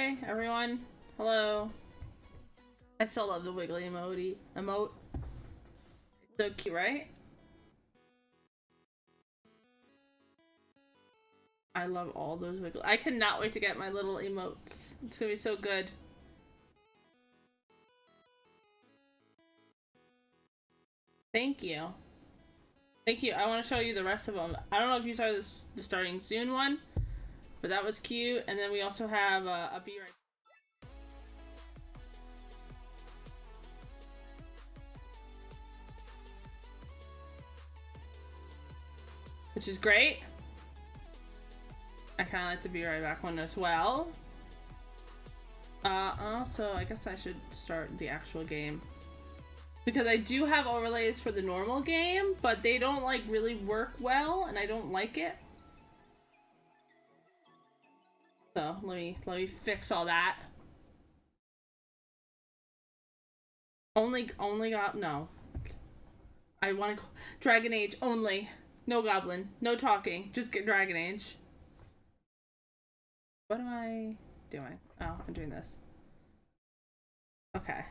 Hi, everyone. Hello. I still love the wiggly emote. It's so cute, right? I love all those wiggly. I cannot wait to get my little emotes. It's gonna be so good. Thank you. Thank you. I want to show you the rest of them. I don't know if you saw this, the starting soon one, but that was cute. And then we also have a bee right. Which is great. I kind of like the be right back one as well. Also, I guess I should start the actual game. Because I do have overlays for the normal game, but they don't like really work well, and I don't like it. So let me fix all that. Only got no. I want to go Dragon Age only. No goblin, no talking. Just get Dragon Age. What am I doing? Oh, I'm doing this. Okay.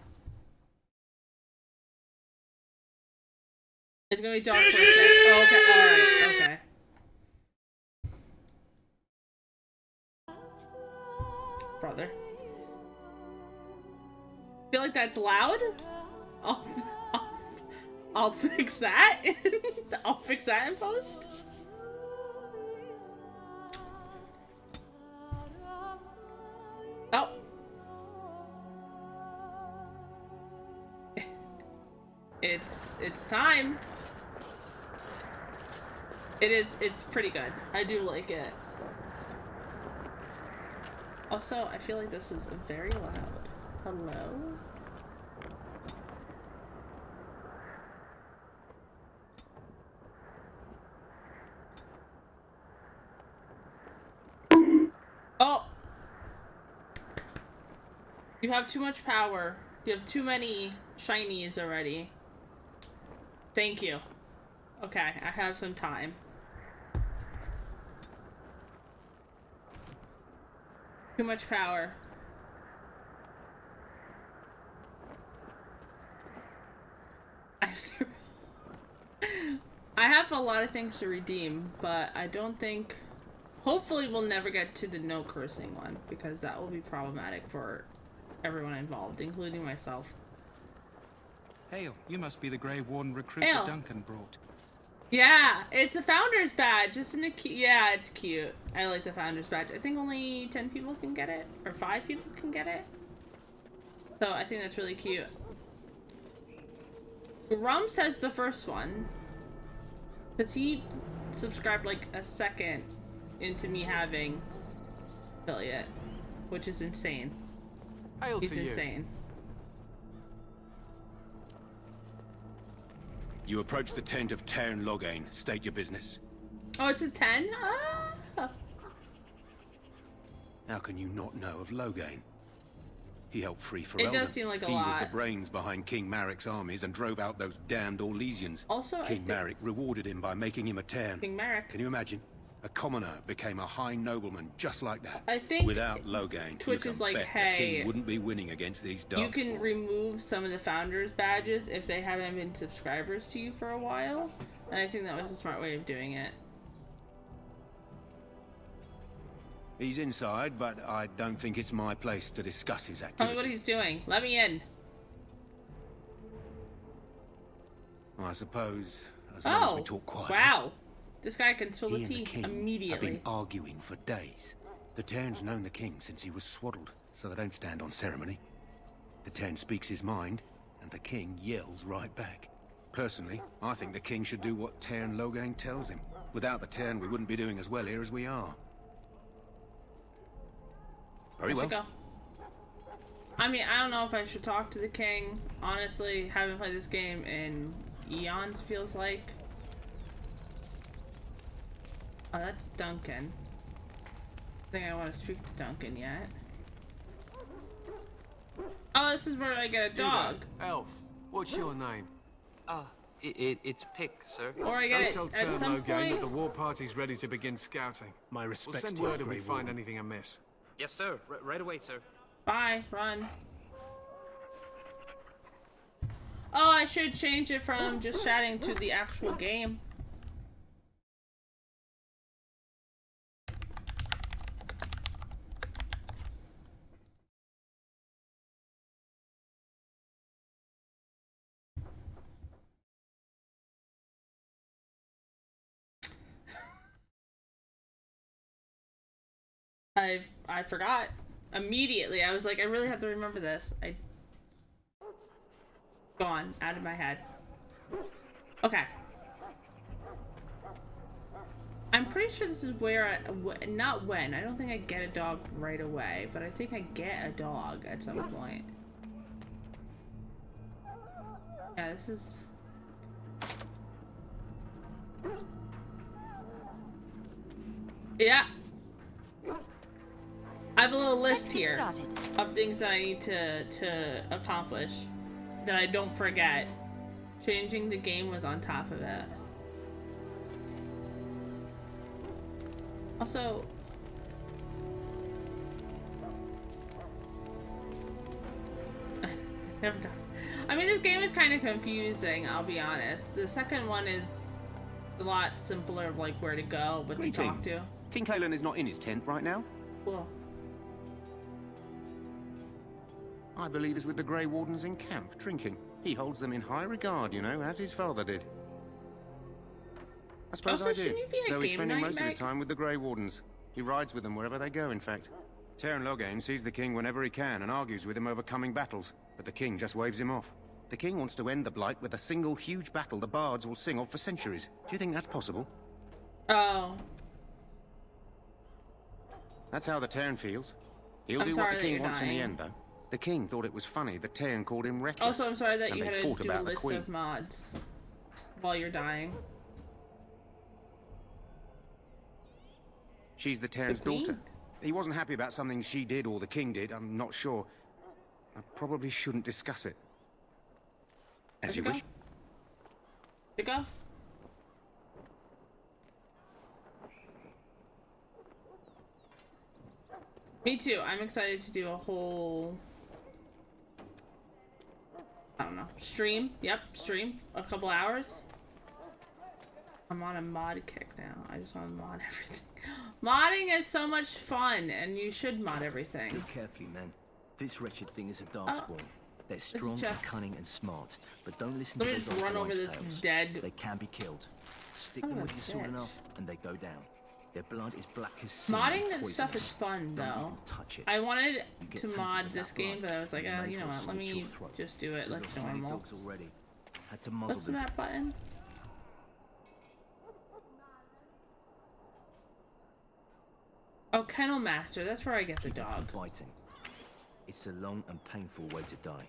It's gonna be dark for a sec. Oh, okay, alright, okay. Brother. Feel like that's loud? I'll fix that. I'll fix that in post. Oh. It's time. It's pretty good. I do like it. Also, I feel like this is very loud. Hello? Oh! You have too much power. You have too many shinies already. Thank you. Okay, I have some time. Too much power. I have a lot of things to redeem, but I don't think... Hopefully we'll never get to the no cursing one, because that will be problematic for everyone involved, including myself. Hail, you must be the Grey Warden recruit that Duncan brought. Yeah, it's a founder's badge. Isn't it cute? Yeah, it's cute. I like the founder's badge. I think only 10 people can get it, or 5 people can get it. So I think that's really cute. Grumps has the first one, because he subscribed like a second into me having affiliate, which is insane. Hail He's to insane. You approach the tent of Tairn Loghain. State your business. Oh, it says 10? Ah. How can you not know of Loghain? He helped free Ferelden. It does seem like a lot. He was the brains behind King Maric's armies and drove out those damned Orlesians. Also, King Maric rewarded him by making him a Tairn. King Maric. Can you imagine? A commoner became a high nobleman just like that. I think without Loghain, Twitch you is can like, bet hey, the king wouldn't be winning against these darkspawn. You can remove some of the founders badges if they haven't been subscribers to you for a while, and I think that was a smart way of doing it. He's inside, but I don't think it's my place to discuss his activity. Tell me what he's doing. Let me in. I suppose, as long as we talk quietly. Wow. This guy can spill the He tea and the king immediately. have been arguing for days. The Tairn's known the king since he was swaddled, so they don't stand on ceremony. The Tairn speaks his mind, and the king yells right back. Personally, I think the king should do what Tairn Loghain tells him. Without the Tairn, we wouldn't be doing as well here as we are. Very well. Go. I mean, I don't know if I should talk to the king. Honestly, haven't played this game in eons, feels like. Oh, that's Duncan. I think I want to speak to Duncan yet. Oh, this is where I get a dog. Elf, what's your name? It's Pick, sir. Or I get it at some Loghain point. that the war party's ready to begin scouting. My respects We'll send to you, word if we Grey find Warden. anything amiss. Yes, sir. Right away, sir. Bye. Run. Oh, I should change it from just chatting to the actual game. I forgot immediately. I was like, I really have to remember this. Gone out of my head. Okay. I'm pretty sure this is where not when. I don't think I get a dog right away, but I think I get a dog at some point. Yeah, this is. Yeah. I have a little list here of things that I need to accomplish that I don't forget. Changing the game was on top of it. Also, never go. I mean, this game is kind of confusing, I'll be honest. The second one is a lot simpler of like where to go, what to talk to. King Kalen is not in his tent right now. Cool. I believe he's with the Grey Wardens in camp, drinking. He holds them in high regard, you know, as his father did. I suppose Also, I do, shouldn't you be at though he's game spending night, most of his Meg? time with the Grey Wardens. He rides with them wherever they go, in fact. Teyrn Loghain sees the king whenever he can and argues with him over coming battles, but the king just waves him off. The king wants to end the Blight with a single huge battle the bards will sing of for centuries. Do you think that's possible? Oh. That's how the Teyrn feels. He'll I'm do sorry what the that king you're wants in the dying. end, though. The king thought it was funny that Teyrn called him reckless. Also, I'm sorry that and you they had to fought do a about the list queen. of mods while you're dying. She's the Teyrn's queen? daughter. He wasn't happy about something she did or the king did, I'm not sure. I probably shouldn't discuss it. As you wish. To go? Me too. I'm excited to do a whole, I don't know, stream. Yep, stream. A couple hours. I'm on a mod kick now. I just want to mod everything. Modding is so much fun, and you should mod everything. Think carefully, man. This wretched thing is a darkspawn. They're strong, just- cunning, and smart, but don't listen Let to me those just run over this tales. dead. They can be killed. Stick Son them of with a your sword bitch. enough, and they go down. Their blood is black as sin. Modding and poisonous. stuff is fun, Don't though. even touch it. I wanted You get to tainted mod with this that game, blood, but I was like, you may as you know well what? Let slit me your throat. just do it We've like lost many normal. dogs already. Had to muzzle What's the them. map button? Oh, Kennel Master. That's where I get the Keep them dog. from biting. It's a long and painful way to die.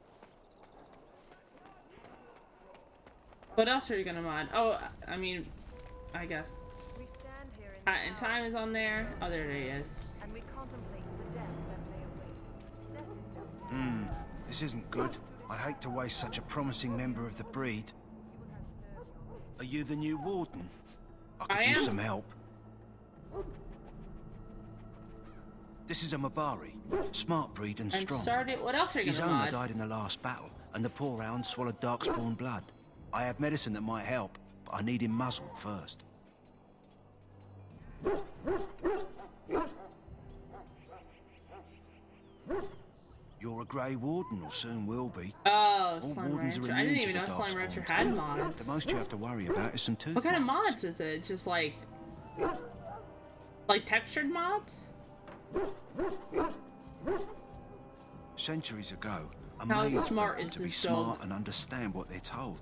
What else are you gonna mod? Oh, I mean, I guess. We stand here in Hat in Time is on there. Oh, there he is. and we contemplate the death that may await. Death is no This isn't good. I'd hate to waste such a promising member of the breed. Are you the new warden? I could I use am. some help. This is a Mabari. Smart breed and And strong. started. What else are you His gonna owner mod? died in the last battle, and the poor hound swallowed darkspawn blood. I have medicine that might help, but I need him muzzled first. You're a Grey Warden, or soon will be. Oh, All Slime wardens are Rancher. I didn't immune even to know the Slime darkspawn Rancher type. had mods. The most you have to worry about is some tooth What kind of marks. mods is it? Just like textured mods? Centuries ago, a How mage smart wanted is to be this smart dog? and understand what they're told.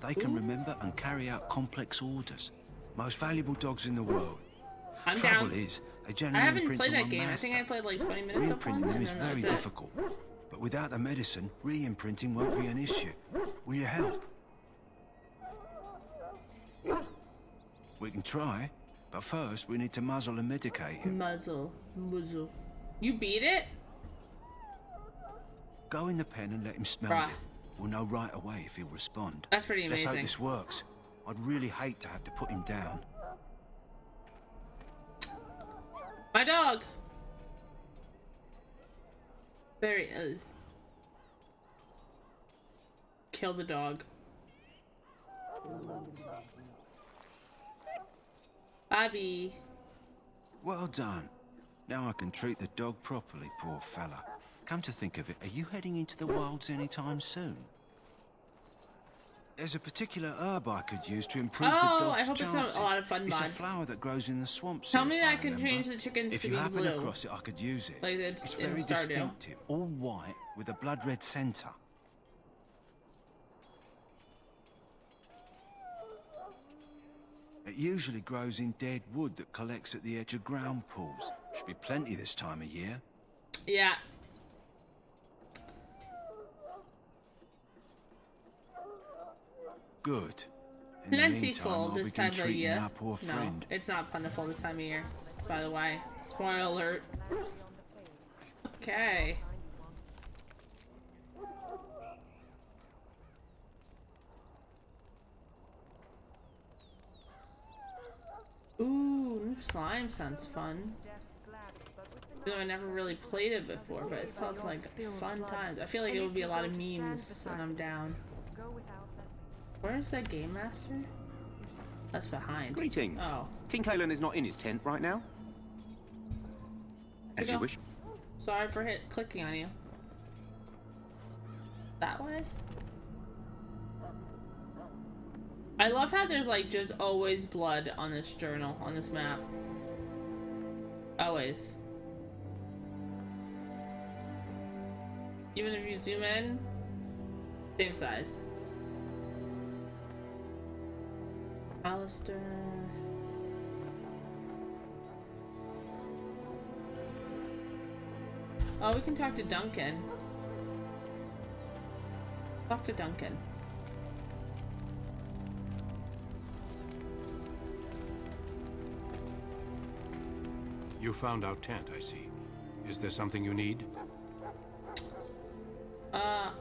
They can remember and carry out complex orders. Most valuable dogs in the world. I'm Trouble down. is, they I generally haven't imprint played on that one game. I master. think I played like 20 minutes of one, Reimprinting them and is then very that's it. difficult. But without the medicine, re-imprinting won't be an issue. Will you help? We can try, but first we need to muzzle and medicate him. Muzzle. You beat it? Go in the pen and let him smell Bruh. you. We'll know right away if he'll respond. That's pretty Let's hope amazing. this works. I'd really hate to have to put him down. My dog. Very ill. Kill the dog. Bobby. Well done. Now I can treat the dog properly, poor fella. Come to think of it, are you heading into the wilds anytime soon? There's a particular herb I could use to improve the dog's I hope chances. it's a lot of fun It's mods. a flower that grows in the swamps. Tell here, me if that I I can remember. change the chickens If to you be happen blue. across it, I could use it. Like it's It's in very Stardew. distinctive, all white with a blood red centre. It usually grows in dead wood that collects at the edge of ground pools. Should be plenty this time of year. Yeah. Good. In the Plentiful meantime, I'll this begin time of treating year. our poor No, friend. it's not plentiful this time of year. By the way, spoiler alert. Okay. Ooh, new slime sounds fun. Though I never really played it before, but it sounds like fun times. I feel like it would be a lot of memes, and I'm down. Where's that game master? That's behind. Greetings. Oh. King Kalen is not in his tent right now. As you go. wish. Sorry for clicking on you. That way? I love how there's like just always blood on this journal, on this map. Always. Even if you zoom in, same size. Alistair. Oh, we can talk to Duncan. Talk to Duncan. You found our tent, I see. Is there something you need? I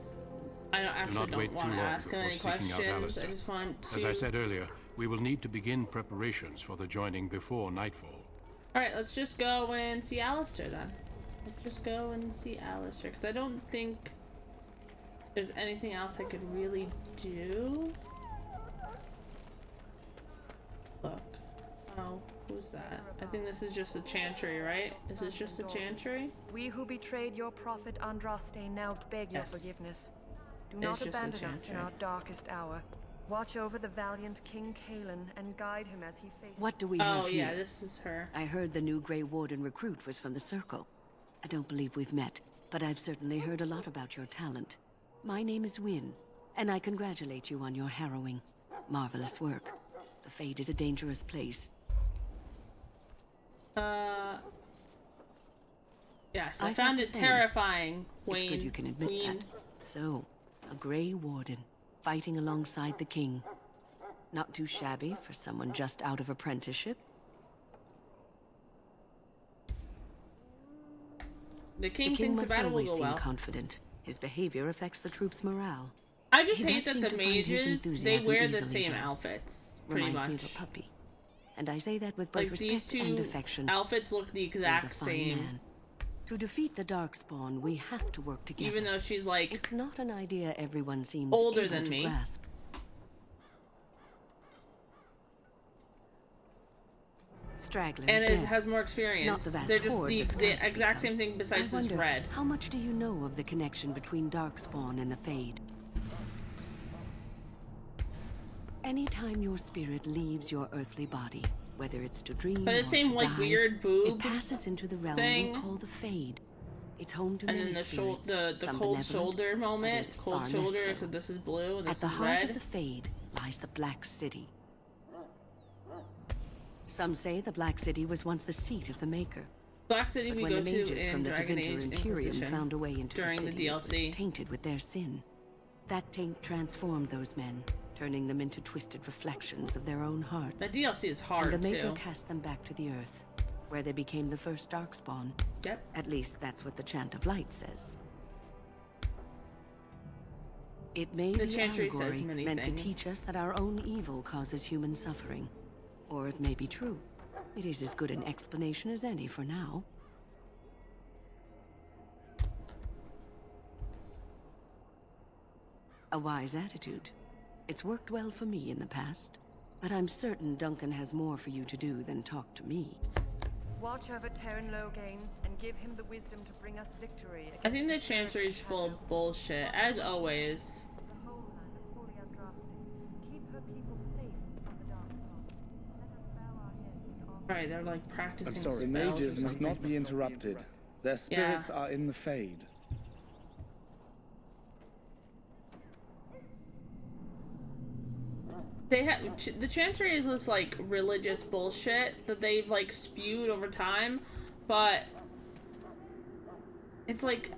actually don't want to ask him any questions. I just want to... As I said earlier, we will need to begin preparations for the joining before nightfall. Alright, let's just go and see Alistair then. Let's just go and see Alistair, because I don't think there's anything else I could really do. Look. Oh, who's that? I think this is just a chantry, right? Is this just a chantry? We who betrayed your prophet Andraste now beg your forgiveness. Do not just a abandon us in chantry. our darkest hour. Watch over the valiant King Kalen and guide him as he faces. What do we have Oh, here? yeah, this is her. I heard the new Grey Warden recruit was from the Circle. I don't believe we've met, but I've certainly heard a lot about your talent. My name is Wynne, and I congratulate you on your harrowing, marvelous work. The Fade is a dangerous place. Yes, I I found thought it the same. terrifying, It's Wayne. good you can admit Wayne. that. So, a Grey Warden, fighting alongside the King. Not too shabby for someone just out of apprenticeship. The King The King thinks must the battle will always go seem well. confident. His behavior affects the troops' morale. I just He hate does that seem the to find his mages, they enthusiasm wear the easily, same though. outfits, pretty Reminds me much. of a puppy. And I say that with both Like, these respect and two affection. outfits look the He's a exact fine same. man. To defeat the Darkspawn, we have to work together. Even though she's like It's not an idea everyone seems older able than to me. grasp. Stragglers, and it yes. has more experience. Not the vast They're just horde the scouts exact speak same thing of. besides I this wonder, red. how much do you know of the connection between Darkspawn and the Fade? Anytime your spirit leaves your earthly body, whether it's to dream But or the same to like die, weird boob it passes into the realm thing. we call the Fade. It's home to And many then the spirits, the some cold benevolent, shoulder moment, others cold far shoulder, less so. except this is blue and At this the is heart red. of the Fade lies the Black City. Some say the Black City was once the seat of the Maker. Black City But we when go the to mages in from the Dragon Tevinter Age Imperium Inquisition found a way into during the the city, it DLC. was tainted with their sin. That taint transformed those men, turning them into twisted reflections of their own hearts. That DLC is hard And the Maker too. cast them back to the Earth, where they became the first Darkspawn. Yep. At least that's what the Chant of Light says. It may The be Chantry says allegory many meant things. to teach us that our own evil causes human suffering. Or it may be true. It is as good an explanation as any for now. A wise attitude. It's worked well for me in the past. But I'm certain Duncan has more for you to do than talk to me. Watch over Terran Loghain and give him the wisdom to bring us victory. I think the Chancery is full of bullshit, as always. The whole land of Holy Eldraste. Keep her people safe from the dark spot. Let us bow our heads in honor. Alright, they're like practicing I'm sorry, spells mages or must something. not be interrupted. Their spirits are in the Fade. They have the Chancery is this like religious bullshit that they've like spewed over time, but it's like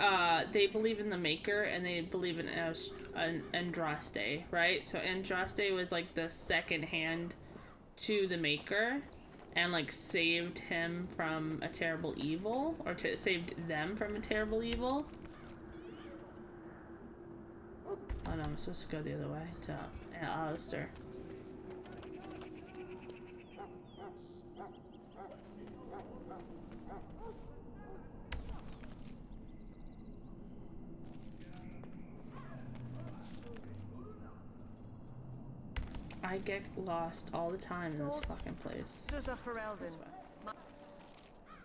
they believe in the Maker and they believe in Andraste, right? So Andraste was like the second hand to the Maker and like saved him from a terrible evil, or saved them from a terrible evil. Oh no, I'm supposed to go the other way to Alistair. I get lost all the time in this fucking place. Sisters of Ferelden.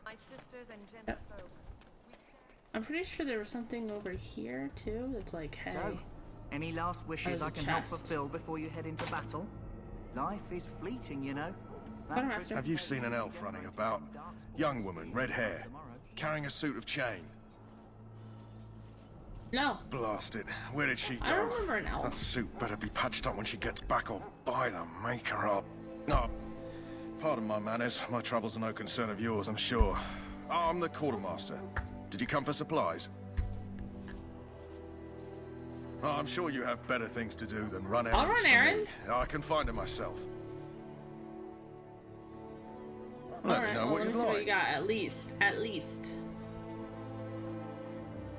My sisters and gentlefolk. I'm pretty sure there was something over here too that's like, hey. So, any last wishes I can help fulfill before you head into battle? Life is fleeting, you know. Have you seen an elf running about? Young woman, red hair, carrying a suit of chain. No. Blast it. Where did she go? I don't remember an elf. That suit better be patched up when she gets back, or by the Maker up. No. Pardon my manners. My troubles are no concern of yours, I'm sure. I'm the quartermaster. Did you come for supplies? Oh, I'm sure you have better things to do than run errands. I'll run errands. I can find it myself. Let me know what let me you'd see what like. you got. At least.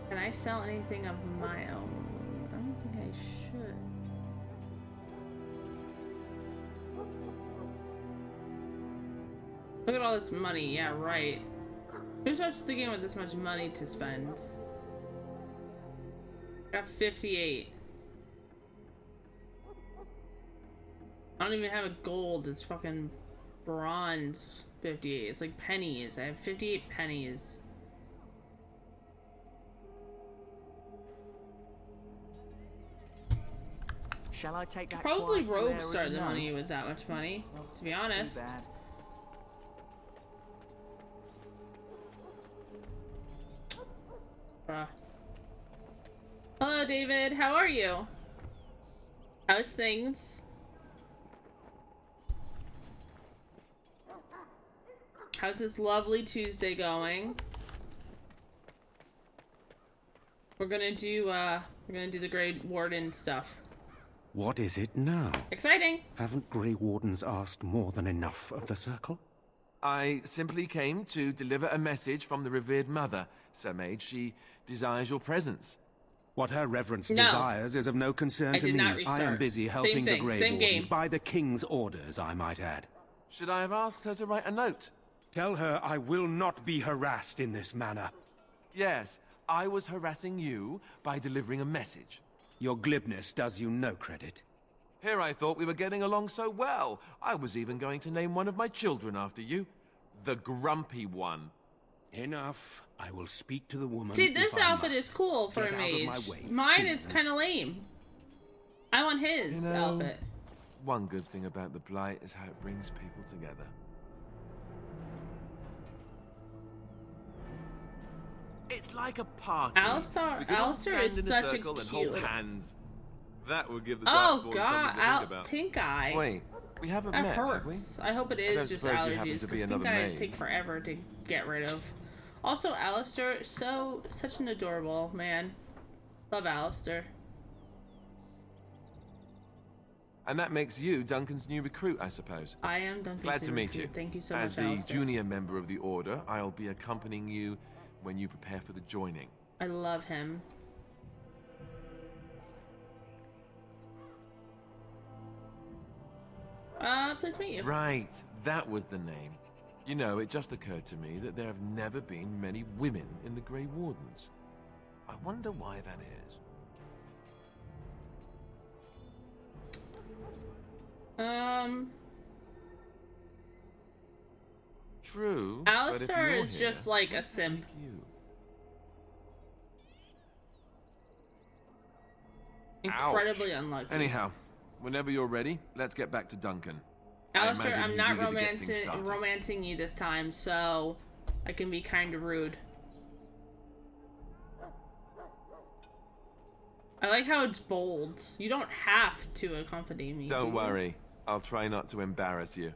Can I sell anything of my own? I don't think I should. Look at all this money. Yeah, right. Who starts the game with this much money to spend? Got 58. I don't even have a gold. It's fucking bronze 58. It's like pennies. I have 58 pennies. Shall I take that? Probably quiet rogues start the no? money with that much money, to be honest. Too bad. Bruh. Hello, David. How are you? How's things? How's this lovely Tuesday going? We're gonna do the Grey Warden stuff. What is it now? Exciting! Haven't Grey Wardens asked more than enough of the Circle? I simply came to deliver a message from the revered mother, Sir Mage. She desires your presence. What her reverence No. desires is of no concern I to did me. not I restart. am busy helping the thing, Grey same Wardens game. by the King's orders, I might add. Should I have asked her to write a note? Tell her I will not be harassed in this manner. Yes, I was harassing you by delivering a message. Your glibness does you no credit. Here I thought we were getting along so well. I was even going to name one of my children after you. The Grumpy One. Enough. I will speak to the woman. See, this if I outfit must. is cool for Get a out of mage. my way, Mine is fool. kind of lame. I want his You know, outfit. One good thing about the Blight is how it brings people together. It's like a party. Alistair- We could all Alistair stand is in a such a circle and cute hold little- hands. That would give the Oh Darkspawn god, something to think about. pink eye. Wait, we haven't That met, have we? hurts. I hope it I is don't just suppose you happen allergies, to be because pink another eye maid. take forever to get rid of. Also, Alistair, such an adorable man. Love Alistair. And that makes you Duncan's new recruit, I suppose. I am Duncan. Glad to meet you. Thank you so As much, the Alistair. junior member of the Order, I'll be accompanying you when you prepare for the joining. I love him. Pleased to meet you. Right, that was the name. You know, it just occurred to me that there have never been many women in the Grey Wardens. I wonder why that is. True. Alistair is just like a simp. Incredibly unlucky. Anyhow, whenever you're ready, let's get back to Duncan. Alistair, I'm not romancing you this time, so I can be kind of rude. I like how it's bold. You don't have to accompany me. Don't worry. I'll try not to embarrass you.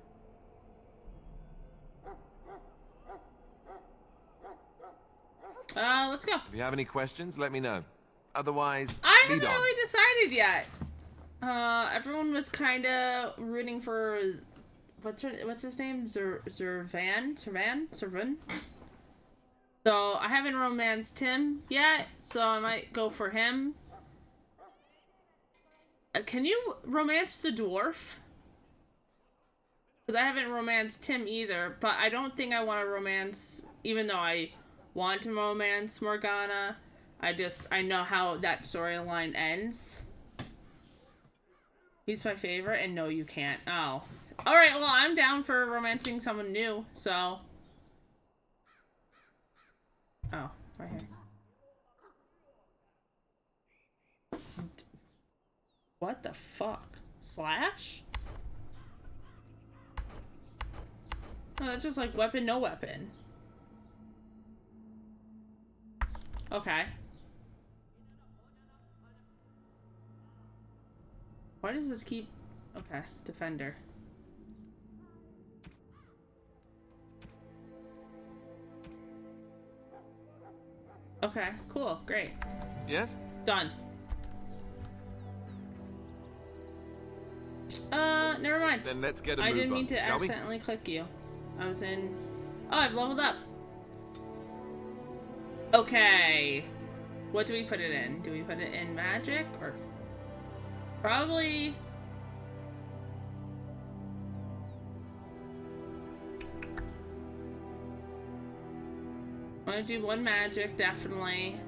Let's go. If you have any questions, let me know. Otherwise, I haven't really decided yet. Everyone was kind of rooting for what's his name? Servan. So I haven't romanced him yet, so I might go for him. Can you romance the dwarf? Because I haven't romanced him either, but I don't think I want to romance, even though I want to romance Morgana. I know how that storyline ends. He's my favorite, and no, you can't. Oh. Alright, well, I'm down for romancing someone new, so. Oh, right here. What the fuck? Slash? Oh, that's just like weapon, no weapon. Okay. Why does this keep... Okay, defender. Okay, cool, great. Yes? Done. Never mind. Then let's get a move I didn't mean on, to shall we? accidentally click you. I was in... Oh, I've leveled up. Okay. What do we put it in? Do we put it in magic or... Probably... I'm gonna do one magic, definitely.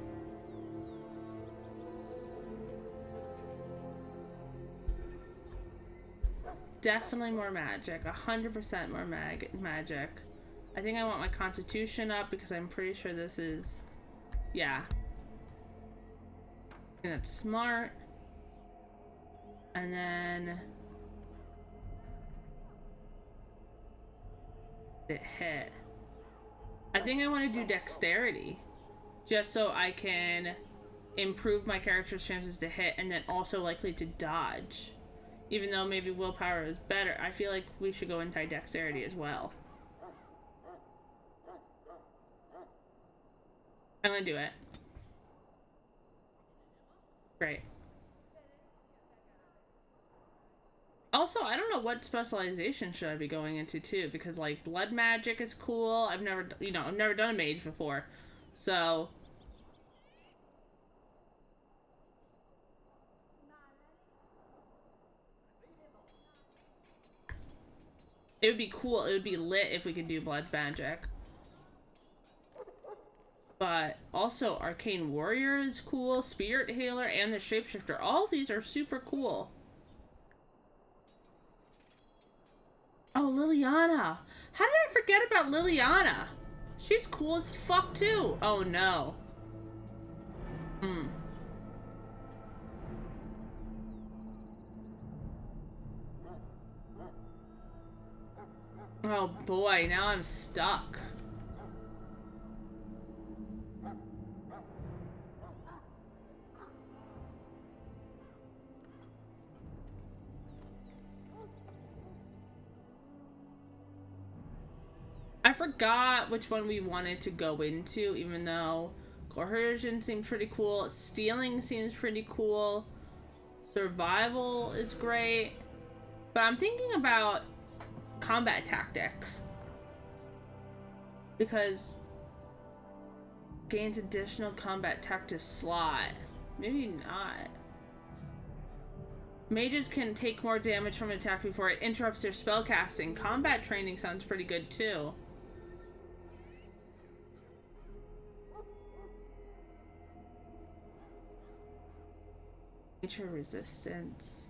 Definitely more magic. 100% more magic. I think I want my constitution up because I'm pretty sure this is... Yeah. And that's smart. And then... It hit. I think I want to do dexterity. Just so I can improve my character's chances to hit and then also likely to dodge. Even though maybe willpower is better, I feel like we should go into dexterity as well. I'm gonna do it. Great. Also, I don't know what specialization should I be going into too, because like blood magic is cool. I've never done a mage before, so. It would be cool. It would be lit if we could do blood magic. But also, Arcane Warrior is cool, Spirit Healer, and the Shapeshifter. All of these are super cool. Oh, Liliana. How did I forget about Liliana? She's cool as fuck too. Oh no. Oh boy, now I'm stuck. I forgot which one we wanted to go into, even though coercion seems pretty cool, stealing seems pretty cool, survival is great, but I'm thinking about combat tactics because gains additional combat tactics slot. Maybe not. Mages can take more damage from an attack before it interrupts their spellcasting. Combat training sounds pretty good too. Nature resistance.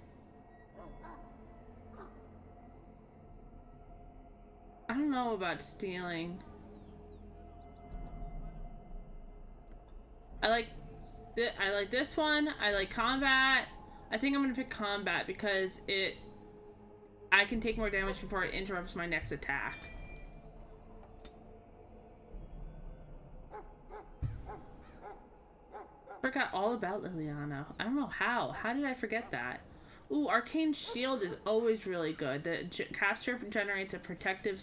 know about stealing. I like this one. I like combat. I think I'm gonna pick combat because I can take more damage before it interrupts my next attack. Forgot all about Liliana. I don't know how. How did I forget that? Ooh, Arcane Shield is always really good. The caster generates a protective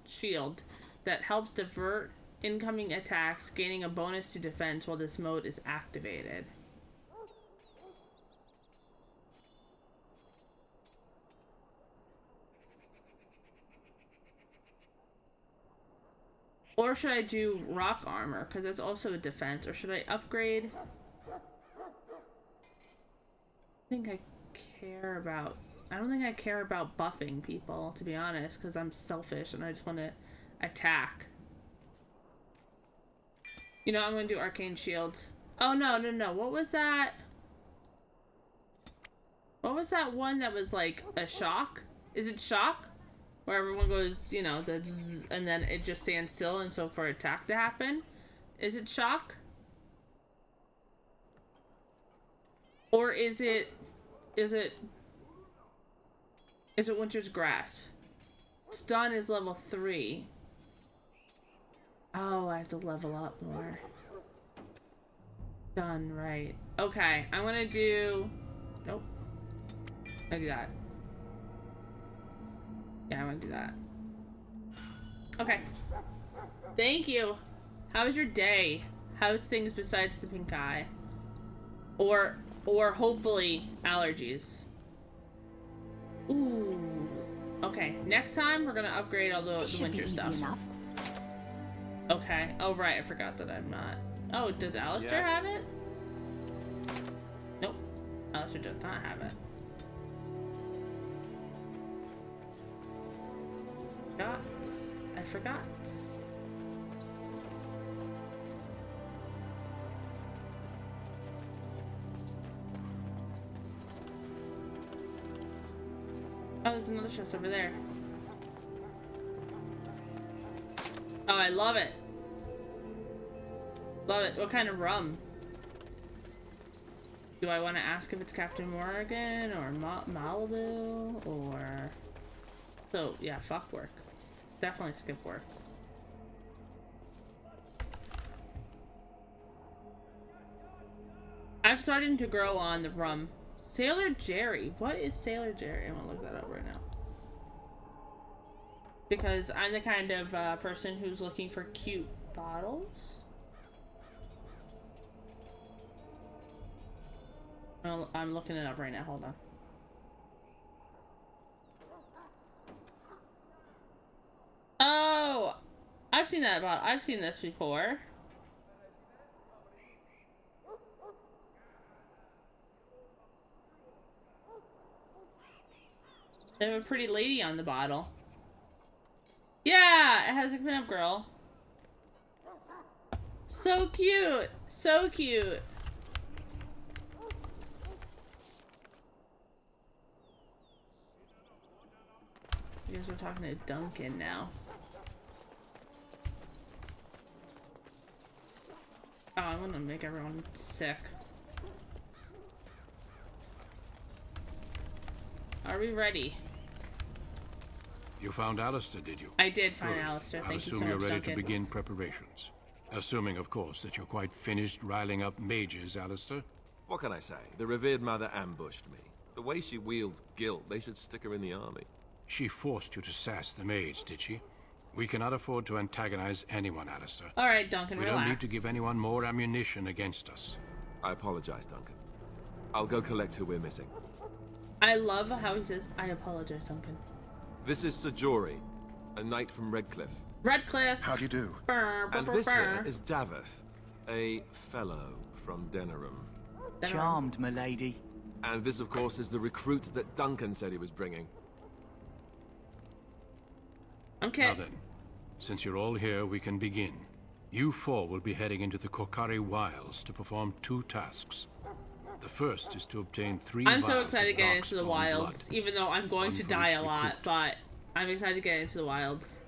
shield that helps divert incoming attacks, gaining a bonus to defense while this mode is activated. Or should I do rock armor? Because that's also a defense. Or should I upgrade? I don't think I care about buffing people, to be honest, because I'm selfish and I just want to attack. You know, I'm going to do Arcane Shield. Oh, no. What was that? What was that one that was like a shock? Is it shock? Where everyone goes, you know, the zzz, and then it just stands still, and so for attack to happen? Is it shock? Or is it Winter's Grasp? Stun is level 3. Oh, I have to level up more. Stun, right. Okay, I'm gonna do... Nope. I do that. Yeah, I'm gonna do that. Okay. Thank you. How was your day? How's things besides the pink eye? Or hopefully allergies. Ooh. Okay, next time we're gonna upgrade all the winter stuff. Okay. Oh right, I forgot that I'm not. Oh, does Alistair have it? Nope. Alistair does not have it. I forgot. Oh, there's another chest over there. Oh, I love it. Love it. What kind of rum? Do I want to ask if it's Captain Morgan or Malibu or... So, yeah, fuck work. Definitely skip work. I'm starting to grow on the rum. Sailor Jerry. What is Sailor Jerry? I'm gonna look that up right now. Because I'm the kind of person who's looking for cute bottles. I'm looking it up right now. Hold on. Oh, I've seen that bottle. I've seen this before. They have a pretty lady on the bottle. Yeah, it has a pin-up girl. So cute. So cute. I guess we're talking to Duncan now. Oh, I want to make everyone sick. Are we ready? You found Alistair, did you? I did find Alistair. Thank you so much, I assume you're ready Duncan. to begin preparations. Assuming, of course, that you're quite finished riling up mages, Alistair. What can I say? The revered mother ambushed me. The way she wields guilt, they should stick her in the army. She forced you to sass the mage, did she? We cannot afford to antagonize anyone, Alistair. All right, Duncan, We relax. don't need to give anyone more ammunition against us. I apologize, Duncan. I'll go collect who we're missing. I love how he says, I apologize, Duncan. This is Sir Jory, a knight from Redcliffe. Redcliffe! How do you do? And this here is Daveth, a fellow from Denerim. Charmed, milady. And this, of course, is the recruit that Duncan said he was bringing. Okay. Now then, since you're all here, we can begin. You four will be heading into the Kokari Wilds to perform 2 tasks. The first is to obtain 3 I'm so vials excited to of get into the darkspawn wilds, blood. even though I'm going to One for die each a lot, recruit. but I'm excited to get into the wilds.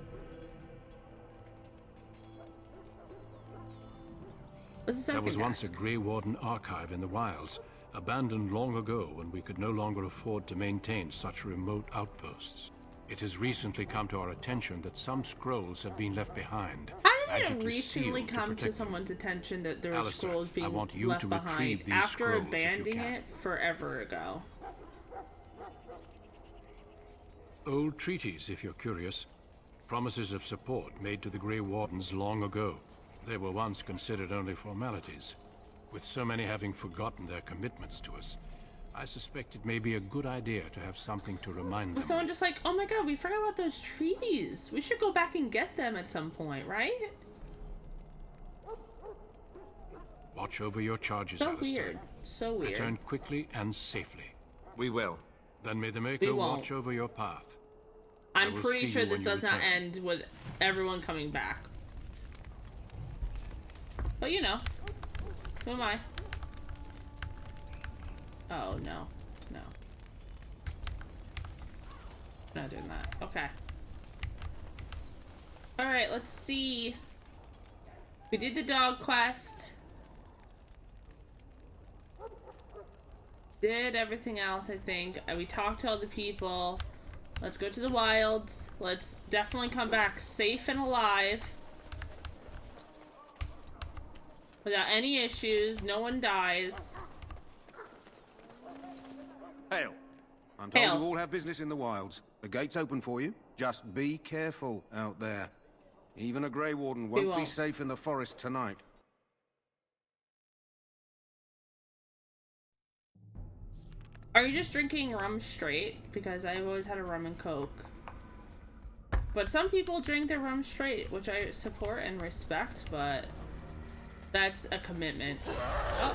What's the second There was once a desk? Grey Warden archive in the wilds, abandoned long ago when we could no longer afford to maintain such remote outposts. It has recently come to our attention that some scrolls have been left behind. How did it magically recently sealed come to protect them. someone's attention that there were Alistair, scrolls being I want you left to behind retrieve these after scrolls if you abandoning can. it forever ago? Old treaties, if you're curious. Promises of support made to the Grey Wardens long ago. They were once considered only formalities. With so many having forgotten their commitments to us, I suspect it may be a good idea to have something to remind them. Was someone just like, oh my god, we forgot about those treaties. We should go back and get them at some point, right? Watch over your charges, So Alistair. weird. So weird. Return quickly and safely. We will. Then may the We Maker won't. watch over your path. I'm will pretty see sure you this when you does not return. end with everyone coming back. But you know, who am I? Oh no, no. Not doing that. Okay. Alright, let's see. We did the dog quest. Did everything else, I think. We talked to all the people. Let's go to the wilds. Let's definitely come back safe and alive. Without any issues. No one dies. Hail. I'm told Hail. you all have business in the wilds. The gate's open for you. Just be careful out there. Even a Grey Warden won't be won't. safe in the forest tonight. Are you just drinking rum straight? Because I've always had a rum and coke. But some people drink their rum straight, which I support and respect, but that's a commitment. Oh.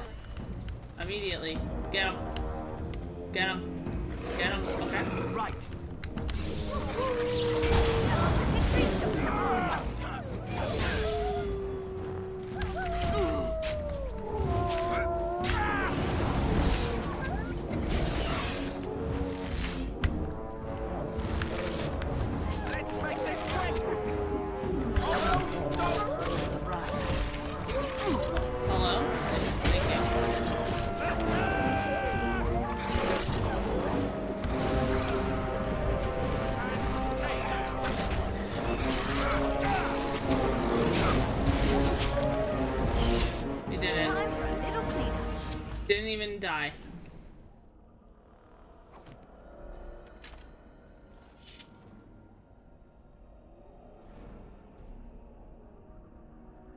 Immediately. Get him. Get him. Get him. Okay. Right. Hello? Thank you. You did it. Didn't even die.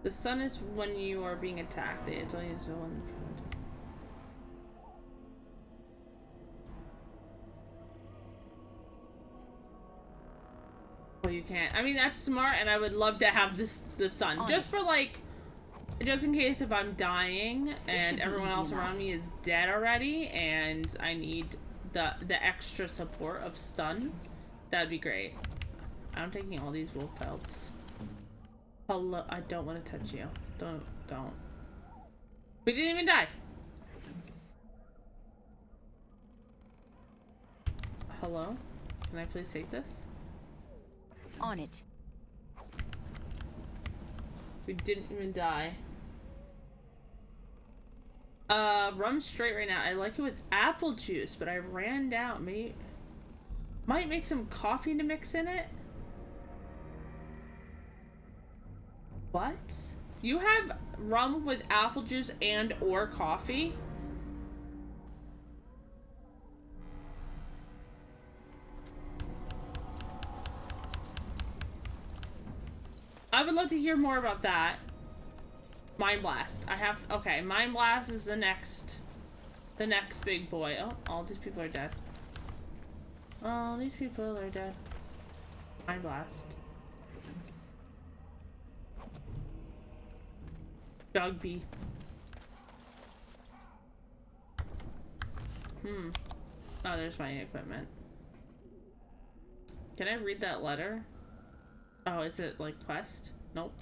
The sun is when you are being attacked. It's only one. Well, you can't. I mean, that's smart, and I would love to have the sun just for like, just in case if I'm dying and everyone else around me is dead already, and I need the extra support of stun. That'd be great. I'm taking all these wolf pelts. Hello, I don't want to touch you. Don't. We didn't even die. Hello? Can I please take this? On it. We didn't even die. Rum straight right now. I like it with apple juice, but I ran down. Might make some coffee to mix in it. What? You have rum with apple juice and or coffee? I would love to hear more about that. Mind Blast. Okay, Mind Blast is the next big boy. Oh, all these people are dead. All these people are dead. Mind Blast. Dog bee. Oh, there's my equipment. Can I read that letter? Oh, is it like quest? Nope.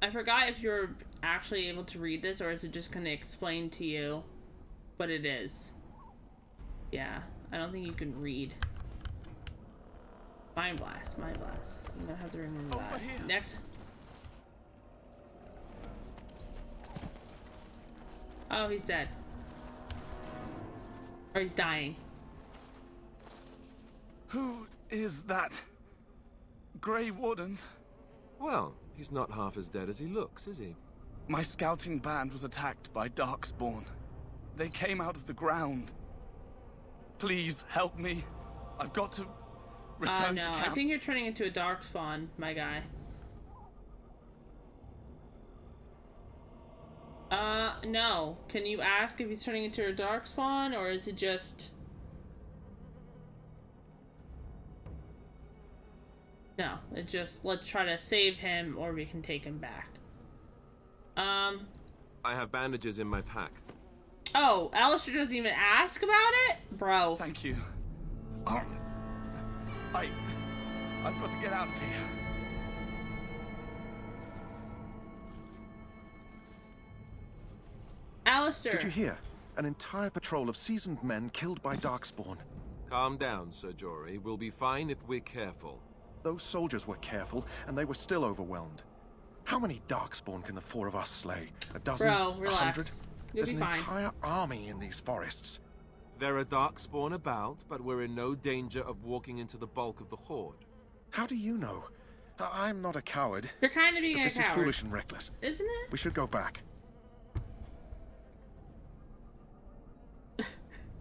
I forgot if you're actually able to read this, or is it just gonna explain to you what it is? Yeah, I don't think you can read. Mind Blast, Mind Blast. I'm gonna have to remember that. Next. Oh, he's dead. Or he's dying. Who is that? Grey Wardens? Well, he's not half as dead as he looks, is he? My scouting band was attacked by Darkspawn. They came out of the ground. Please help me. I've got to return to camp. I think you're turning into a Darkspawn, my guy. No. Can you ask if he's turning into a Darkspawn, or is it just... No, it's just, let's try to save him, or we can take him back. I have bandages in my pack. Oh, Alistair doesn't even ask about it? Bro. Thank you. I've got to get out of here. Alistair. Did you hear? An entire patrol of seasoned men killed by Darkspawn. Calm down, Sir Jory. We'll be fine if we're careful. Those soldiers were careful, and they were still overwhelmed. How many Darkspawn can the four of us slay? A dozen? Bro, relax. 100? You'll There's be an fine. entire army in these forests. There are Darkspawn about, but we're in no danger of walking into the bulk of the Horde. How do you know? I'm not a coward. You're kind of being but a this coward. is foolish and reckless. Isn't it? We should go back.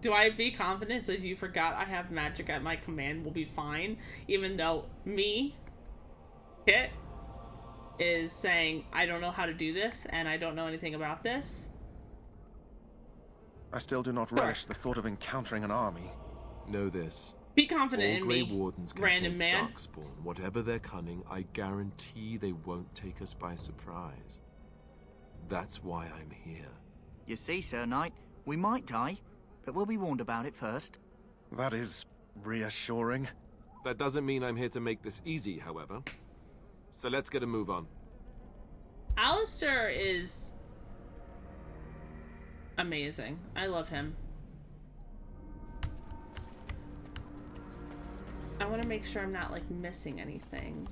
Do I be confident that you forgot I have magic at my command will be fine, even though me, Kit, is saying I don't know how to do this and I don't know anything about this? I still do not relish the thought of encountering an army. Know this. Be confident All in Grey me, Wardens can random sense man. Darkspawn. Whatever their cunning, I guarantee they won't take us by surprise. That's why I'm here. You see, Sir Knight, we might die, but we'll be warned about it first. That is reassuring. That doesn't mean I'm here to make this easy, however. So let's get a move on. Alistair is amazing. I love him. I want to make sure I'm not like missing anything.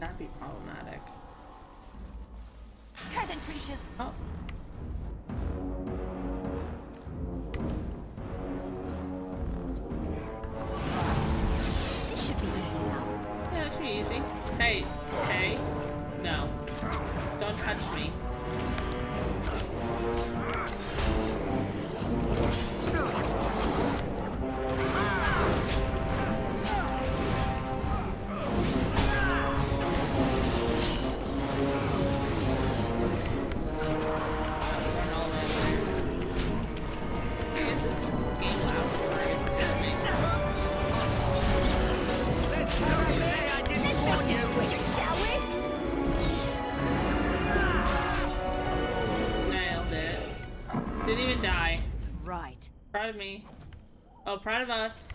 That'd be problematic. Peasant creatures. Oh. This should be easy enough. Yeah, it should be easy. Hey, hey. No. Don't touch me. Didn't even die. Right. Proud of me. Oh, proud of us.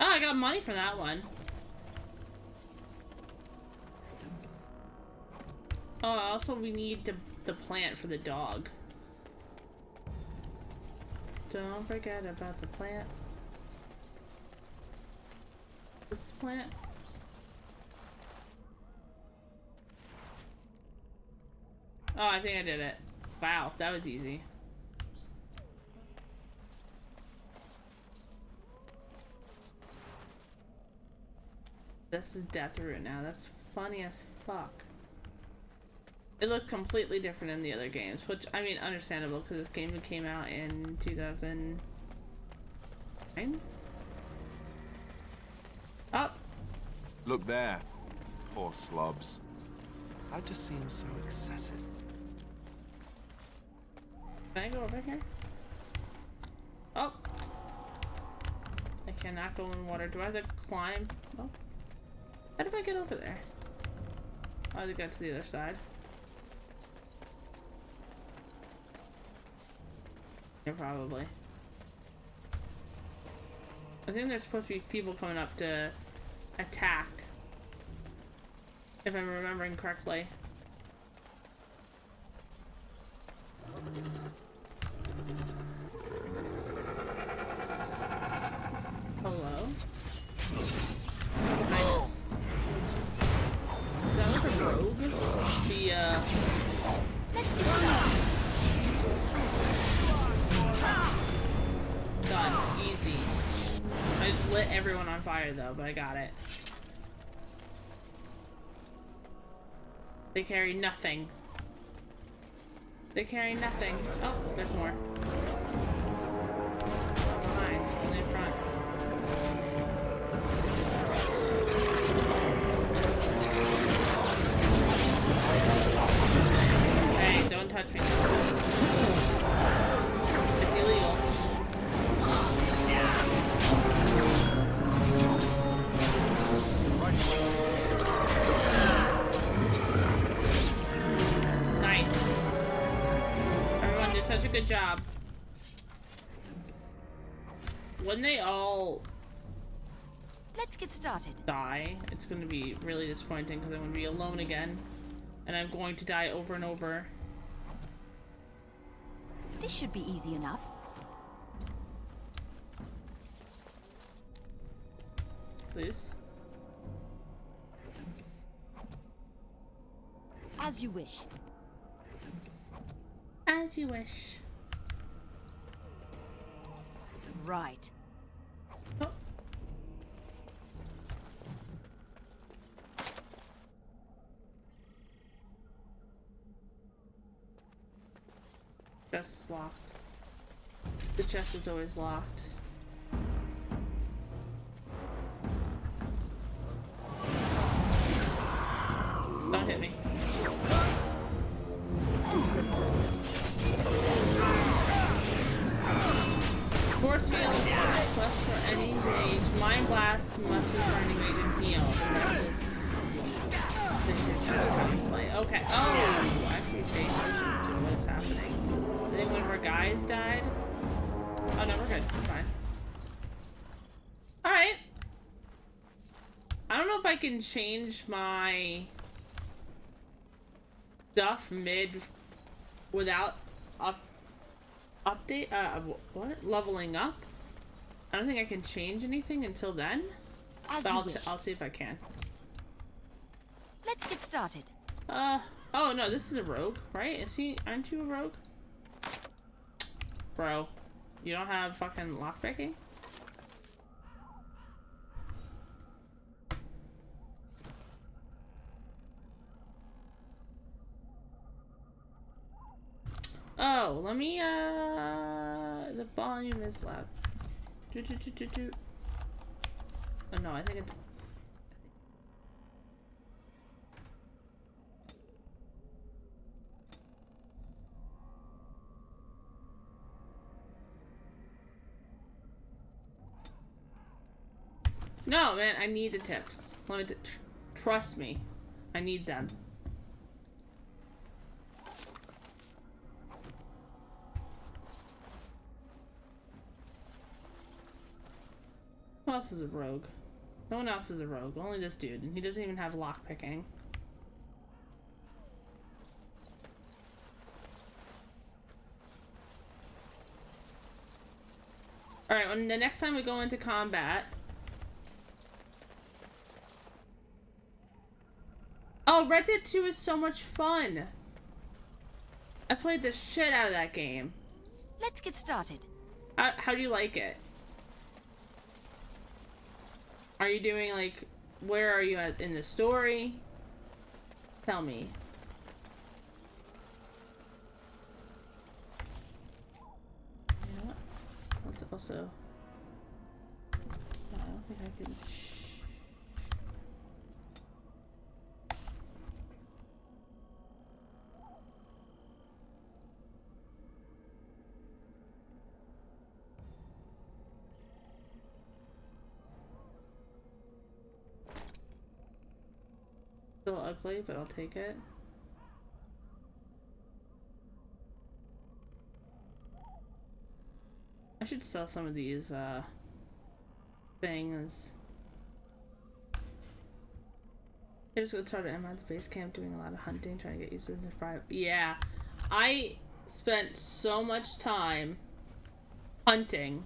Oh, I got money for that one. Oh, also we need the plant for the dog. Don't forget about the plant. This plant. Oh, I think I did it. Wow, that was easy. This is Death Root now. That's funny as fuck. It looked completely different in the other games, which, I mean, understandable, because this game came out in 2009? Oh! Look there. Poor slobs. That just seems so excessive. Can I go over here? Oh! I cannot go in water. Do I have to climb? Oh. How do I get over there? I have to get to the other side. Yeah, probably. I think there's supposed to be people coming up to attack. If I'm remembering correctly. Hello? Nice. That was a rogue? Let's get started. Done. Easy. I just lit everyone on fire though, but I got it. They carry nothing. They carry nothing. Oh, there's more. Fine, only in front. Hey, don't touch me. It's illegal. Nice. Everyone did such a good job. When they all Let's get started. die, it's going to be really disappointing because I'm going to be alone again. And I'm going to die over and over. This should be easy enough. Please. As you wish. As you wish. Right. Oh. Chest is locked. The chest is always locked. Don't hit me. Force field plus for any rage. Mind blast must be for any rage and heal. Okay. Oh, actually pay attention to what's happening. I think one of our guys died. Oh no, we're good. It's fine. Alright. I don't know if I can change my stuff mid without update what leveling up. I don't think I can change anything until then, but I'll see if I can. Let's get started. Oh no, this is a rogue, right? Aren't you a rogue? Bro, you don't have fucking lockpicking? Oh, let me, the volume is loud. Oh no, I think it's... No, man, I need the tips. Let me trust me. I need them. Who else is a rogue? No one else is a rogue. Only this dude, and he doesn't even have lockpicking. Alright, when the next time we go into combat... Oh, Red Dead 2 is so much fun! I played the shit out of that game. Let's get started. How do you like it? Are you doing, like, where are you at in the story? Tell me. Yeah. Let's also... I don't think I can... Still ugly, but I'll take it. I should sell some of these things. I just got started. I'm at the base camp doing a lot of hunting, trying to get used to the fry. Yeah, I spent so much time hunting,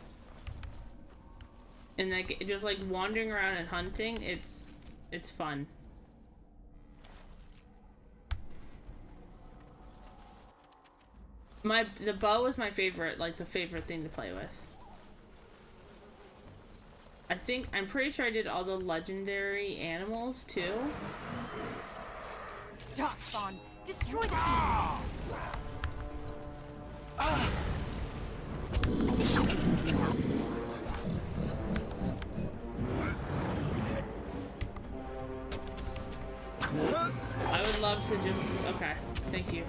and like just like wandering around and hunting. It's fun. The bow is my favorite, like the favorite thing to play with. I'm pretty sure I did all the legendary animals too. Darkspawn, destroy the I would love to just... Okay, thank you.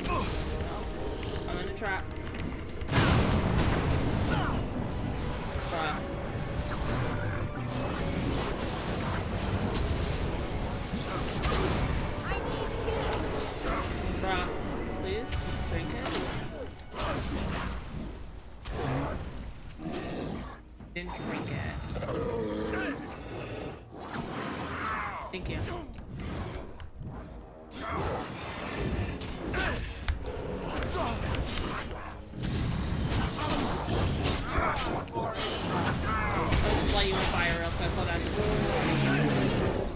Oh, I'm in a trap. Bruh, please, drink it. Didn't drink it. Thank you. I'll just light you on fire real quick, hold on.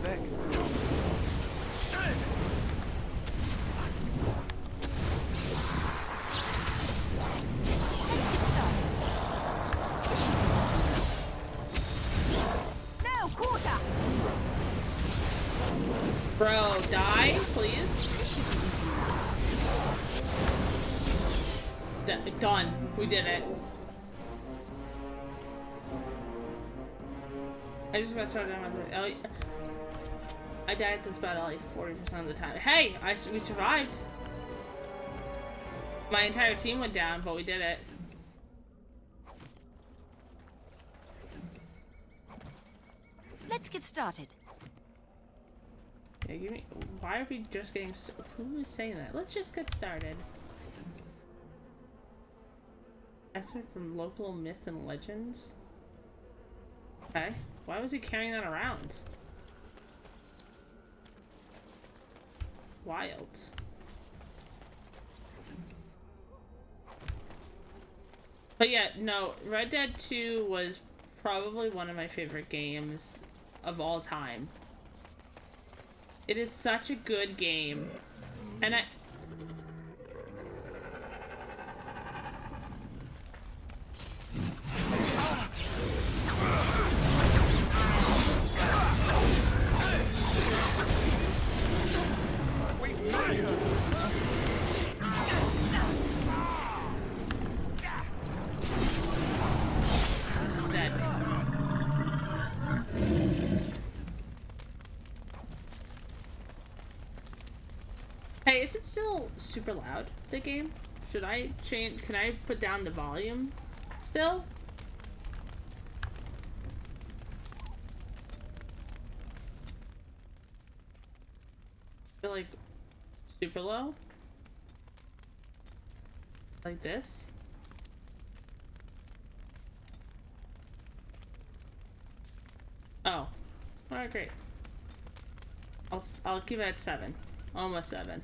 Next. No, quarter! Bro, die, please. Done. We did it. I just got started on my... Oh, I died at this battle like 40% of the time. Hey! We survived! My entire team went down, but we did it. Let's get started. Yeah, give me... Why are we just getting... Who is saying that? Let's just get started. Actually, from local myths and legends. Okay. Why was he carrying that around? Wild. But yeah, no, Red Dead 2 was probably one of my favorite games of all time. It is such a good game. And dead. Hey, is it still super loud, the game? Should I change? Can I put down the volume still? I feel like super low? Like this? Oh. Alright, great. I'll keep it at 7. Almost 7.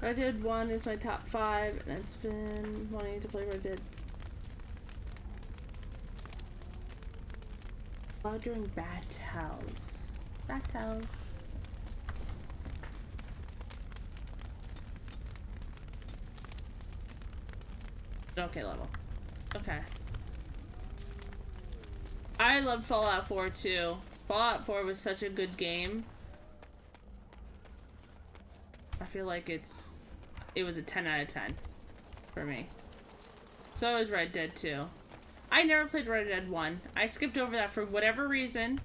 Red Dead 1 is my top 5, and it's been wanting to play Red Dead. During Battles. Battles. Okay, level. Okay. I loved Fallout 4 too. Fallout 4 was such a good game. I feel like it was a 10 out of 10 for me. So is Red Dead 2. I never played Red Dead 1. I skipped over that for whatever reason.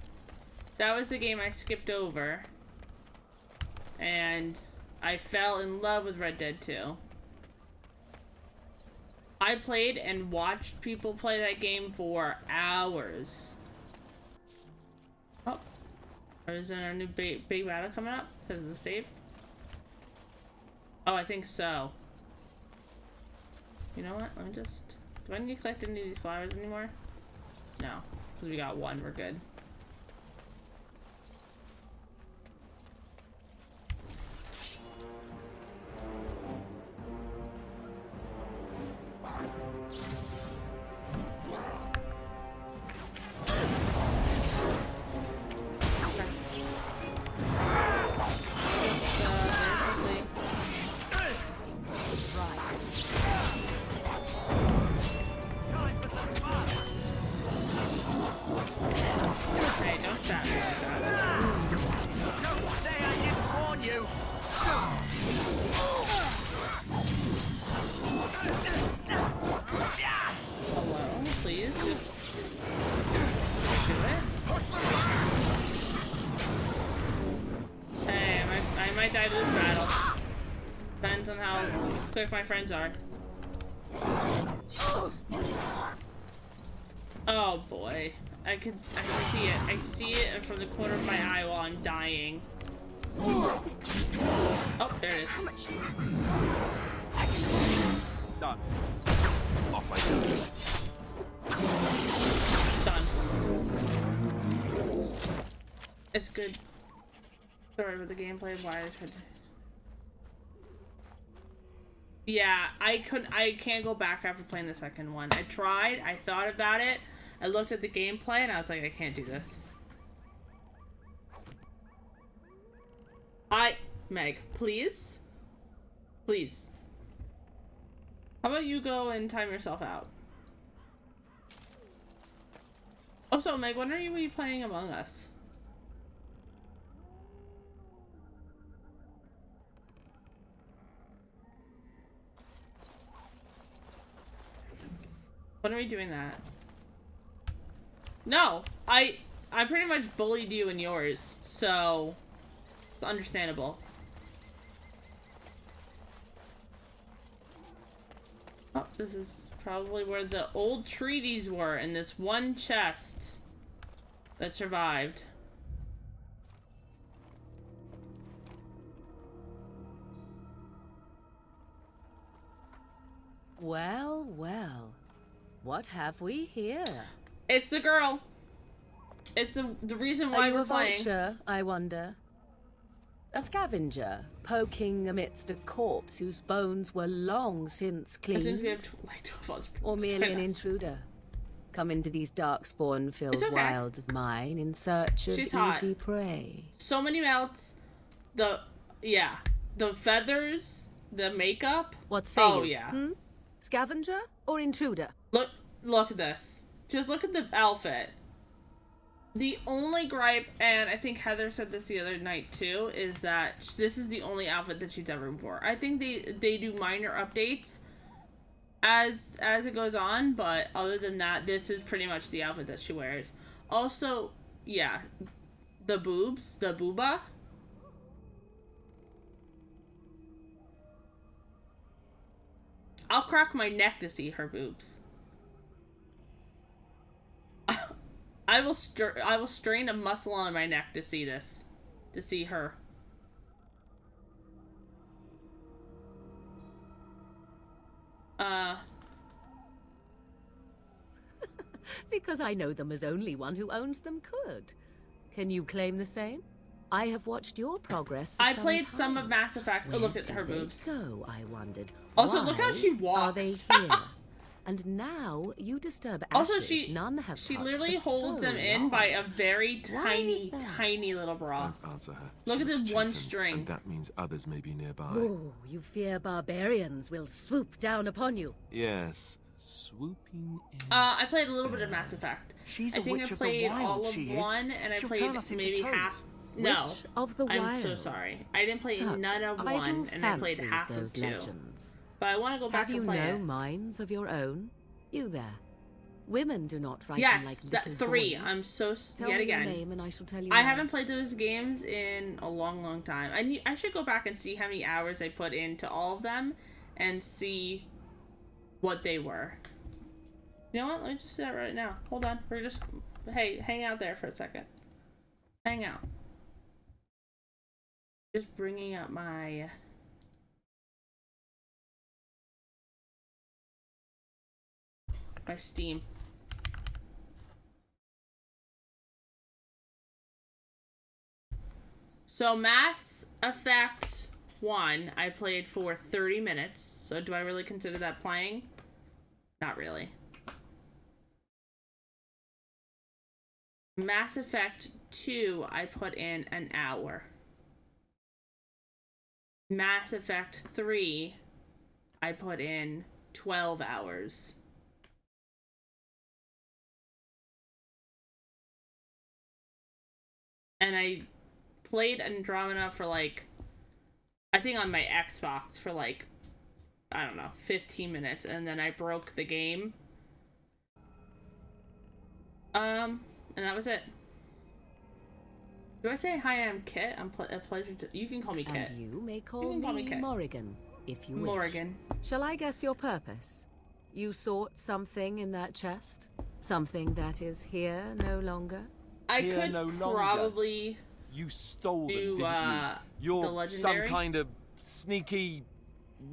That was the game I skipped over. And I fell in love with Red Dead 2. I played and watched people play that game for hours. Oh. Is there a new big battle coming up because of the save? Oh, I think so. You know what? Let me just... Do I need to collect any of these flowers anymore? No. Because we got one, we're good. Quick my friends are. Oh boy. I see it. I see it from the corner of my eye while I'm dying. Oh, there it is. Done. Off my Done. It's good. Sorry with the gameplay. Why I tried to... Yeah, I can't go back after playing the second one. I tried, I thought about it, I looked at the gameplay, and I was like, I can't do this. Meg, please? Please. How about you go and time yourself out? Also, Meg, when are you playing Among Us? When are we doing that? No, I pretty much bullied you in yours, so it's understandable. Oh, this is probably where the old treaties were, in this one chest that survived. Well, well. What have we here? It's the girl. It's the reason why we're playing. Are you a vulture, I wonder? A scavenger, poking amidst a corpse whose bones were long since cleaned? Since we have like 12 or merely an intruder? Come into these darkspawn-filled okay. wilds of mine in search of easy prey. So many melts. The feathers, the makeup. What say you? Yeah. Scavenger or intruder? Look at this. Just look at the outfit. The only gripe, and I think Heather said this the other night too, is that this is the only outfit that she's ever wore. I think they do minor updates as it goes on, but other than that, this is pretty much the outfit that she wears. Also, yeah, the boobs, the booba. I'll crack my neck to see her boobs. I will strain a muscle on my neck to see this, to see her. Because I know them as only one who owns them could. Can you claim the same? I have watched your progress for I some played time. some of Mass Effect. Where look at her do they boobs. go, I wondered. Also, look how she walks. Are they here? And now you disturb ashes. Also, she literally holds them in by a very tiny little bra. Don't answer her. Look at this one string. And that means others may be nearby. Oh, you fear barbarians will swoop down upon you. Yes, swooping in. I played a little bit of Mass Effect. She's I a think witch I of the played wild, all of she is. one, and She'll I turn played us into maybe toads. half. No, Witch of the I'm so wilds. sorry. I didn't play Such none of one, and I played half of those two. legends. But I want to go back Have and play you no it. minds of your own? You there. Women do not frighten Yes, like that little 3. boys. I'm so Tell yet me again. your name and I shall tell you. I more. haven't played those games in a long time. I should go back and see how many hours I put into all of them, and see what they were. You know what? Let me just do that right now. Hold on. We're just hang out there for a second. Hang out. Just bringing up my. by Steam. So Mass Effect 1, I played for 30 minutes. So do I really consider that playing? Not really. Mass Effect 2, I put in an hour. Mass Effect 3, I put in 12 hours. And I played Andromeda for like, I think on my Xbox for like, I don't know, 15 minutes, and then I broke the game. And that was it. Do I say hi? I'm Kit. I'm a pleasure to. You can call me Kit. And you may call me Kit. Morrigan, if you wish. Morrigan. Shall I guess your purpose? You sought something in that chest, something that is here no longer. I could probably. You stole them, do, didn't you? You're the legendary? some kind of sneaky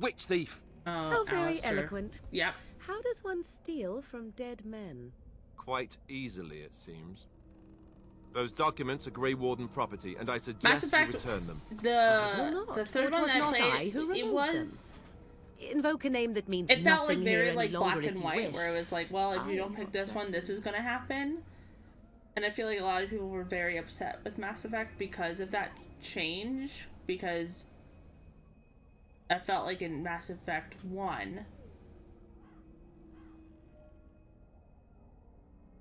witch thief. How very Alistair. eloquent. Yep. How does one steal from dead men? Quite easily, it seems. Those documents are Grey Warden property, and I Mass suggest you Effect, return them. the third one that I played, who it was. Invoke a name that means It felt nothing like very here like any longer black if and you white, wish. where it was like, well, if you don't pick this one, this is gonna happen. And I feel like a lot of people were very upset with Mass Effect because of that change, because I felt like in Mass Effect 1,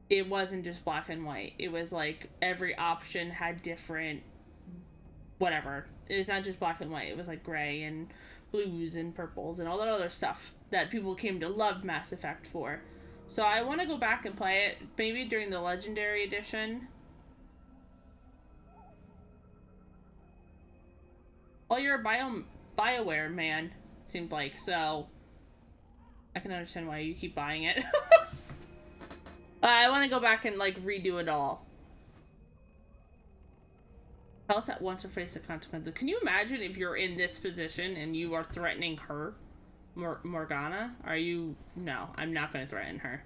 it wasn't just black and white. It was like every option had different whatever. It's not just black and white. It was like gray and blues and purples and all that other stuff that people came to love Mass Effect for. So I want to go back and play it, maybe during the Legendary Edition. Well, you're a BioWare man, it seemed like, so I can understand why you keep buying it. I want to go back and, like, redo it all. Tell us at once or face the consequences. Can you imagine if you're in this position and you are threatening her? Morgana? Are you... No, I'm not going to threaten her.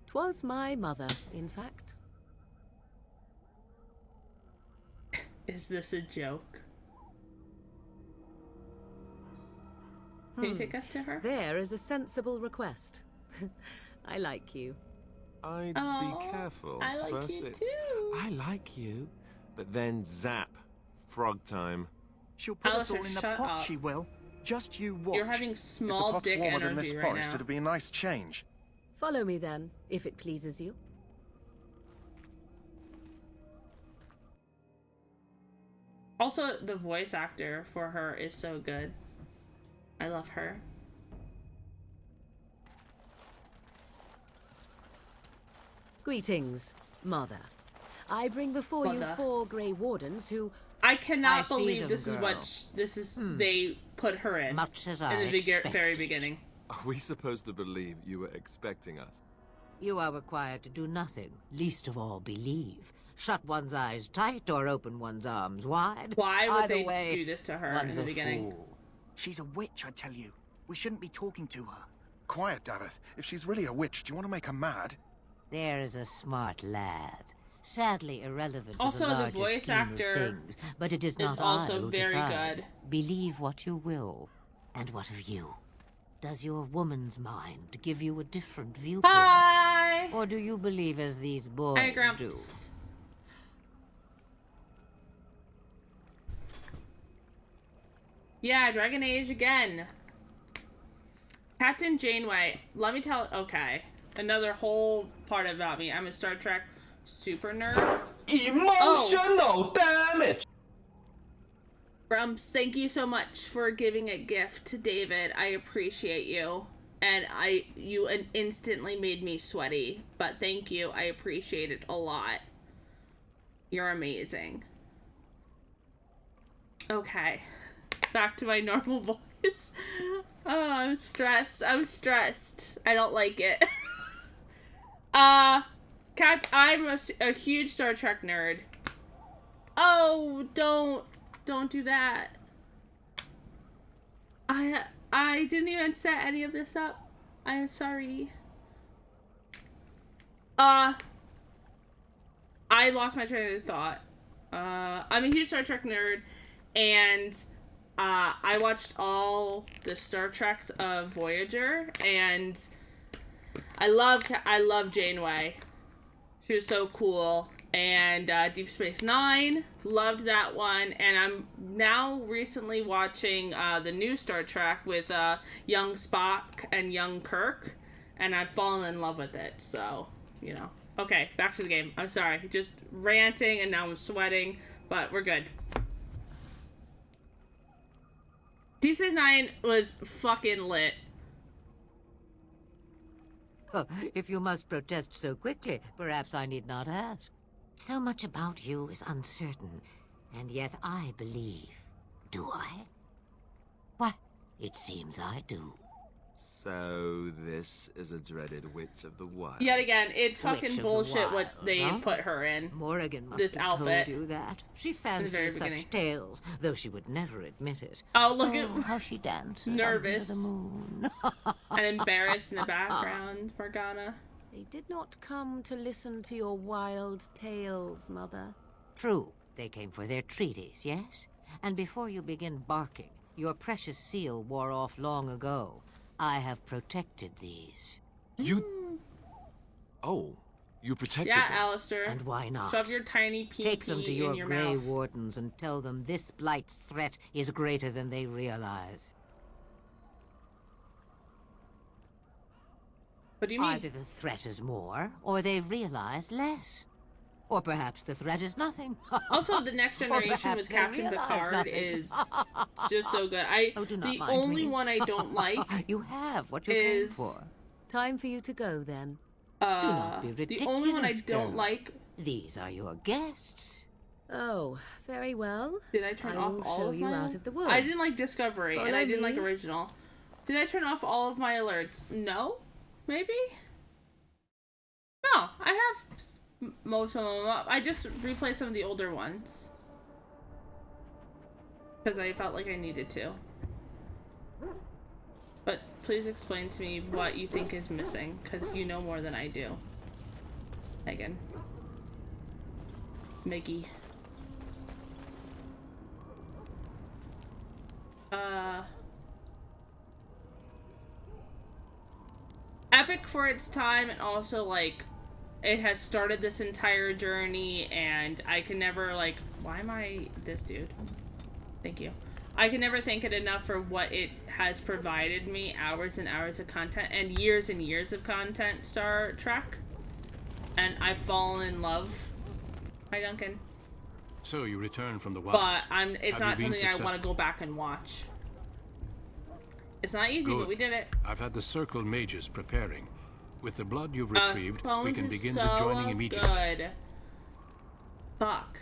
'Twas my mother, in fact. Is this a joke? Can you take us to her? There is a sensible request. I like you. I'd be careful. I like First you it's, too. I like you, but then zap. Frog time. She'll put us Alistair, all in the shut pot, up. she will. Just you watch. You're having If the small pot's dick warmer than this energy right forest, now. it'd be a nice change. Follow me then, if it pleases you. Also, the voice actor for her is so good. I love her. Greetings, Mother. I bring before you 4 Grey Wardens who... I cannot I see believe them, this is girl. what this is. They put her in. Much as I in the very expected. beginning. Are we supposed to believe you were expecting us? You are required to do nothing, least of all believe. Shut one's eyes tight or open one's arms wide. Why would Either they way, do this to her in one's the a beginning? fool. She's a witch, I tell you. We shouldn't be talking to her. Quiet, Davith. If she's really a witch, do you want to make her mad? There is a smart lad. Sadly irrelevant Also, to the the larger voice scheme actor of things, but it is is not also I who very decides. good. Believe what you will, and what of you? Does your woman's mind give you a different viewpoint? Hi! Or do you believe as these boys Hi, do? Grumps. Yeah, Dragon Age again. Captain Janeway. Let me tell... Okay. Another whole part about me. I'm a Star Trek super nerd. Emotional damage! Grumps, thank you so much for giving a gift to David. I appreciate you. And you instantly made me sweaty. But thank you. I appreciate it a lot. You're amazing. Okay. Back to my normal voice. Oh, I'm stressed. I'm stressed. I don't like it. I'm a huge Star Trek nerd. Oh, don't do that. I didn't even set any of this up. I am sorry. I lost my train of thought. I'm a huge Star Trek nerd, and I watched all the Star Trek of Voyager, and I love Janeway. She was so cool. And Deep Space Nine, loved that one. And I'm now recently watching the new Star Trek with young Spock and young Kirk, and I've fallen in love with it. So, you know. Okay, back to the game. I'm sorry, just ranting, and now I'm sweating, but we're good. Deep Space Nine was fucking lit. Oh, if you must protest so quickly, perhaps I need not ask. So much about you is uncertain, and yet I believe. Do I? Why, it seems I do. So this is a dreaded Witch of the Wild. Yet again, it's fucking bullshit what they put her in. Morrigan must this have outfit. told you that. She fancies such tales, though she would never admit it. Oh, look at how she dances nervous under the moon. and embarrassed in the background, Morgana. They did not come to listen to your wild tales, Mother. True, they came for their treaties, yes? And before you begin barking, your precious seal wore off long ago. I have protected these. You... Oh, you protected Yeah, them. Alistair. And why not? Shove your tiny pee Take them to in your your Grey mouth. Wardens and tell them this Blight's threat is greater than they realize. What do you mean? Either the threat is more, or they realize less. Or perhaps the threat is nothing. Also, the Next Generation perhaps with they Captain realize Picard nothing. is just so good. Do not The mind only me. one I don't like You have what you is came for. Time for you to go, then. Do not be ridiculous, the only one I girl. don't like. These are your guests. Oh, very well. Did I turn will off all show of you my out of the woods. I didn't like Discovery, and Follow I didn't like me. Original. Did I turn off all of my alerts? No, maybe. No, I have most of them up. I just replayed some of the older ones because I felt like I needed to. But please explain to me what you think is missing, because you know more than I do. Megan. Mickey. Epic for its time, and also, like, it has started this entire journey, and I can never, like, why am I this dude? Thank you. I can never thank it enough for what it has provided me. Hours and hours of content, and years of content, Star Trek. And I've fallen in love. Hi, Duncan. So you return from the wilds. But it's Have not you been something I want to successful? go back and watch. It's not easy, Good. but we did it. I've had the Circle mages preparing. With the blood you've retrieved, we Bones can is begin so the joining immediately. good. Fuck.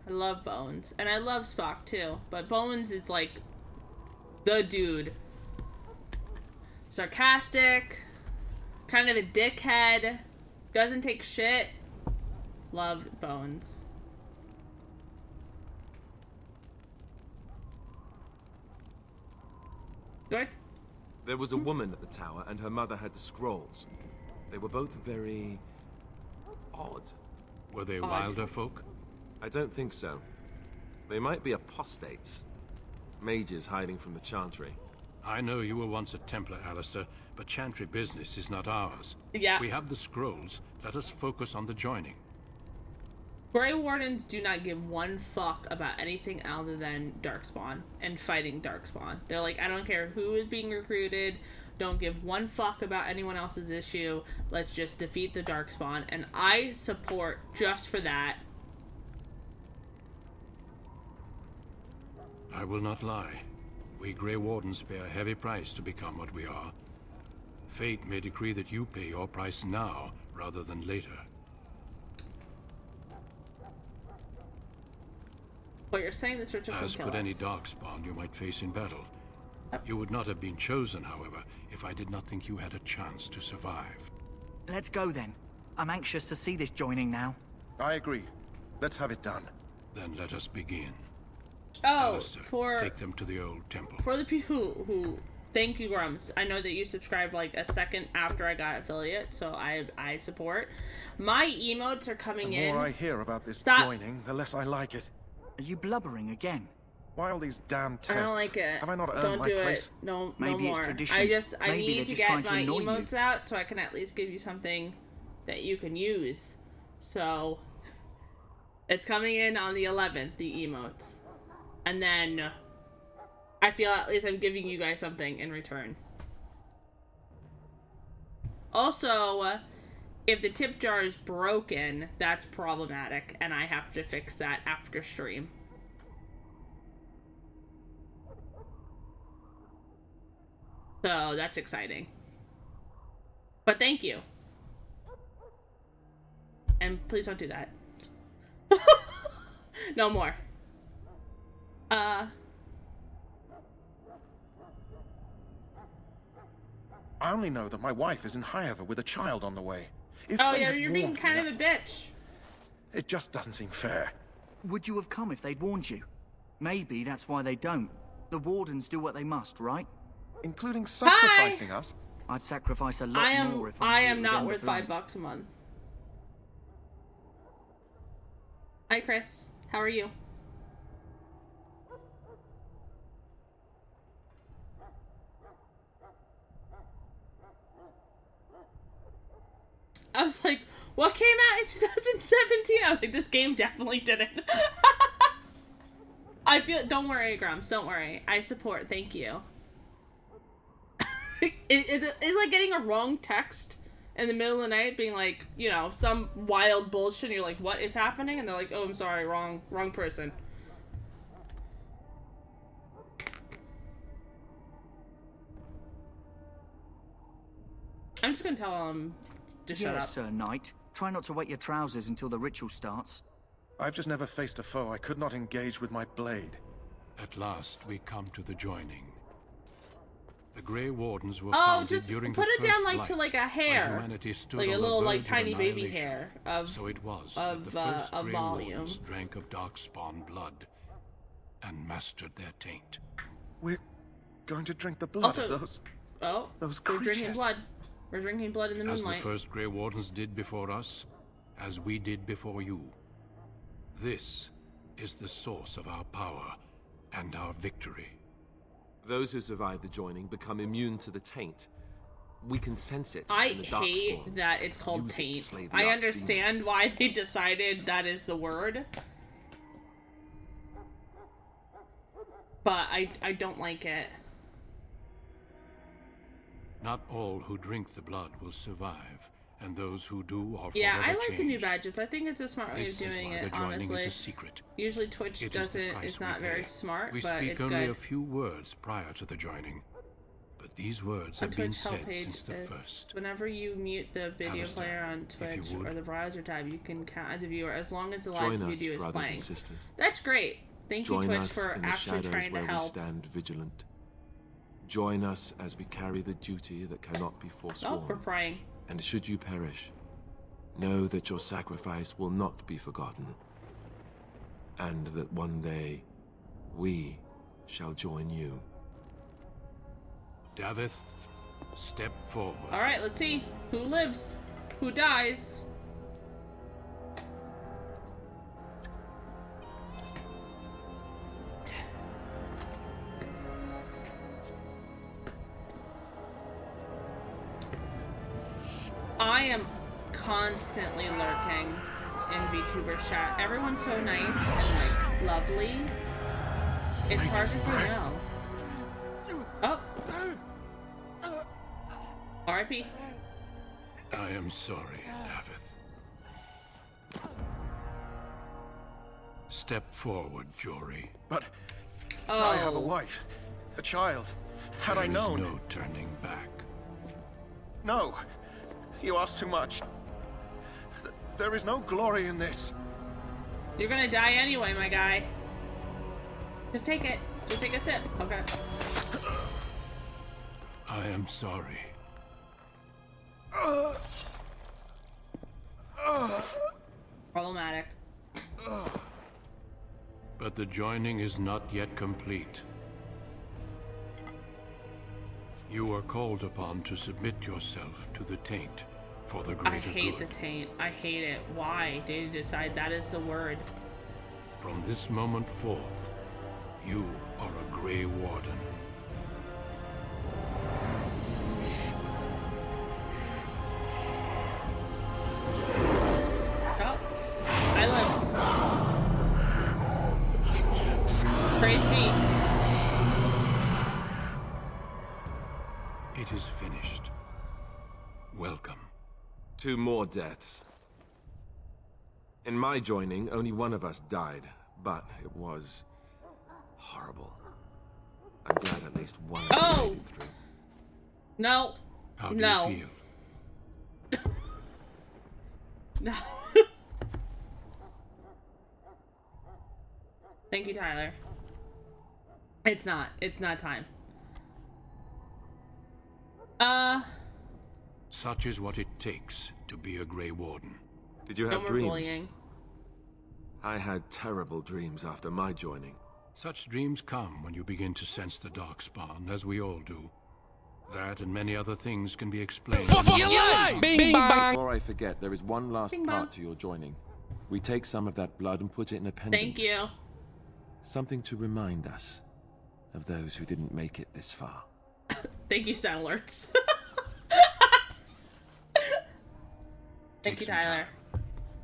I love Bones. And I love Spock too. But Bones is like the dude. Sarcastic. Kind of a dickhead. Doesn't take shit. Love Bones. Good? There was a woman at the tower, and her mother had the scrolls. They were both very... odd. Were they Odd. wilder folk? I don't think so. They might be apostates. Mages hiding from the Chantry. I know you were once a Templar, Alistair, but Chantry business is not ours. Yeah. We have the scrolls. Let us focus on the joining. Grey Wardens do not give one fuck about anything other than Darkspawn and fighting Darkspawn. They're like, I don't care who is being recruited, don't give one fuck about anyone else's issue, let's just defeat the Darkspawn. And I support just for that. I will not lie. We Grey Wardens pay a heavy price to become what we are. Fate may decree that you pay your price now, rather than later. But you're saying this Richard can As kill could any us. Darkspawn you might face in battle. You would not have been chosen, however, if I did not think you had a chance to survive. Let's go then. I'm anxious to see this joining now. I agree. Let's have it done. Then let us begin. Oh, Alistair, for take them to the old temple. the people who thank you, Grums. I know that you subscribed like a second after I got affiliate, so I support. My emotes are coming in. The more I hear about this Stop. joining, the less I like it. Are you blubbering again? Why all these damn tests? I don't like it. Have I not earned Don't my do place? it. No, Maybe no it's more. tradition. I Maybe need they're to just get trying to my annoy emotes you. out so I can at least give you something that you can use. So it's coming in on the 11th, the emotes. And then I feel at least I'm giving you guys something in return. Also, if the tip jar is broken, that's problematic, and I have to fix that after stream. So that's exciting. But thank you. And please don't do that. No more. I only know that my wife is in Highover with a child on the way. If Oh they yeah, had you're being warned kind me, of a bitch. It just doesn't seem fair. Would you have come if they'd warned you? Maybe that's why they don't. The wardens do what they must, right? Including sacrificing us? I'd sacrifice a lot more if I knew it am would not end worth up right. $5 a month. Hi Chris, how are you? I was like, what came out in 2017? I was like, this game definitely didn't. I feel, don't worry, Grumps, don't worry. I support, thank you. It's like getting a wrong text in the middle of the night, being like, you know, some wild bullshit, and you're like, what is happening? And they're like, oh, I'm sorry, wrong person. I'm just gonna tell them to shut up. Yes, Sir Knight. Try not to wet your trousers until the ritual starts. I've just never faced a foe I could not engage with my blade. At last, we come to the joining. The Grey Wardens were Oh, founded just during put the it down First like Light, to like a when hair, humanity stood like a on the little like verge of tiny baby annihilation. hair of So it was that the first of Grey volume. Wardens drank of Darkspawn blood and mastered their taint. We're going to drink the blood Also, of those. Oh, those we're drinking creatures. blood. We're drinking blood in the As the moonlight. first Grey Wardens did before us, as we did before you. This is the source of our power and our victory. Those who survive the joining become immune to the taint. We can sense it I in the hate Darkspawn. that it's called Use it to taint. slay the I Archdemon. understand why they decided that is the word, but I don't like it. Not all who drink the blood will survive, and those who do are Yeah, forever I like the new changed. badges. I think it's a smart way This of is doing why it, the joining honestly. is a secret. Usually Twitch It is the price is we not very pay. smart, We but speak it's only good. a few words prior to the joining, but these words On have been Twitch help said page since the is first. whenever you mute the video Alistair, player on if you Twitch would. or the browser tab, you can count as a viewer as long as the live Join us, video is brothers playing. and sisters. That's great. Thank you, Join Twitch, us for in the actually shadows trying to where we help. stand vigilant. Join us as we carry the duty that cannot be forsworn. Oh, we're praying. And should you perish, know that your sacrifice will not be forgotten. And that one day, we shall join you. Davith, step forward. All right, let's see who lives, who dies. I am constantly lurking in VTuber chat. Everyone's so nice and like lovely. It's hard to say no. Oh. R.I.P. I am sorry, Davith. Step forward, Jory. But Oh. I have a wife, a child. Had I known. There is no turning back. No, you ask too much. There is no glory in this. You're gonna die anyway, my guy. Just take it. Just take a sip. Okay. I am sorry. Problematic. But the joining is not yet complete. You are called upon to submit yourself to the taint for the greater I hate good. the taint. I hate it. Why did you decide that is the word? From this moment forth, you are a Grey Warden. Oh, I lived. Praise be. It is finished. Welcome. 2 more deaths. In my joining, only one of us died, but it was horrible. I'm glad at least one of us made it through. No. How do no. you feel? No. Thank you, Tyler. It's not. It's not time. Such is what it takes to be a Grey Warden. Did you No have more dreams? bullying. I had terrible dreams after my joining. Such dreams come when you begin to sense the Darkspawn, as we all do. That and many other things can be explained. Before I forget, there is one last part to your joining. We take some of that blood and put it in a pendant. Thank you. Something to remind us of those who didn't make it this far. Thank you, Sound Alerts. Thank you, Tyler.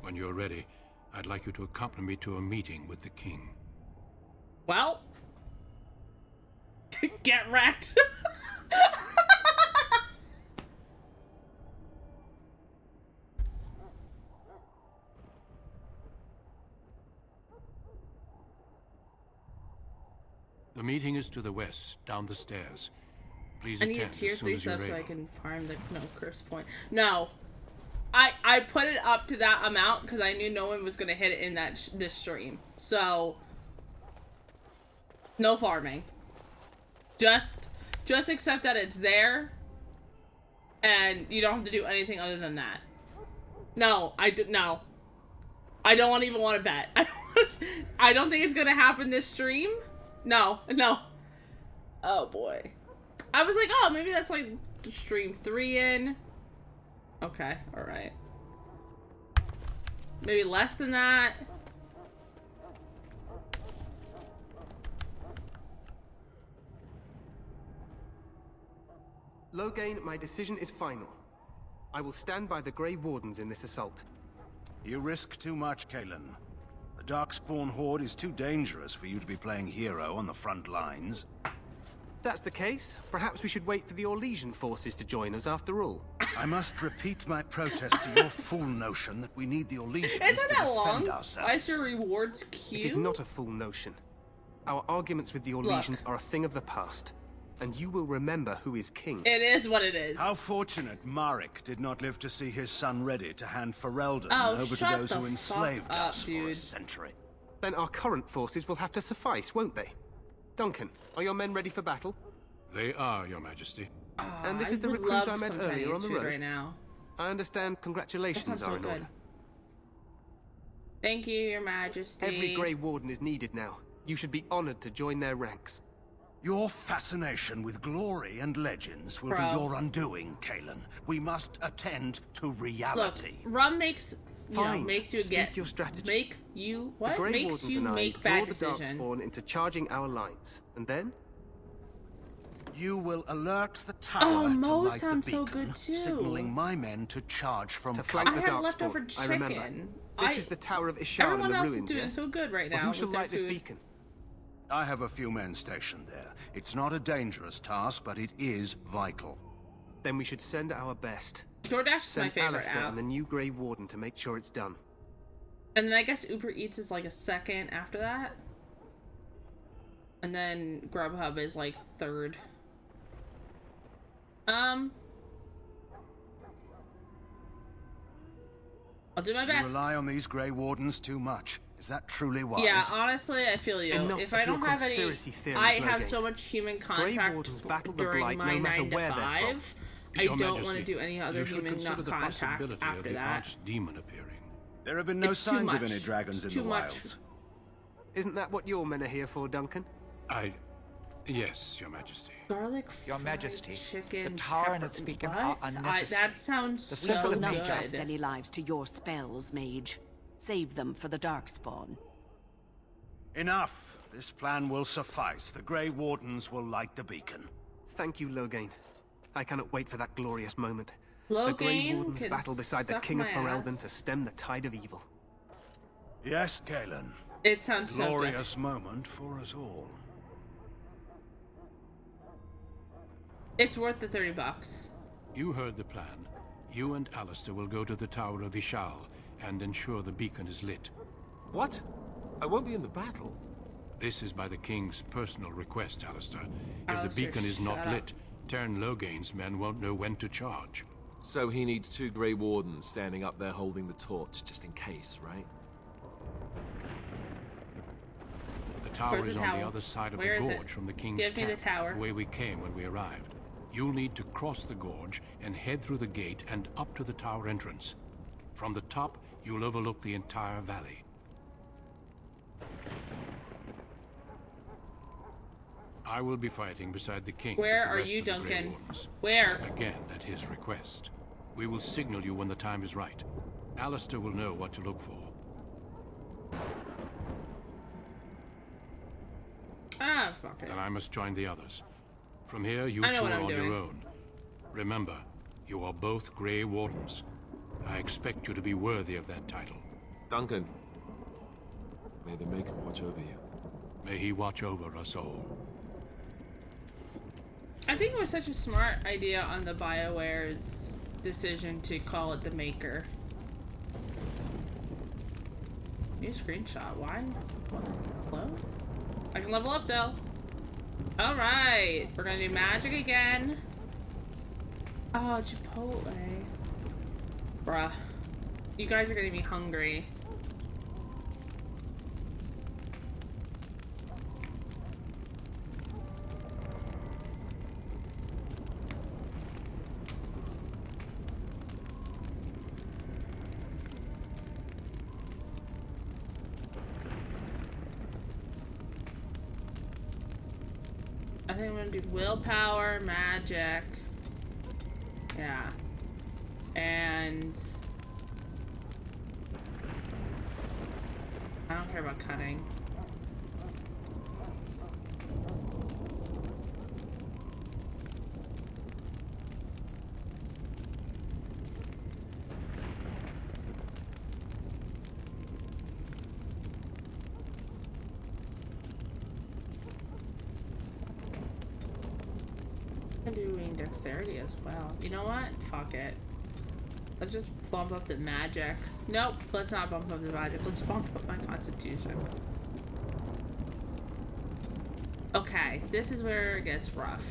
When you're ready, I'd like you to accompany me to a meeting with the king. Well, get wrecked. The meeting is to the west, down the stairs. Please I need a attend tier as soon 3 as you're sub so I able. can farm the curse point. No. I put it up to that amount because I knew no one was gonna hit it in that this stream. So no farming. Just accept that it's there, and you don't have to do anything other than that. No, no. I don't even want to bet. I don't think it's gonna happen this stream. No. Oh boy. I was like, oh, maybe that's like stream 3 in. Okay, alright. Maybe less than that. Loghain, my decision is final. I will stand by the Grey Wardens in this assault. You risk too much, Kalen. The Darkspawn Horde is too dangerous for you to be playing hero on the front lines. If that's the case, perhaps we should wait for the Orlesian forces to join us after all. I must repeat my protest to your fool notion that we need the Orlesians Isn't to that defend long? ourselves. Why is your rewards cute? It is not a full notion. Our arguments with the Orlesians are a thing of the past, and you will remember who is king. It is what it is. How fortunate Marek did not live to see his son ready to hand Ferelden over to shut those the who enslaved fuck up, us for a century. Then our current forces will have to suffice, won't they? Duncan, are your men ready for battle? They are, Your Majesty. And this I is the would recruit love I met some earlier Chinese on the food road. right now. I understand That congratulations sounds so are in good. order. Thank you, Your Majesty. Every Grey Warden is needed now. You should be honored to join their ranks. Your fascination with glory and legends will Bro. be your undoing, Kalen. We must attend to reality. Look, rum makes Fine. makes you Speak get your strategy. make you what The Grey makes Wardens you and I make draw bad the decision. Darkspawn into charging our lines, and then You will alert the tower Oh, to Mo light the sounds so beacon, good too. signaling my men to charge from to flank cover. the I had leftover Darkspawn. I remember. chicken. This is the Tower of Ishan in Everyone the else ruins, is doing yes? so good right Well, now. who shall with their light this food. beacon? I have a few men stationed there. It's not a dangerous task, but it is vital. Then we should send our best. DoorDash is my Send favorite Alistair app. and the new Grey Warden to make sure it's done. And then I guess Uber Eats is like a second after that. And then Grubhub is like third. I'll do my You best. rely on these Grey Wardens too much. Is that truly wise? Yeah, honestly, I feel you. Enough if of I don't your have any, conspiracy theories, I have Loghain. so much human Grey contact Wardens battle the during Blight my no matter 9 to where they're 5. I Your don't want to Majesty, do any other you should human consider the contact possibility of after the that. archdemon appearing. There have been no It's too signs of much. any dragons It's in too the much. wilds. Isn't that what your men are here for, Duncan? Yes, Your Majesty. Garlic Your fried Majesty, chicken, the tower and pepper- its beacon what? are unnecessary. That sounds The so circle You of will good. not trust any lives to your spells, mage. Save them for the Darkspawn. Enough. This plan will suffice. The Grey Wardens will light the beacon. Thank you, Loghain. I cannot wait for that glorious moment. The Grey Loghain Wardens can battle beside the suck King of my Ferelden ass. to stem the tide of evil. Yes, Galen. It sounds so good. Glorious moment for us all. It's worth the $30. You heard the plan. You and Alistair will go to the Tower of Ishal and ensure the beacon is lit. What? I won't be in the battle. This is by the King's personal request, Alistair. If Alistair, the beacon is not shut up. lit, Tern Loghain's men won't know when to charge. So he needs 2 Grey Wardens standing up there holding the torch, just in case, right? The tower Where's is the on the tower? other side of Where the is it? gorge from the King's Give me the camp, tower. the way we came when we arrived. You'll need to cross the gorge and head through the gate and up to the tower entrance. From the top, you'll overlook the entire valley. I will be fighting beside the king. Where with the are rest you, of the Grey Duncan? Wardens. Where? Again, at his request. We will signal you when the time is right. Alistair will know what to look for. Ah, fuck it. Then I must join the others. From here, you I know two what are I'm on doing. your own. Remember, you are both Grey Wardens. I expect you to be worthy of that title. Duncan, may the Maker watch over you. May he watch over us all. I think it was such a smart idea on the BioWare's decision to call it the Maker. New screenshot. Why? What? Hello? I can level up though. Alright. We're gonna do magic again. Oh, Chipotle. Bruh. You guys are gonna be hungry. I think I'm gonna do willpower, magic. Yeah. And I don't care about cutting. I'm doing dexterity as well. You know what? Fuck it. Let's just bump up the magic. Nope, let's not bump up the magic. Let's bump up my constitution. Okay, this is where it gets rough.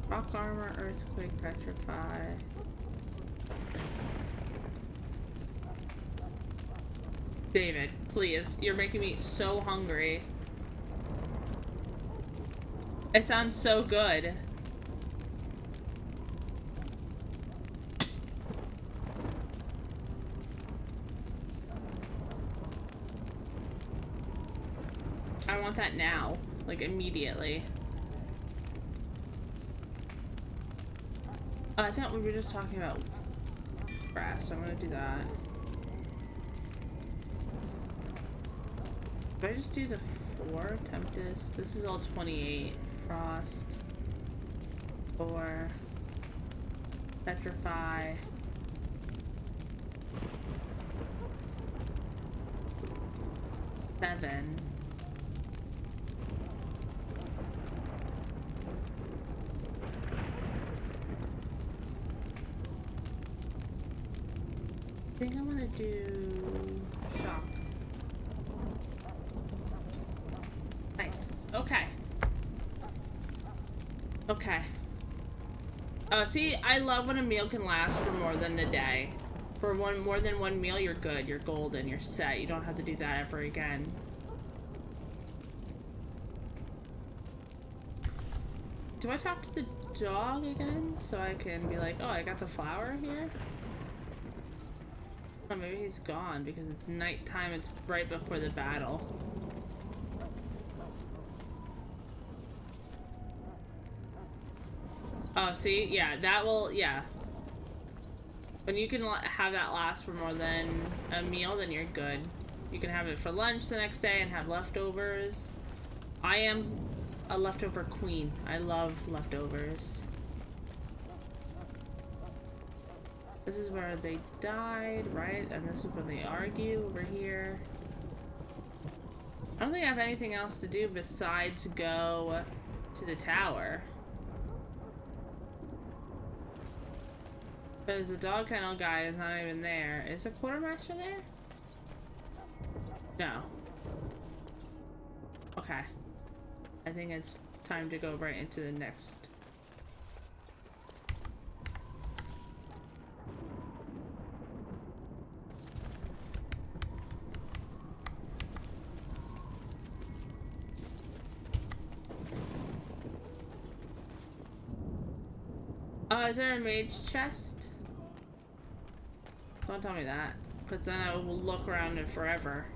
Rock armor, earthquake, petrify. David, please. You're making me so hungry. It sounds so good. I want that now. Like, immediately. I thought we were just talking about grass, so I'm gonna do that. Did I just do the 4? Tempest? This is all 28. Frost. 4. Petrify. Seven. I think I'm gonna do shock. Nice. Okay. Okay. See, I love when a meal can last for more than a day. For more than one meal, you're good. You're golden. You're set. You don't have to do that ever again. do I talk to the dog again? So I can be like, oh, I got the flower here? Oh, maybe he's gone because it's nighttime. It's right before the battle. Oh, see? Yeah, that will, yeah. When you can have that last for more than a meal, then you're good. You can have it for lunch the next day and have leftovers. I am a leftover queen. I love leftovers. This is where they died, right? And this is when they argue over here. I don't think I have anything else to do besides go to the tower. Because the dog kennel guy is not even there. Is the quartermaster there? No. Okay. I think it's time to go right into the next. Is there a mage chest? Don't tell me that, because then I will look around it forever.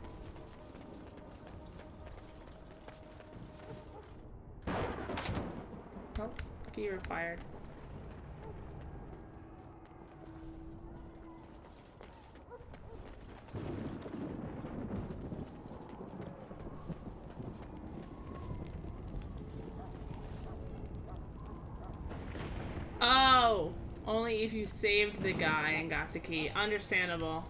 Oh, key required. Oh, only if you saved the guy and got the key. Understandable.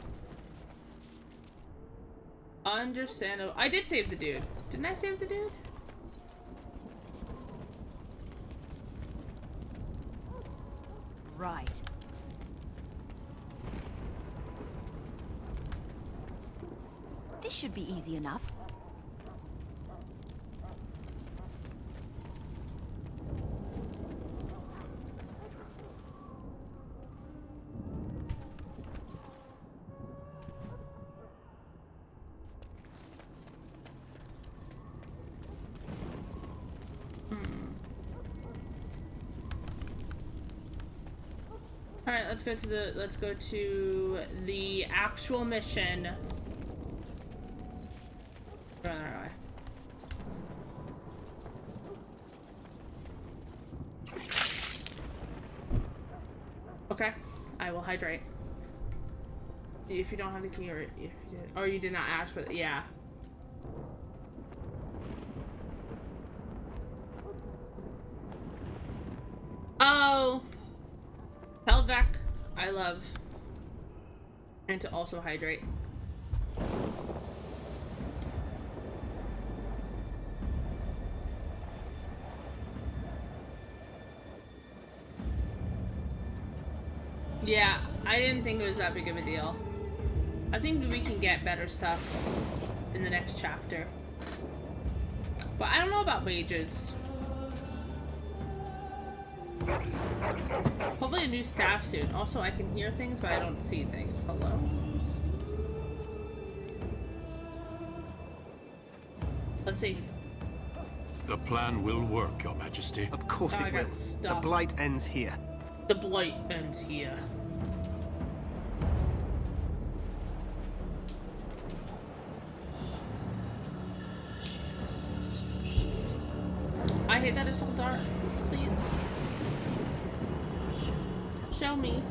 Understandable. I did save the dude. Didn't I save the dude? Right. This should be easy enough. Alright, let's go to the actual mission. We're on our way. Okay, I will hydrate. If you don't have the key, or if you did, or you did not ask for it, yeah. Oh, Pelvac, I love, and to also hydrate. Yeah, I didn't think it was that big of a deal. I think we can get better stuff in the next chapter. But I don't know about mages. Hopefully a new staff soon. Also, I can hear things, but I don't see things. Hello? Let's see. The plan will work, Your Majesty. Of course it will. The blight ends here. The blight ends here. I hate that it's all dark. Please. Show me.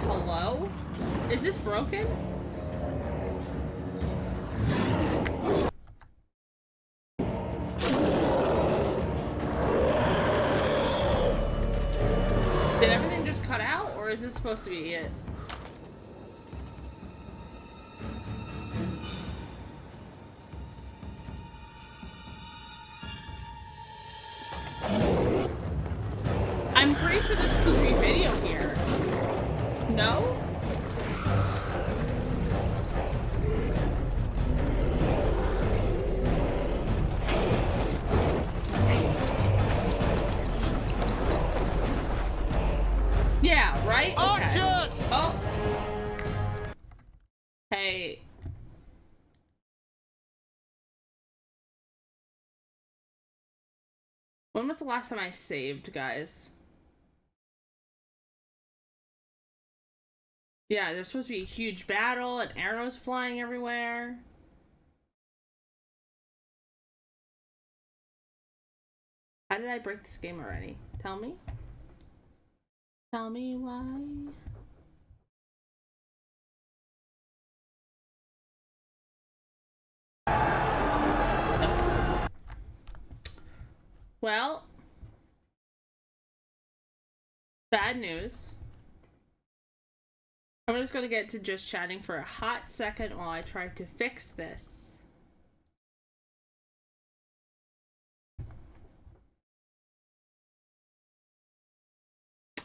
Hello? Is this broken? Did everything just cut out, or is this supposed to be it? I'm pretty sure there's supposed to be video here. No? Yeah, right? Okay. Archers! Oh. Hey. When was the last time I saved, guys? Yeah, there's supposed to be a huge battle and arrows flying everywhere. How did I break this game already? Tell me. Tell me why. Well, bad news. I'm just gonna get to just chatting for a hot second while I try to fix this.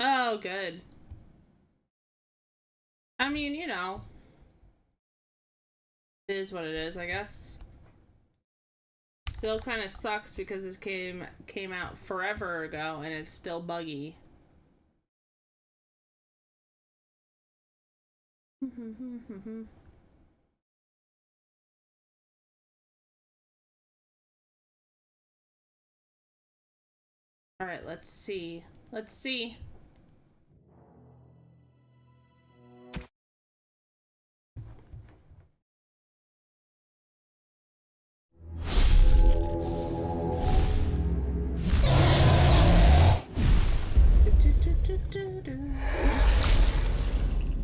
Oh, good. I mean, you know, it is what it is, I guess. Still kind of sucks because this came out forever ago and it's still buggy. All right, let's see. Let's see.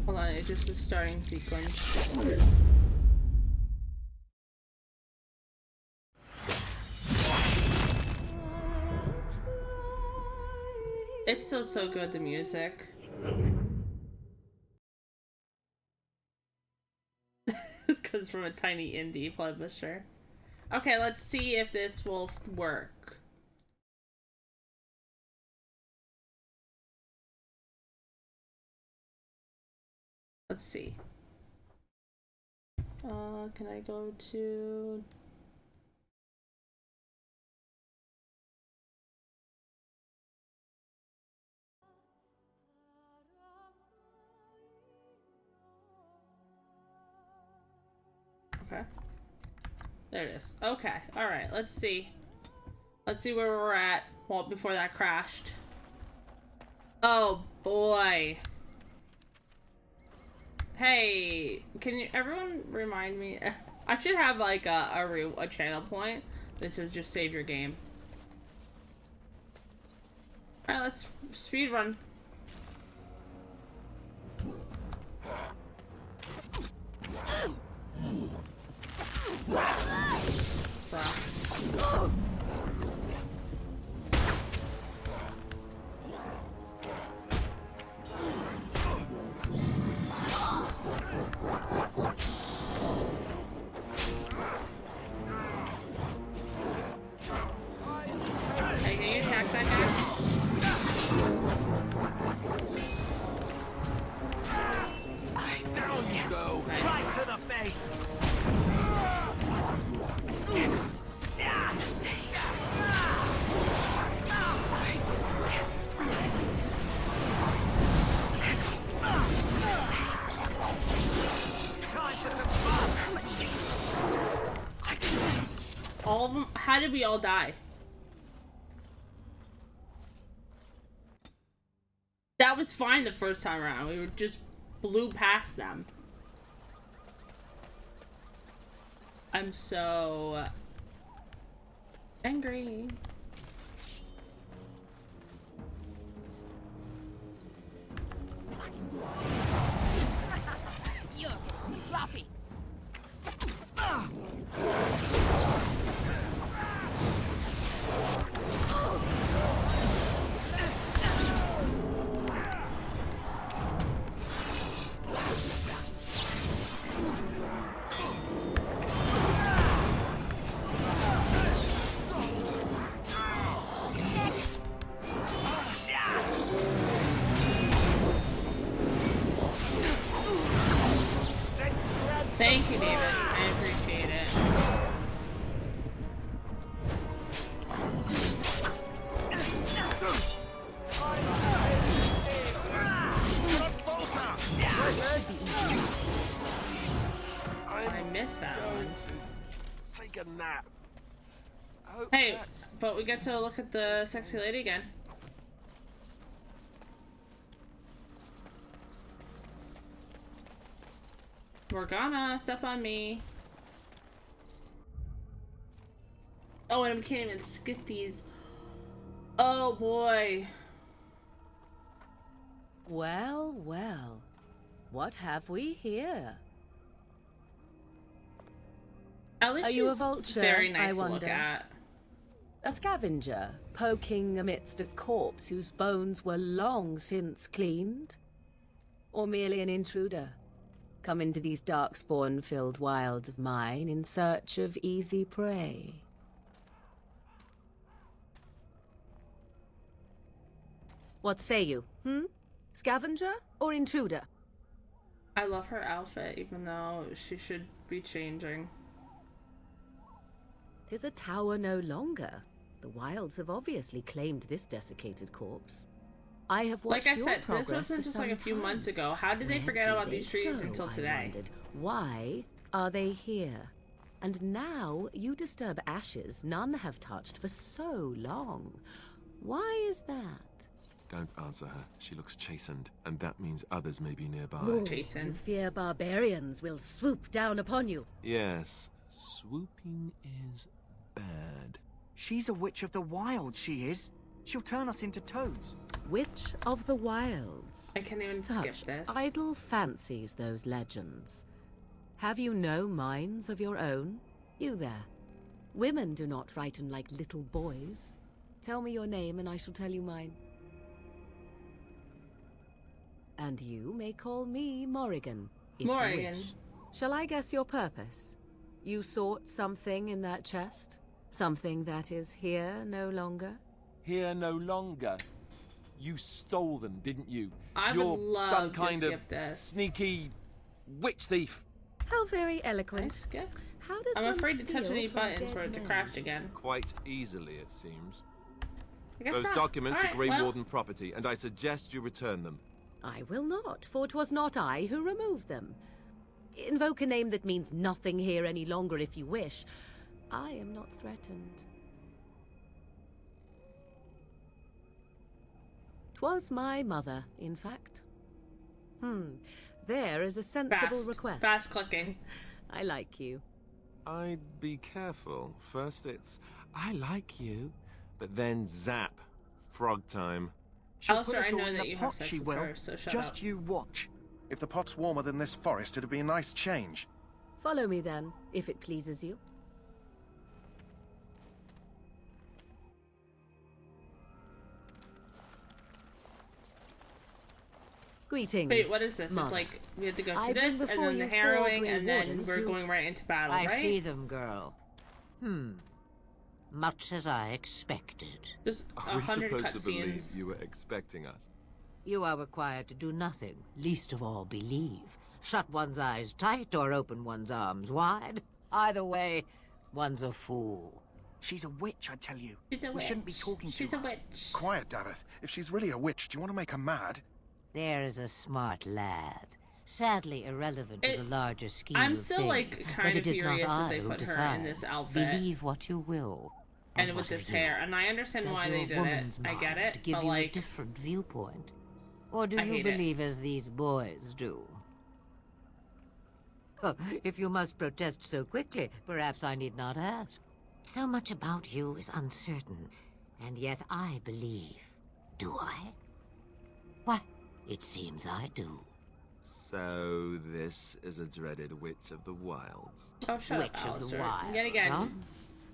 Hold on, it's just a starting sequence. It's still so good, the music. It comes from a tiny indie publisher. Okay, let's see if this will work. Let's see. Can I go to... Okay. There it is. Okay. All right. Let's see. Let's see where we're at. Well, before that crashed. Oh boy. Hey, can you everyone remind me? I should have like a channel point that says just save your game. All right, let's speed run. Hey, can you attack that guy? Down you go. Nice. Right to the face. All of them? How did we all die? That was fine the first time around. We were just blew past them. I'm so angry. You're sloppy. Thank you, David. I appreciate it. missed that one. Take a nap. Hey, but we get to look at the sexy lady again. Morgana, step on me. Oh, and we can't even skip these. Oh boy. Well, well. What have we here? At least Are you a she's vulture? very nice I to wonder. look at. A scavenger, poking amidst a corpse whose bones were long since cleaned? Or merely an intruder, come into these darkspawn-filled wilds of mine in search of easy prey? What say you, Scavenger or intruder? I love her outfit, even though she should be changing. 'Tis a tower no longer. The wilds have obviously claimed this desiccated corpse. I have watched Like I your said, this progress wasn't for just some like a few time. months ago. How did they Where forget do about they these trees go, until I today? wondered. Why are they here? And now you disturb ashes none have touched for so long. Why is that? Don't answer her. She looks chastened, and that means others may be nearby. Oh, you fear barbarians will swoop down upon you. Yes, swooping is bad. She's a witch of the wild, she is. She'll turn us into toads. Witch of the wilds. I can't even Such skip this. idle fancies, those legends. Have you no minds of your own? You there. Women do not frighten like little boys. Tell me your name and I shall tell you mine. And you may call me Morrigan, if Morrigan. you wish. Shall I guess your purpose? You sought something in that chest? Something that is here no longer? Here no longer. You stole them, didn't you? I You're would love some to kind of skip this. sneaky witch thief. How very eloquent. Skip? How does I'm one afraid to touch steal any from buttons dead for it to men? crash again. Quite easily, it seems. I guess Those not. documents All are Grey right, well, Warden property, and I suggest you return them. I will not, for 'twas not I who removed them. Invoke a name that means nothing here any longer if you wish. I am not threatened. 'Twas my mother, in fact. There is a sensible request. Fast clicking. I like you. I'd be careful. First it's, I like you, but then zap. Frog time. She'll Alistair, put us I all know in that the you have pot, sex she with will. her, so shut Just up. you watch. If the pot's warmer than this forest, it'd be a nice change. Follow me then, if it pleases you. Greetings. Wait, what is this? Mother. It's like we have to go to I bring this, and before then the you four harrowing, Grey and then Wardens we're who- going right into battle, I right? see them, girl. Much as I expected. Just Are we 100 supposed to believe cutscenes. you were expecting us? You are required to do nothing, least of all believe. Shut one's eyes tight or open one's arms wide. Either way, one's a fool. She's a witch, I tell you. She's a We witch. shouldn't be talking to She's her. a witch. Quiet, Davith. If she's really a witch, do you want to make her mad? There is a smart lad. Sadly irrelevant to the larger scheme I'm of still, things. like, But kind it of is furious not that I they who put her in this decides. outfit. Believe what you will. And with what this of you? hair, and I understand Does why your they did it. woman's I get mind it, give but you a like, different viewpoint? Or do I you hate it. believe as these boys do? Oh, if you must protest so quickly, perhaps I need not ask. So much about you is uncertain, and yet I believe. Do I? Why, it seems I do. So this is a dreaded witch of the wilds. oh, shut Witch up, of the Alistair. Wild. Yet again, huh?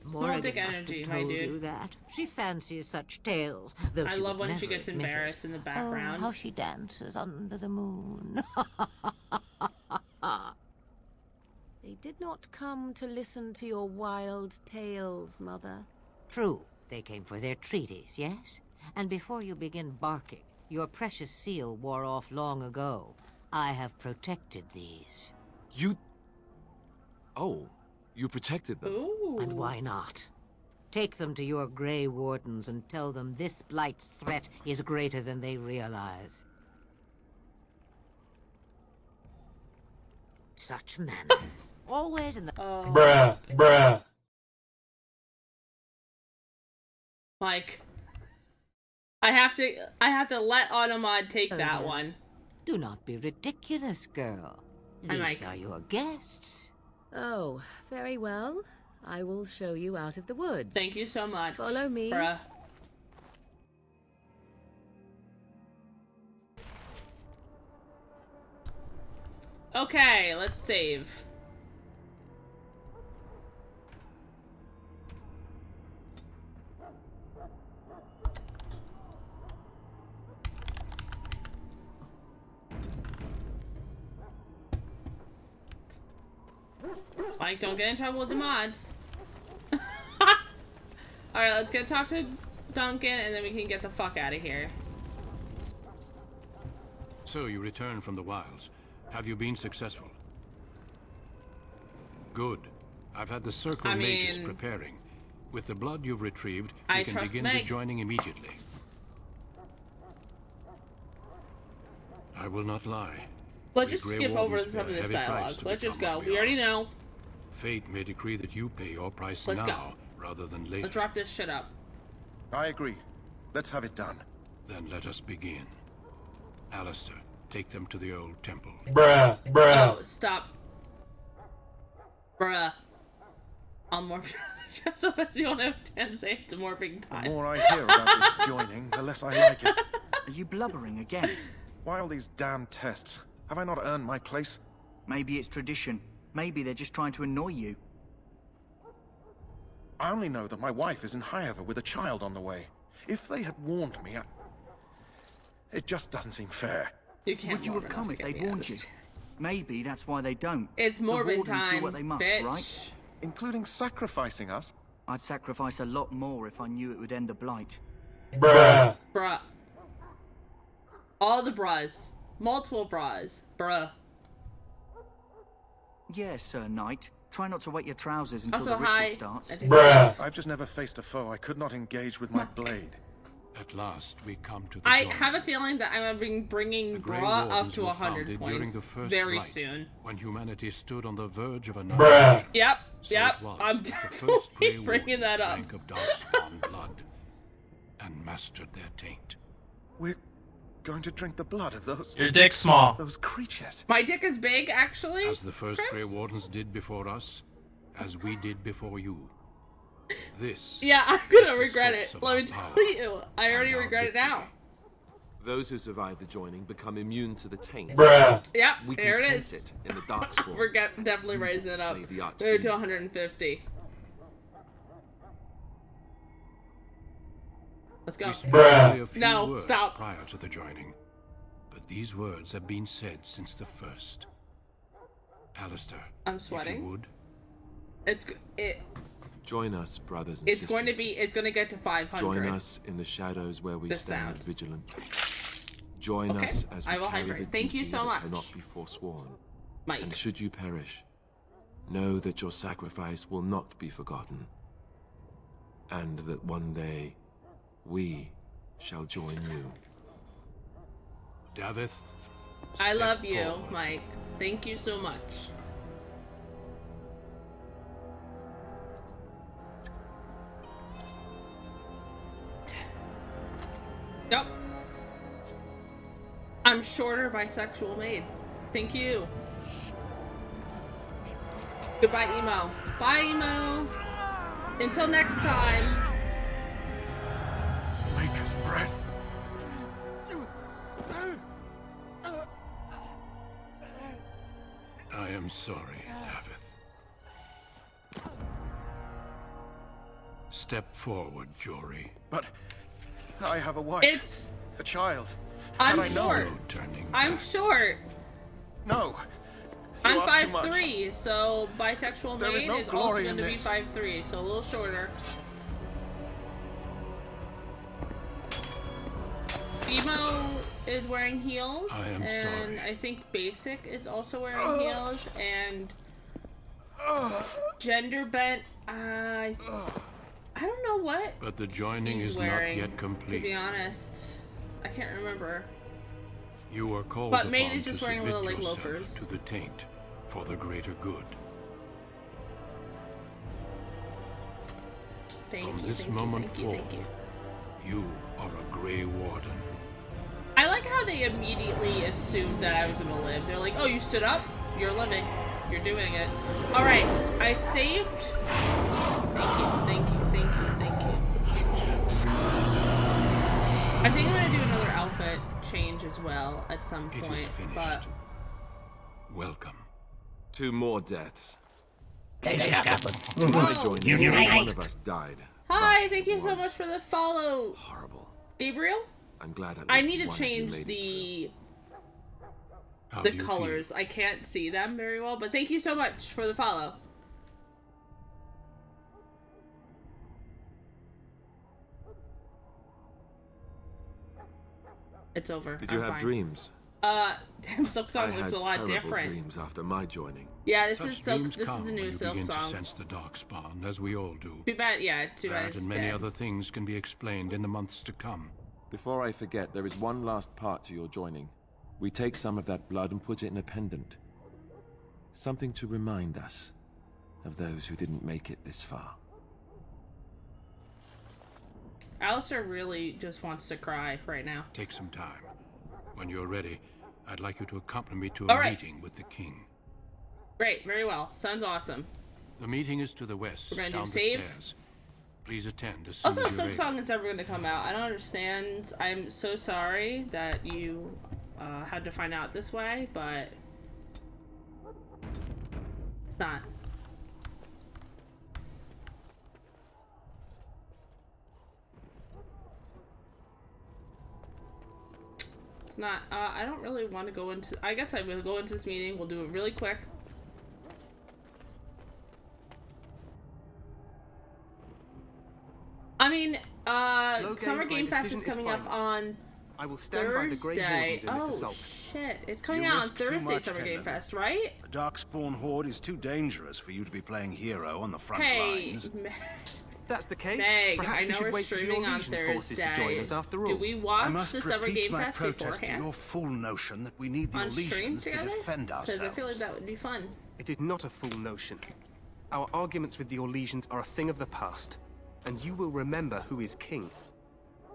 small Morrigan dick must have energy, my told dude. you that. She fancies such tales, though I she love would when she never gets admit it. embarrassed in the background. Oh, how she dances under the moon. They did not come to listen to your wild tales, Mother. True, they came for their treaties, yes? And before you begin barking, your precious seal wore off long ago. I have protected these. You... Oh, you protected them. Ooh. And why not? Take them to your Grey Wardens and tell them this blight's threat is greater than they realize. Such manners. Always in the... Bruh. Mike. I have to let Automod take that one. Do not be ridiculous, girl. Hi, These Mike. are your guests. Oh, very well. I will show you out of the woods. Thank you so much. Follow me. Bruh. Okay, let's save. Mike, don't get in trouble with the mods. Alright, let's go talk to Duncan and then we can get the fuck out of here. So you returned from the wilds. Have you been successful? Good. I've had the circle mages preparing. With the blood you've retrieved, we can begin the joining immediately. I will not lie. Let's just skip over some of this dialogue. Let's just go. We already know. Fate may decree that you pay your price now rather than later. Let's wrap this shit up. I agree. Let's have it done. Then let us begin. Alistair, take them to the old temple. Bruh. Oh, stop. Bruh. I'll morph just up as you won't have a chance to say it's morphing time. The more I hear about this joining, the less I like it. Are you blubbering again? Why all these damn tests? Have I not earned my place? Maybe it's tradition. Maybe they're just trying to annoy you. I only know that my wife is in Highover with a child on the way. If they had warned me, it just doesn't seem fair. Would you have come if they'd warned you? Maybe that's why they don't. It's morbid the Wardens time, do what they must, bitch. right? Including sacrificing us? I'd sacrifice a lot more if I knew it would end the blight. Bruh. Bruh. All the bras. Multiple bras. Bruh. Yes, Sir Knight. Try not to wet your trousers until Also, the ritual hi. starts. Bruh. I've just never faced a foe I could not engage with my blade. At last, we come to the I joining. have a feeling that I'm going to be bringing Bra up to 100 points very soon. When humanity stood on the verge of Bruh. Yep, So yep. it was I'm that the first Grey definitely bringing Wardens that up. drank of darkspawn blood and mastered their taint. We're going to drink the blood of those... Your dick's small. Those creatures. My dick is big, actually. As the first Chris? Grey Wardens did before us, as we did before you. This. Yeah, I'm gonna is the regret source it. of Let me our tell power you. I already and our regret it now. victory. Those who survive the joining become immune to the taint. Bruh. Yep, We can there it sense is. it in the darkspawn. We're definitely Use raising to it up. slay the Maybe to archdemon. 150. Let's go. We spoke Bruh. only a few No, words stop. prior to the joining, but these words have been said since the first. Alistair, I'm if sweating. you would. Join us, brothers and It's sisters. going to be. It's going to get to 500. Join us in the shadows where we The stand sound. vigilant. Join Okay, us as we I will carry hydrate. the Thank you duty so that much. cannot be forsworn. Mike. And should you perish, know that your sacrifice will not be forgotten, and that one day we shall join you. Davith, I step love you, forward. Mike. Thank you so much. Yep. I'm shorter bisexual maid. Thank you. Goodbye, Emo. Bye, Emo. Until next time. Maker's breath. I am sorry, Davith. Step forward, Jory. But I have a wife. It's. A child. I'm And I know- short. No turning I'm back. short. No. I'm You ask too much. 5'3", so bisexual There maid is no is also glory going in to be this. 5'3", so a little shorter. Emo is wearing heels, I am and sorry. I think Basic is also wearing heels, and Gender Bent, I don't know what But the joining he's is wearing, not yet complete. to be honest. I can't remember. You are called But Maid upon is just to wearing submit little, like, yourself loafers. to the taint for the greater good. From this moment forth, you are a Grey Warden. I like how they immediately assumed that I was gonna live. They're like, oh, you stood up? You're living. You're doing it. Alright, I saved. Thank you. I think I'm gonna do another outfit change as well at some point. It is finished. But welcome. 2 more deaths. Oh. One of us died. Hi, thank you so much for the follow. Horrible. Gabriel? I'm glad I need to change the colors. I can't see them very well, but thank you so much for the follow. It's over. Did you have dreams? Damn, Silk Song looks a lot different. Dreams after my joining. Yeah, this is a new Silk begin Song. To sense the darkspawn, as we all do. Too bad, yeah, too bad That it's and many dead. other things can be explained in the months to come. Before I forget, there is one last part to your joining. We take some of that blood and put it in a pendant. Something to remind us of those who didn't make it this far. Alistair really just wants to cry right now. Take some time. When you're ready, I'd like you to accompany me to All a right. meeting with the king. Great, very well. Sounds awesome. The meeting is to the west, We're gonna down do the save. stairs. Please attend as soon Also, as you're Silk able. Song is never going to come out. I don't understand. I'm so sorry that you had to find out this way, but it's not. It's not. I don't really want to go into. I guess I will go into this meeting. We'll do it really quick. I mean, Summer Game Fest is coming up on I will stand by the Grey Thursday. Wardens in this Oh assault. shit! It's coming You out on risk too Thursday. much, Summer Game Kendall. Fest, right? The Darkspawn Horde is too dangerous for you to be playing hero on the front Hey, lines. That's the case. Meg, Perhaps I we know should we're wait for the streaming on Orlesian forces to join Thursday. us after all. Do we I watch must the Summer repeat Game my Fest protest to beforehand your full notion that we need the on stream Orlesians to together? defend Because ourselves. I feel like that would be fun. It is not a full notion. Our arguments with the Orlesians are a thing of the past, and you will remember who is king.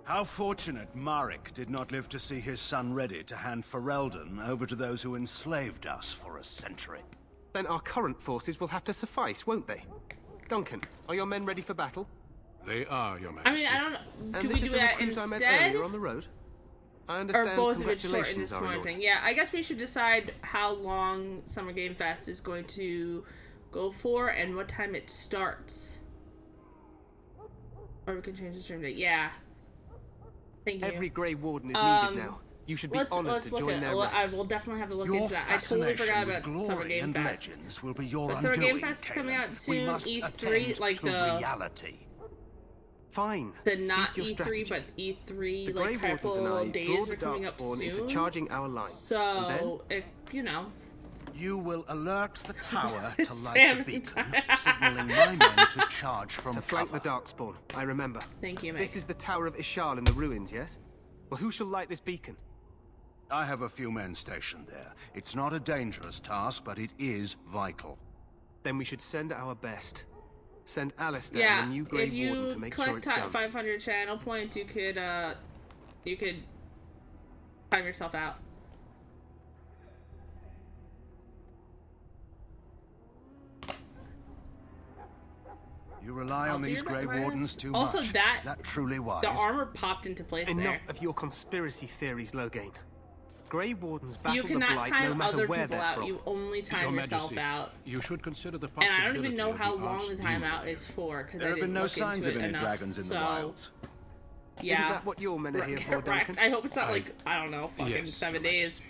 How fortunate Marek did not live to see his son ready to hand Ferelden over to those who enslaved us for a century. Then our current forces will have to suffice, won't they? Duncan, are your men ready for battle? They are, Your I Majesty. mean, I don't know. And Do we this do is the that recruit I met instead? earlier on the road? I Or understand both of it short and congratulations are in order. disappointing. Yeah, I guess we should decide how long Summer Game Fest is going to go for and what time it starts. Or we can change the stream date. Yeah. Thank you. Every Grey Warden is needed now. You should be let's honored to look join at. their I ranks. will definitely have to look Your into that. I totally fascination forgot with about glory Summer Game and Fest. legends will be your But Summer undoing, Game Fest is coming Caleb. out soon. We must E3, attend like to the reality. Fine. the Speak not your E3, strategy. but E3 The like Grey Wardens and I couple draw days the are coming up Darkspawn into soon. charging our lines. So, you know. You will alert the tower to It's light the family beacon, time. signaling my men to charge from To flank cover. the Darkspawn, I remember. Thank you, Meg. This is the Tower of Ishal in the ruins, yes? Well, who shall light this beacon? I have a few men stationed there. It's not a dangerous task, but it is vital. Then we should send our best. Send Alistair Yeah, and the new Grey if you Warden to make sure collect it's done. 500 channel points, you could time yourself out. You rely on I'll do these your Grey best. Wardens too Also, much. that- Is that truly wise? The armor popped into place Enough there. of your conspiracy theories, Loghain. Grey Wardens battle You the cannot Blight time no matter other where people they're out. from. You only time Your yourself Majesty, out. you should consider the And possibility I don't even know of how the long the Archdemon. timeout is for because There I have didn't been no look signs into of it any enough, dragons in so, the wilds. Yeah. Isn't that what your men are here for, Correct. Duncan? I hope it's not like, I don't know, fucking Yes, 7 Your days.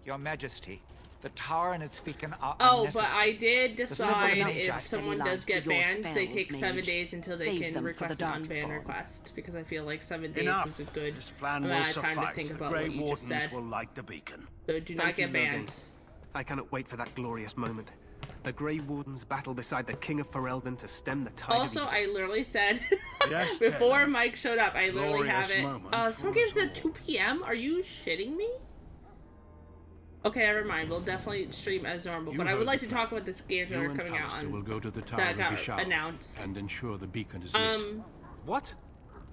Your Majesty, the tower and its beacon are Oh, unnecessary. but I did The decide symbol if of someone any does lives to get your banned, they spells, take 7 mage. days until they Save can them for request the an unban Darkspawn. request, because I feel like 7 days Enough. is a good This plan will amount of time to suffice. think The about Grey what you just Wardens said. will light the beacon. So do not Thank get you, Loghain. banned. I cannot wait for that glorious moment. The Grey Wardens battle beside the King of Ferelden to stem the tide Also, of I literally said Yes, before Caleb. Mike showed up, I literally have Glorious it. moment Summer for Games us at 2 p.m. Are you shitting me? Okay, never mind. We'll definitely stream as normal. But I would like to talk about the games that are coming out on will go to the tower that got of Ishal announced. and ensure the beacon is lit. What?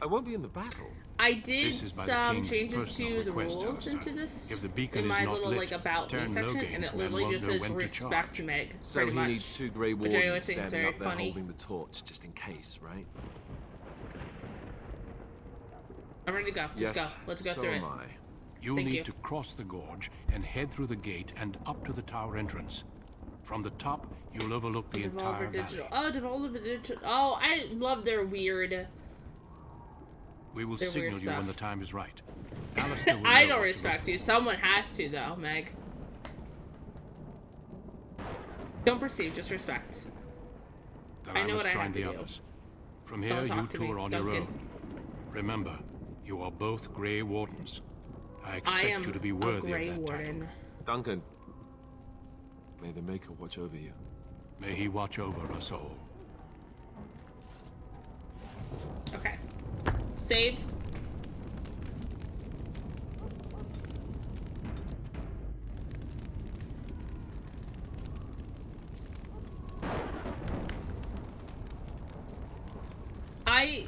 I won't be in the battle. I did some changes to the rules into this in my little like about me section, and it literally just says respect Meg. So he needs 2 Grey Wardens standing up there funny. holding the torch, just in case, right? I'm ready to go. Just go. Let's go through it. You'll need to cross the gorge and head through the gate and up to the tower entrance. From the top, you'll overlook the entire valley. Oh, Devolver Digital. Oh, I love their weird. We will signal you when the time is right. I don't respect you. Someone has to, though, Meg. Don't perceive, just respect. I know what I have to do. From here, you two are on your own. Remember, you are both Grey Wardens. I expect you to be worthy of that title. Duncan, may the Maker watch over you. May he watch over us all. Okay. Save.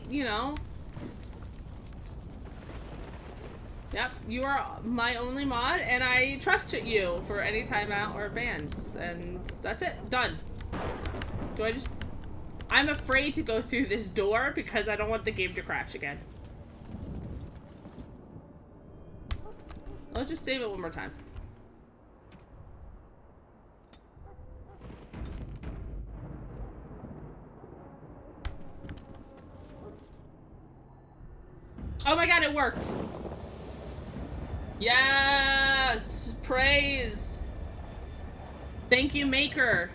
You know. Yep, you are my only mod, and I trust you for any timeout or bans, and that's it. Done. Do I just... I'm afraid to go through this door because I don't want the game to crash again. Let's just save it one more time. Oh my god, it worked! Yes! Praise! Thank you, Maker!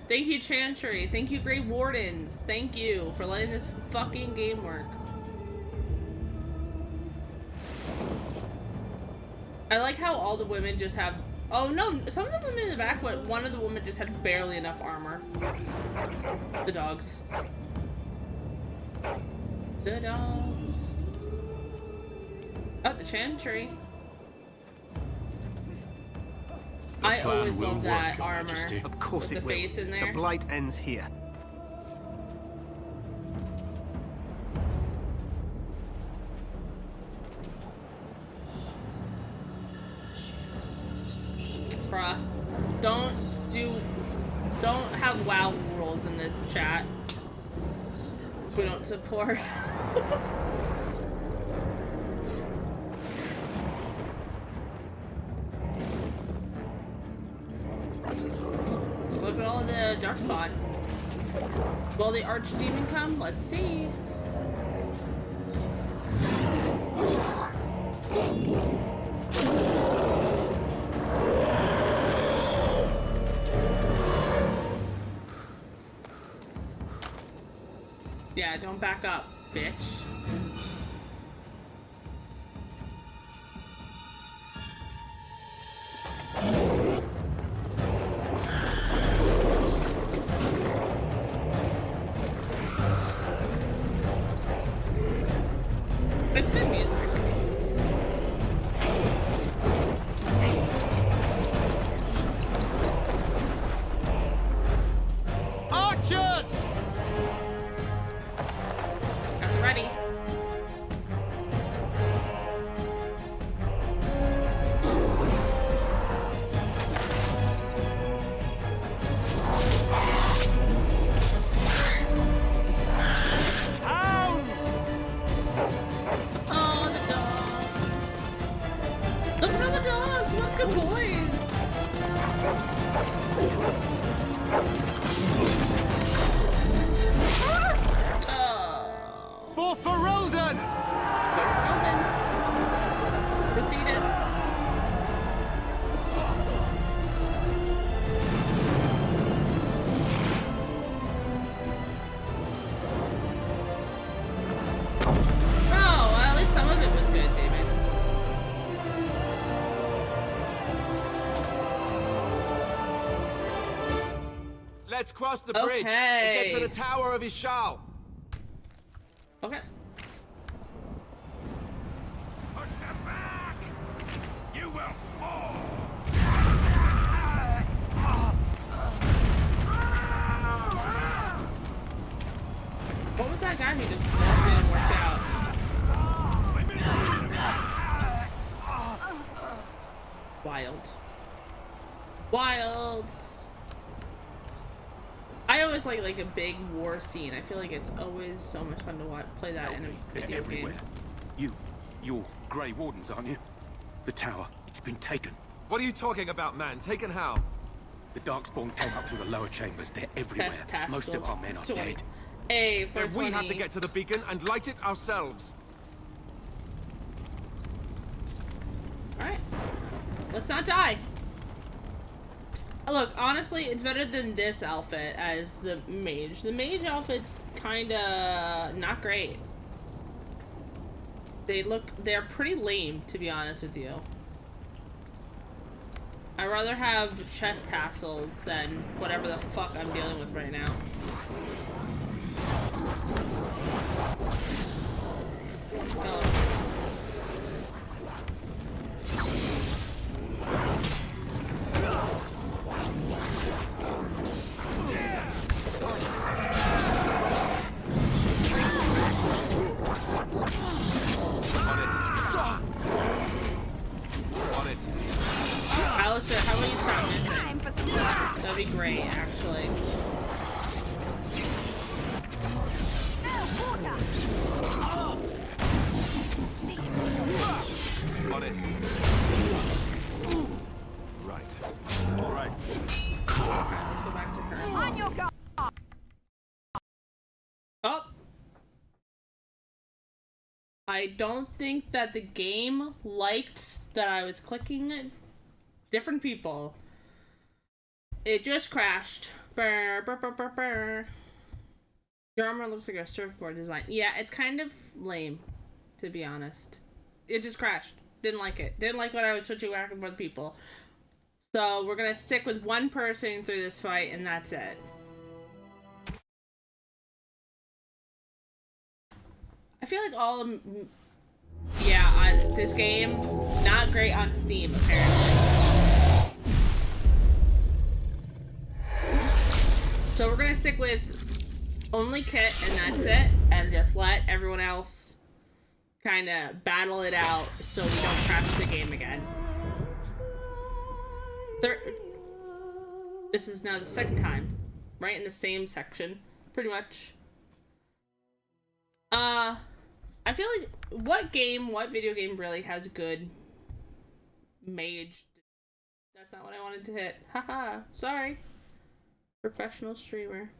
Thank you, Chantry. Thank you, Grey Wardens. Thank you for letting this fucking game work. I like how all the women just have... Oh no, some of the women in the back, but one of the women just had barely enough armor. The dogs. The dogs. Oh, the Chantry. I always love that armor. Of course it will. The face in there. The blight ends here. Bruh. Don't have WoW rules in this chat. We don't support. Look at all of the dark spot. Will the archdemon come? Let's see. Yeah, don't back up, bitch. It's good music. Archers! That's ready. Hounds! Oh, the dogs. Look at all the dogs. What good boys. For Ferelden! Oh, well, at least some of it was good, David. Let's cross the bridge and get to the Tower of Ishal. Okay. Push them back! You will fall! he just walked in and worked out. Wild. Wild. I always like a big war scene. I feel like it's always so much fun to play that in a video everywhere. game. You're Grey Wardens, aren't you? The tower, it's been taken. What are you talking about, man? Taken how? The Darkspawn came up through the lower chambers. They're everywhere. Most of our men are dead. Hey, for then we have to get to the beacon and light it ourselves. Alright. Let's not die. Look, honestly, it's better than this outfit as the mage. The mage outfit's kinda not great. They're pretty lame, to be honest with you. I'd rather have chest tassels than whatever the fuck I'm dealing with right now. Alistair, how about you stop missing? That'd be great, actually. On it. Right. All right. Let's go back to her. On your guard. Oh. I don't think that the game liked that I was clicking at different people. It just crashed. Brr, brr, brr, brr, brr. Your armor looks like a surfboard design. Yeah, it's kind of lame, to be honest. It just crashed. Didn't like it. Didn't like when I was switching back and forth people. So we're gonna stick with one person through this fight, and that's it. I feel like all of... Yeah, this game, not great on Steam, apparently. So we're gonna stick with only Kit, and that's it, and just let everyone else kind of battle it out so we don't crash the game again. This is now the second time, right in the same section, pretty much. I feel like what video game really has good mage? That's not what I wanted to hit. Haha, sorry. Professional streamer.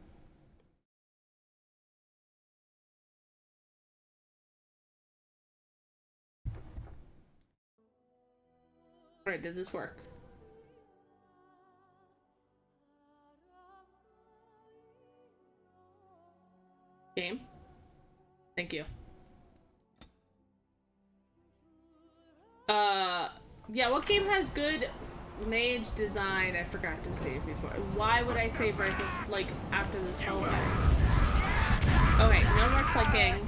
Alright, did this work? Game? Thank you. Yeah, what game has good mage design? I forgot to save before. Why would I save right like after the telephone? Okay, no more clicking.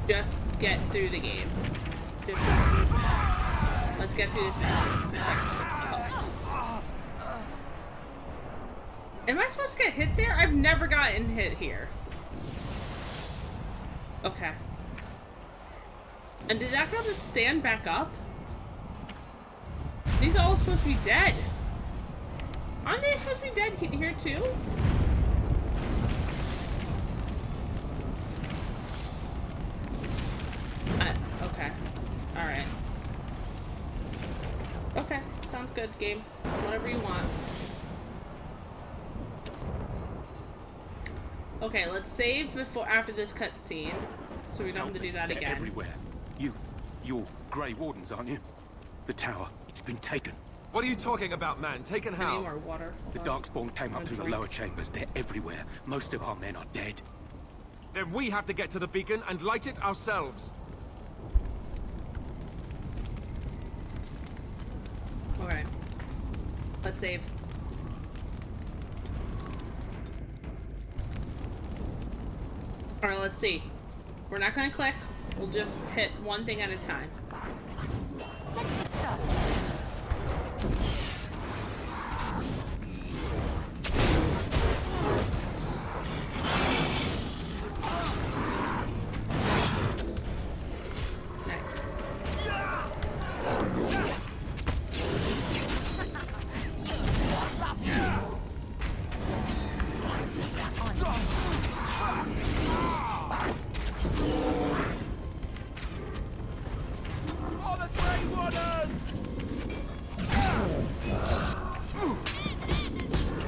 Just get through the game. Let's get through this section. Am I supposed to get hit there? I've never gotten hit here. Okay. And did that girl just stand back up? These are all supposed to be dead. Aren't they supposed to be dead here too? Okay. Alright. Okay. Sounds good, game. Whatever you want. Okay, let's save after this cutscene, so we don't have to do that again. Everywhere. You're Grey Wardens, aren't you? The tower, it's been taken. What are you talking about, man? Taken how? Any more water? The Darkspawn came up through the lower chambers. They're everywhere. Most of our men are dead. Then we have to get to the beacon and light it ourselves. Okay. Let's save. Alright, let's see. We're not gonna click. We'll just hit one thing at a time. Let's get started.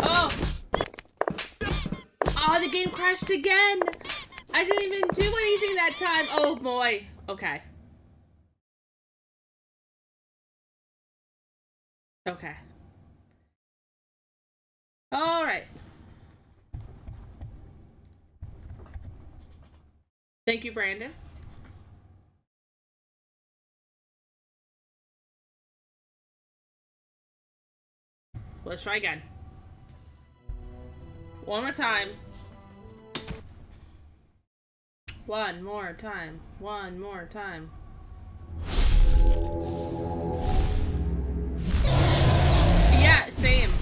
Oh! Oh, the game crashed again! I didn't even do anything that time! Oh boy. Okay. Okay. Alright. Thank you, Brandon. Let's try again. One more time. One more time. One more time. Yeah, same.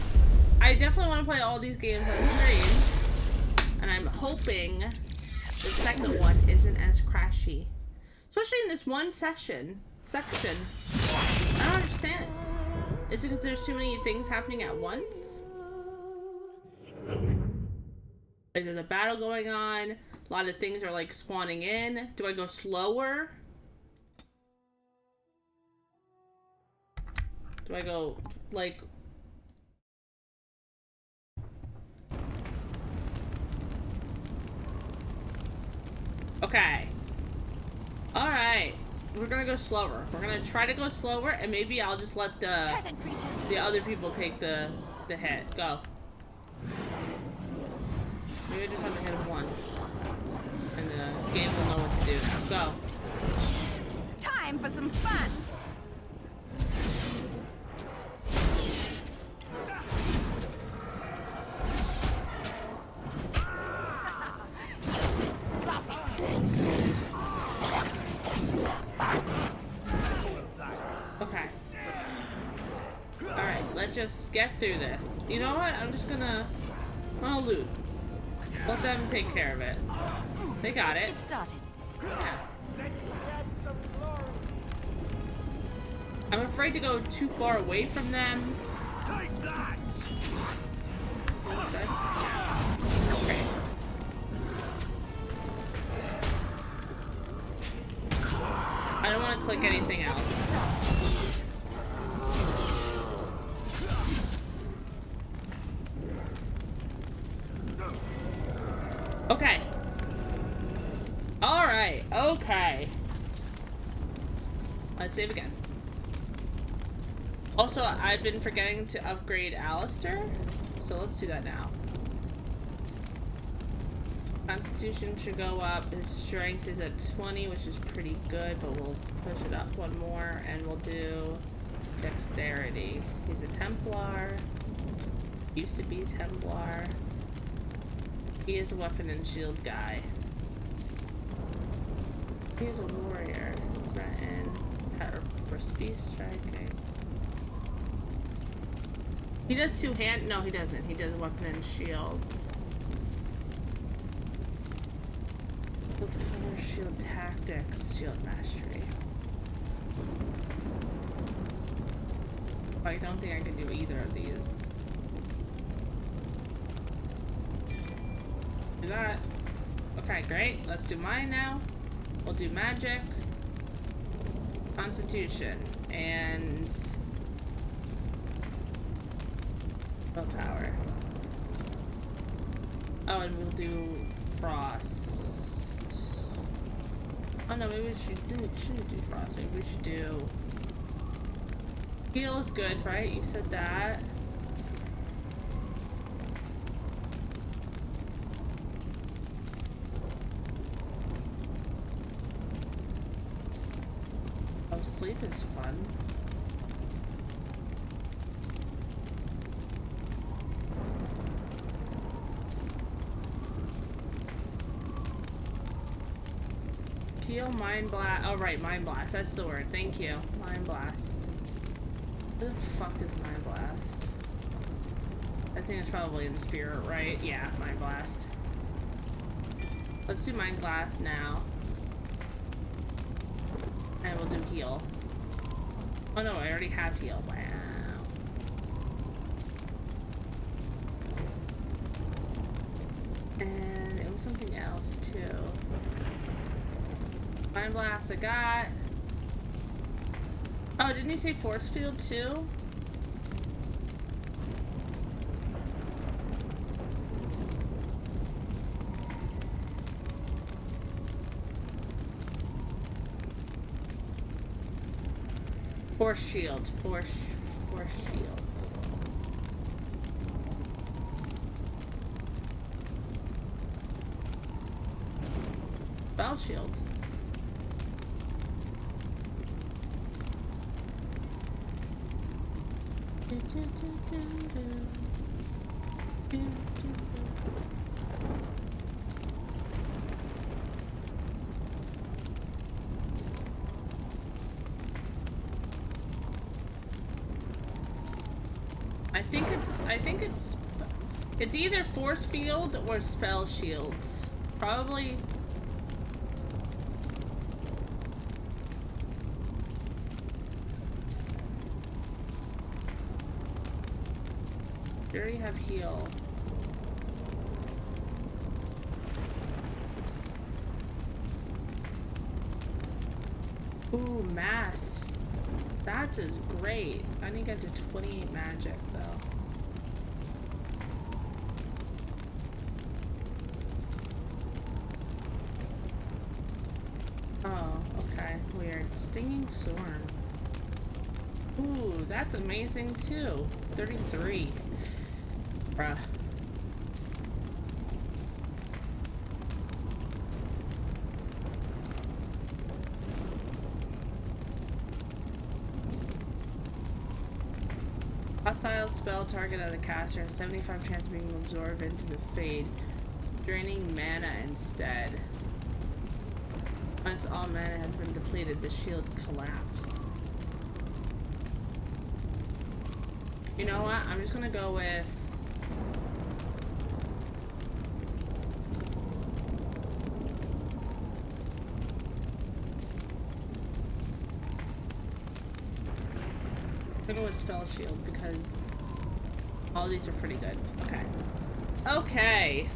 I definitely want to play all these games on stream. And I'm hoping the second one isn't as crashy. Especially in this one section. I don't understand. Is it because there's too many things happening at once? Like there's a battle going on. A lot of things are like spawning in. Do I go slower? Do I go like... Okay. Alright. We're gonna go slower. We're gonna try to go slower, and maybe I'll just let the other people take the hit. Go. Maybe I just have to hit him once. And the game will know what to do now. Go. Time for some fun! Okay. Alright, let's just get through this. You know what? I'm just gonna... I'll loot. Let them take care of it. They got it. Get started. Yeah. I'm afraid to go too far away from them. Take that! Okay. I don't want to click anything else. Okay. Alright, okay. Let's save again. Also, I've been forgetting to upgrade Alistair, so let's do that now. Constitution should go up. His strength is at 20, which is pretty good, but we'll push it up one more, and we'll do dexterity. He's a Templar. Used to be Templar. He is a weapon and shield guy. He is a warrior. Threaten. Prestige striking. He does two-hand. No, he doesn't. He does weapon and shields. Shield cover, shield tactics, shield mastery. I don't think I can do either of these. Do that. Okay, great. Let's do mine now. We'll do magic, constitution, and willpower. Oh, and we'll do frost. Oh no, maybe we shouldn't do frost. Maybe we should do heal is good, right? You said that. Oh, sleep is fun. Heal, mind blast. Oh right, mind blast. That's the word. Thank you. Mind blast. What the fuck is mind blast? I think it's probably in spirit, right? Yeah, mind blast. Let's do mind blast now. And we'll do heal. Oh no, I already have heal. Wow. And it was something else too. Mind blast I got. Oh, Oh, didn't you say force field too? Force shield. Force shield. Spell shield. I think it's either force field or spell shields. Probably. We already have heal. Ooh, mass. That is great. I need to get to 28 magic though. Oh, okay. Weird. Stinging Swarm. Ooh, that's amazing too. 33. Bruh. Hostile spell target of the caster has 75 chance of being absorbed into the fade, draining mana instead. Once all mana has been depleted, the shield collapses. You know what? I'm just gonna go with... I'm gonna go with Spell Shield because all these are pretty good. Okay. Okay.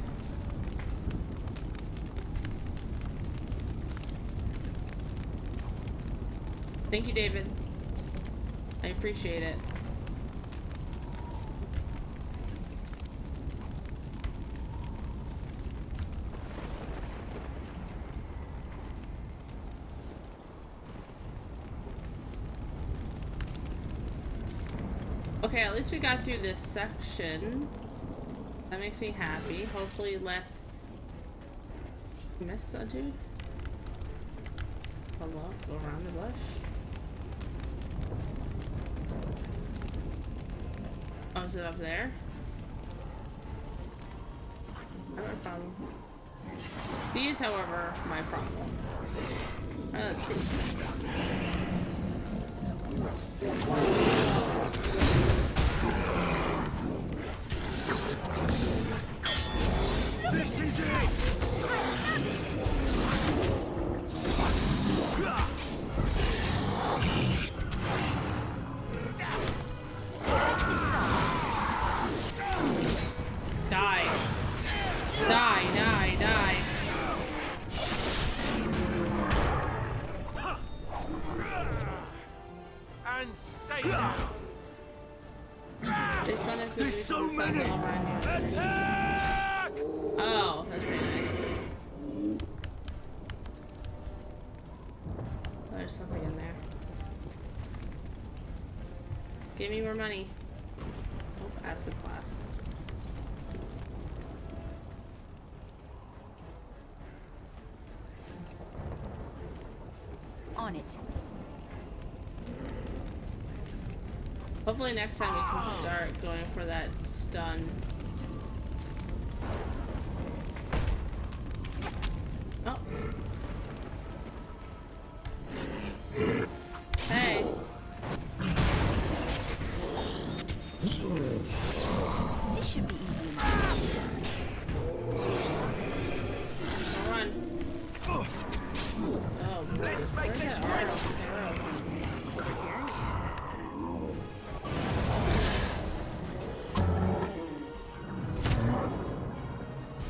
Thank you, David. I appreciate it. Okay, at least we got through this section. That makes me happy. Hopefully less... Miss a dude? Hello? Go around the bush? Oh, is it up there? I have a problem. These, however, my problem. Alright, let's see. This is it! Die. Die, die, die. And stay down! There's so many! Attack! Oh, that's pretty nice. There's something in there. Give me more money. Oh, acid class. On it. Hopefully next time we can start going for that stun. Oh. Hey. This should be easy enough. Run. Oh, let's make this arrow.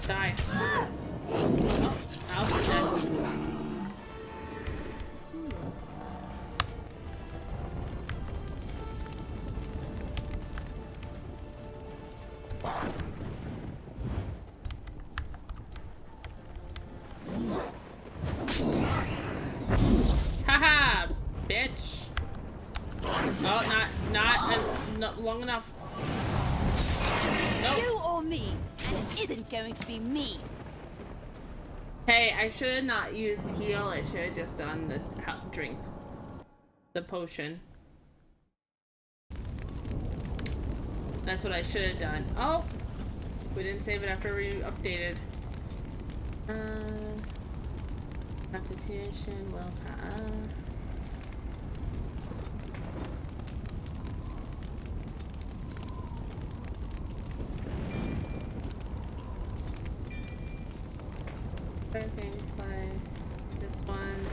Die. Oh, Alpha's dead. Oh, not long enough. Nope. You or me, and it isn't going to be me. Hey, I should have not used heal. I should have just done the drink, the potion. That's what I should have done. Oh, we didn't save it after we updated. Constitution, willpower. Everything play. This one.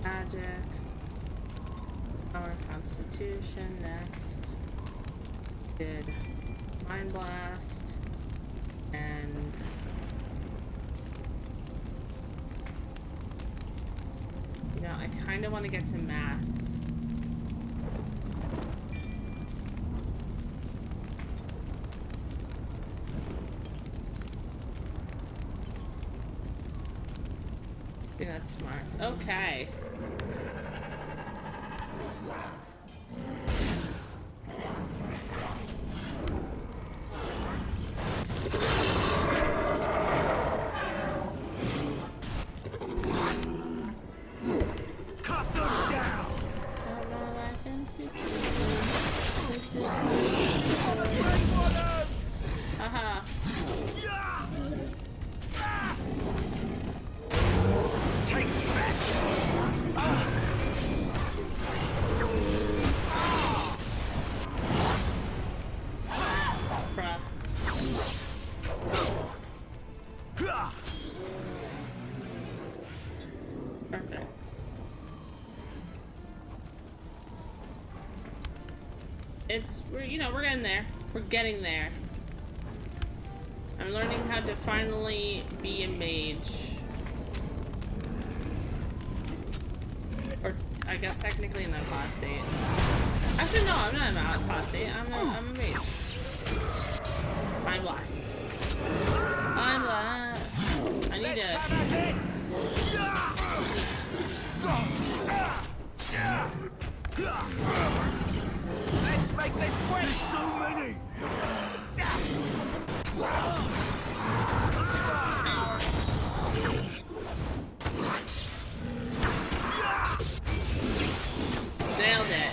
Magic. Our Constitution next. Did Mind Blast. And you know, I kind of want to get to Mass. I think that's smart. Okay. Cut them down. Haha. Take that. Bruh. Perfect. We're getting there. We're getting there. I'm learning how to finally be a mage. Or, I guess technically in the apostate. Actually, no, I'm not an apostate. I'm a mage. I'm blessed. I'm blessed. I need to... Let's make this quick. There's so many. Nailed it.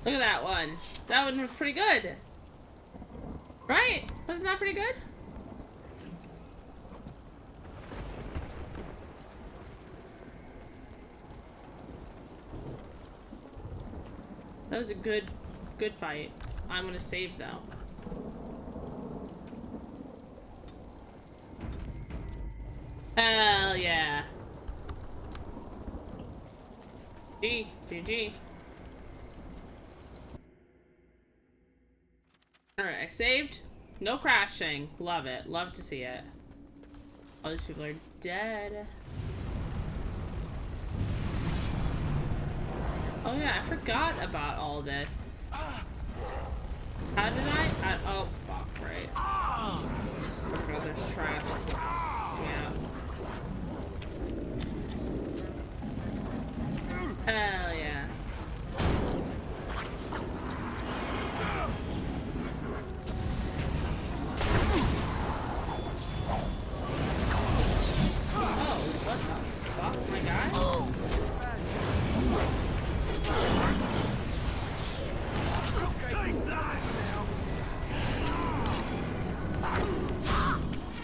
Look at that one. That one was pretty good. Right? Wasn't that pretty good? That was a good fight. I'm gonna save though. Hell yeah. GG. Alright, I saved. No crashing. Love it. Love to see it. All these people are dead. Oh yeah, I forgot about all this. How did I? Oh, fuck, right. Oh god, there's traps. Yeah. Hell yeah. Oh, what the fuck, my guy?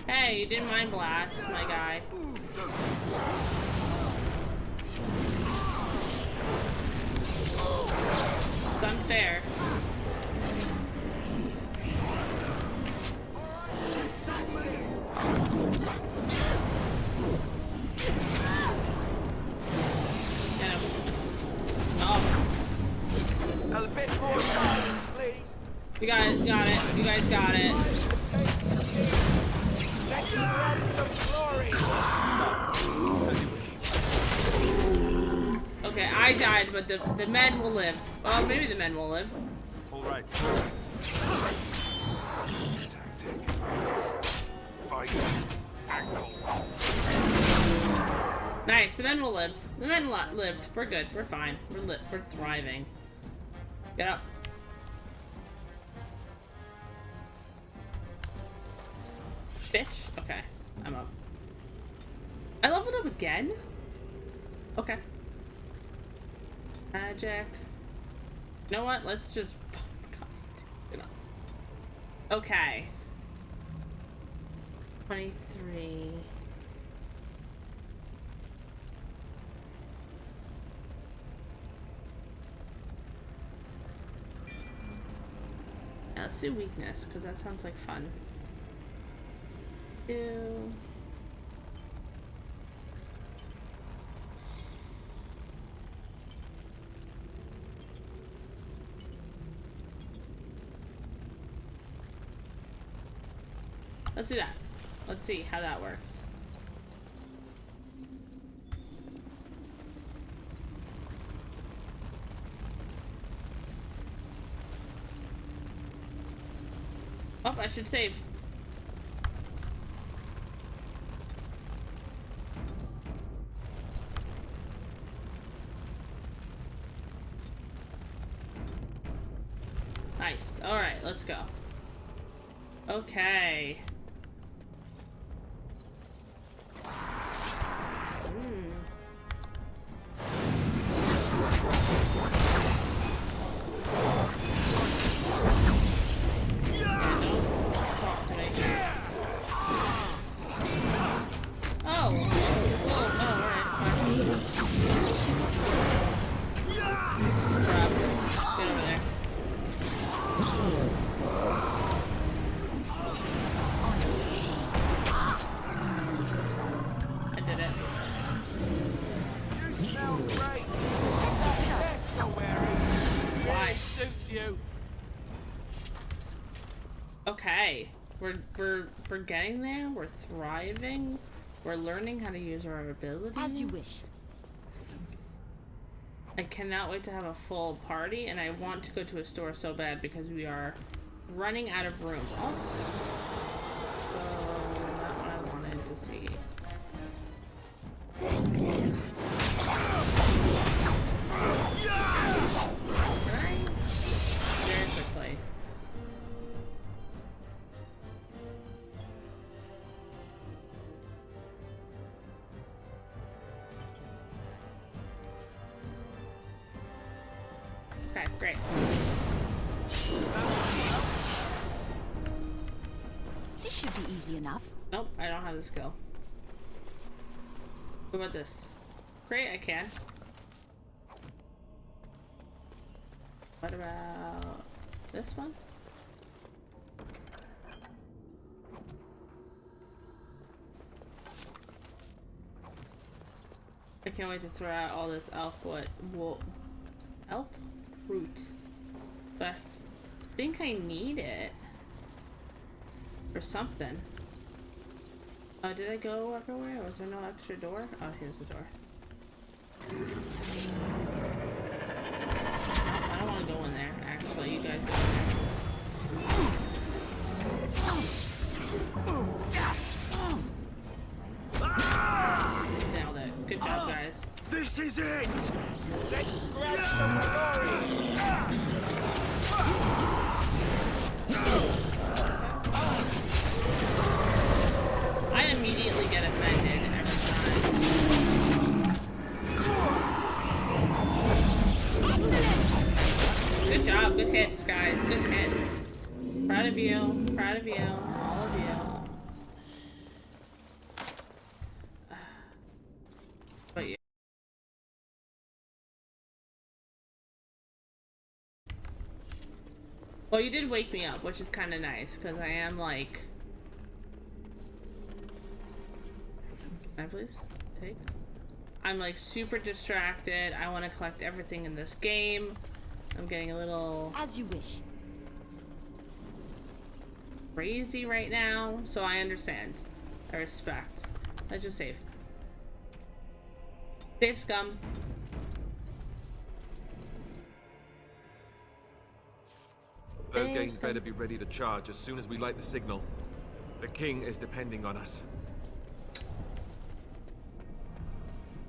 Hey, you didn't mind blast, my guy. It's unfair. Get him. Oh. A bit more time, please. You guys got it. You guys got it. Let you run some glory. Okay, I died, but the men will live. Well, maybe the men will live. All right. Tactic. Fight. Ankle. Nice. The men will live. The men lived. We're good. We're fine. We're thriving. Get up. Bitch. Okay. I'm up. I leveled up again? Okay. Magic. You know what? Let's just... Okay. 23. Now let's do weakness, because that sounds like fun. Let's do that. Let's see how that works. Oh, I should save. Nice. All right, let's go. Okay. Okay, we're getting there. We're thriving. We're learning how to use our abilities. As you wish. I cannot wait to have a full party, and I want to go to a store so bad because we are running out of room. Also, not what I wanted to see. Very quickly. Okay, great. This should be easy enough. Nope, I don't have the skill. What about this? Great, I can. What about this one? I can't wait to throw out all this elf elf fruit. But I think I need it for something. Oh, did I go everywhere? Was there no extra door? Oh, here's the door. I don't want to go in there, actually. You guys go in there. Nailed it. Good job, guys. This is it! Let's grab some glory! I immediately get offended every time. Good job, good hits, guys, good hits. Proud of you, all of you. But yeah. Well, you did wake me up, which is kind of nice, because I am like... Can I please take? I'm like super distracted. I want to collect everything in this game. I'm getting a little... As you wish. Crazy right now, so I understand. I respect. Let's just save. Save scum. Ergain's better be ready to charge as soon as we light the signal. The king is depending on us.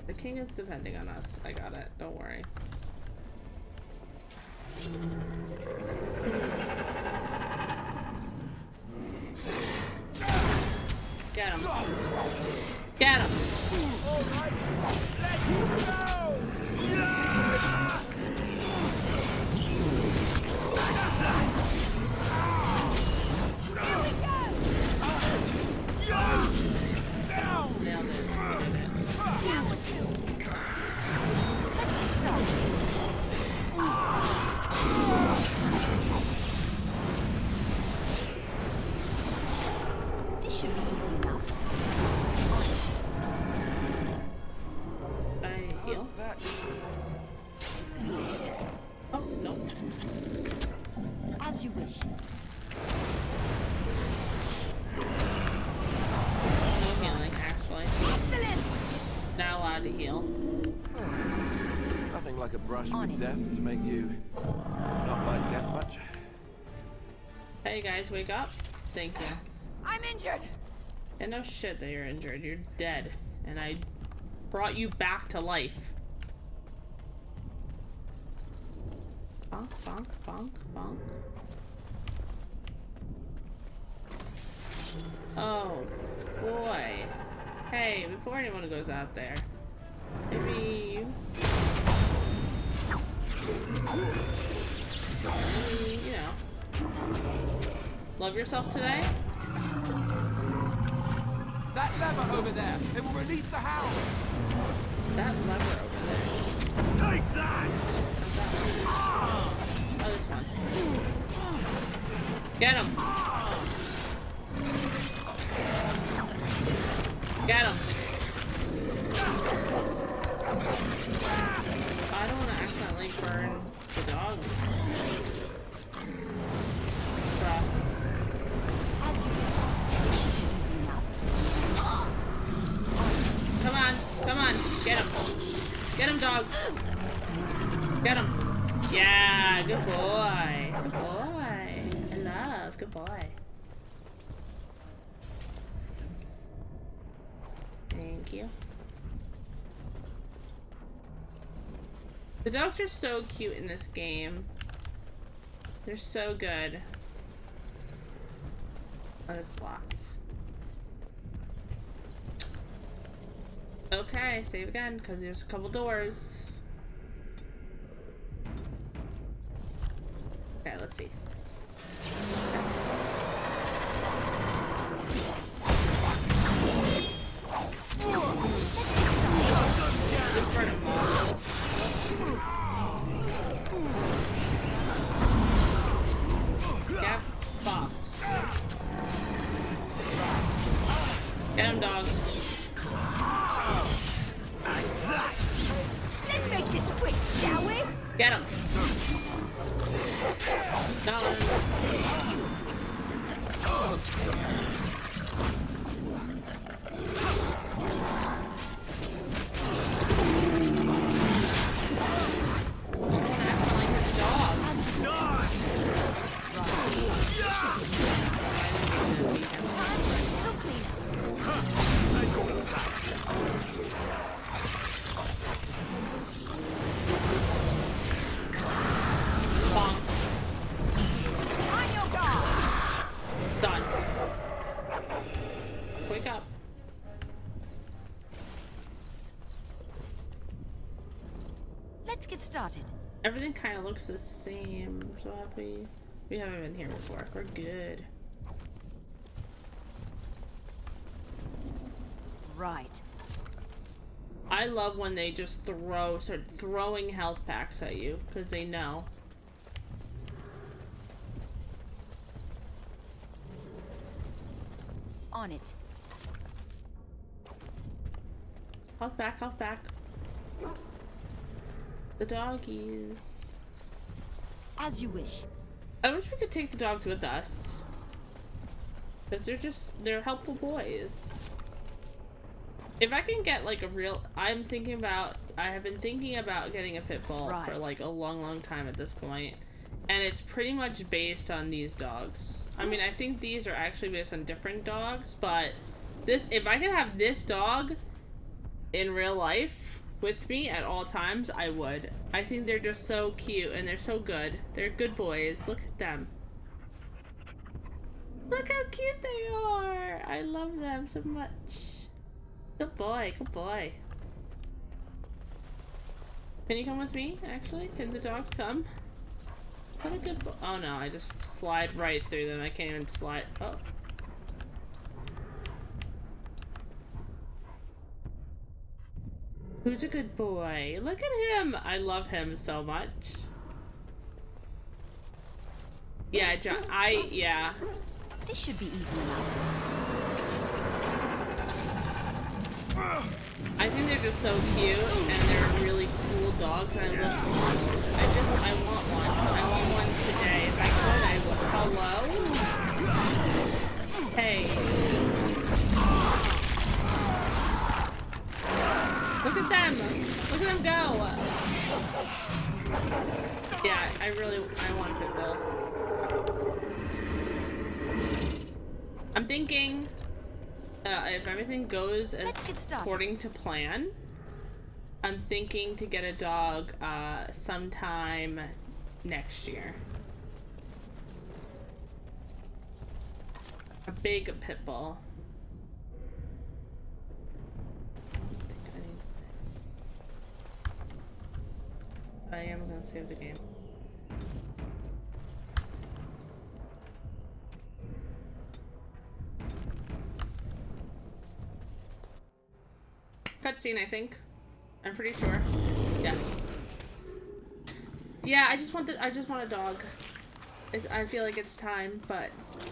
The king is depending on us. I got it. Don't worry. Get him. Get him. All right. Let's go. Yeah! Nailed it. We did it. Let's get started. This should be easy enough. I heal. Oh, no. As you wish. No healing, actually. Excellent! Not allowed to heal. Nothing like a brush with death to make you not like death much. Hey guys, wake up. Thank you. I'm injured! And no shit that you're injured. You're dead. And I brought you back to life. Bonk, bonk, bonk, bonk. Oh, boy. Hey, before anyone goes out there, maybe you... you know, love yourself today? That lever over there, it will release the hound. That lever over there. Take that! Oh, this one. Get him! Get him! I don't want to accidentally burn the dogs. So. Come on, come on, get him. Get him, dogs. Get him. Yeah, good boy. Good boy. I love, good boy. Thank you. The dogs are so cute in this game. They're so good. Oh, it's locked. Okay, save again, because there's a couple doors. Okay, let's see. Just burn them all. Get fucked. Get him, dogs. Let's make this quick, shall we? Get him. No. Wake up. Let's get started. Everything kind of looks the same. So have we haven't been here before. We're good. Right. I love when they just start throwing health packs at you because they know. On it. Health back, health back. The doggies. As you wish. I wish we could take the dogs with us. Because they're helpful boys. If I can get like a real, I have been thinking about getting a pit bull for like a long time at this point. And it's pretty much based on these dogs. I mean, I think these are actually based on different dogs, but if I could have this dog in real life with me at all times, I would. I think they're just so cute and they're so good. They're good boys. Look at them. Look how cute they are. I love them so much. Good boy, good boy. Can you come with me, actually? Can the dogs come? What a good boy. Oh no, I just slide right through them. I can't even slide. Oh. Who's a good boy? Look at him. I love him so much. Yeah, yeah. This should be easy enough. I think they're just so cute and they're really cool dogs and I love dogs. I want one. I want one today. If I could, I would. Hello? Hey. Look at them! Look at them go! Yeah, I want a pit bull. I'm thinking, if everything goes as according to plan, I'm thinking to get a dog, sometime next year. A big pit bull. I am gonna save the game. Cutscene, I think. I'm pretty sure. Yes. Yeah, I just want a dog. I feel like it's time, but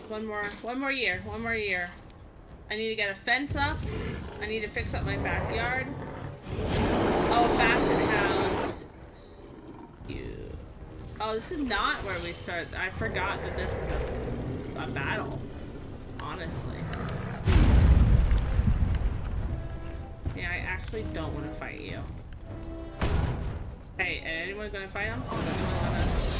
one more year. I need to get a fence up. I need to fix up my backyard. Oh, basset hounds. Oh, this is not where we start. I forgot that this is a battle. Honestly. Yeah, I actually don't want to fight you. Hey, anyone gonna fight him? Is anyone gonna...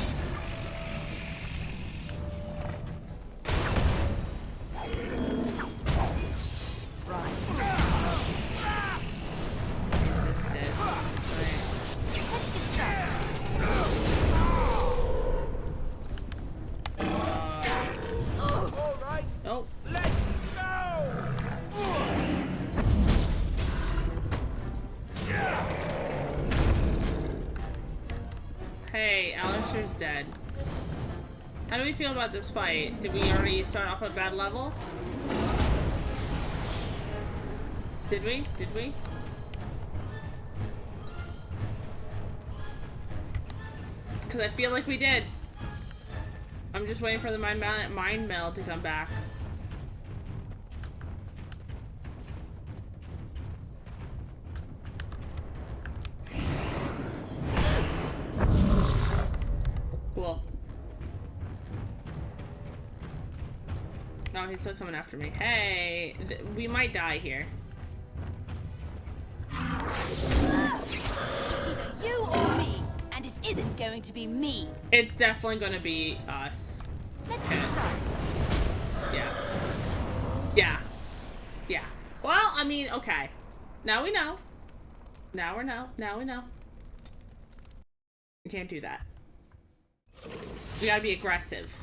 Resisted. Let's get started. All right. Nope. Let's go. Hey, Alistair's dead. How do we feel about this fight? Did we already start off a bad level? Did we? Did we? Because I feel like we did. I'm just waiting for the mind meld to come back. Cool. No, he's still coming after me. Hey, we might die here. It's either you or me, and it isn't going to be me. It's definitely going to be us. Let's get started. Yeah. Yeah. Yeah. Well, I mean, okay. Now we know. Now we know. Now we know. We can't do that. We gotta be aggressive.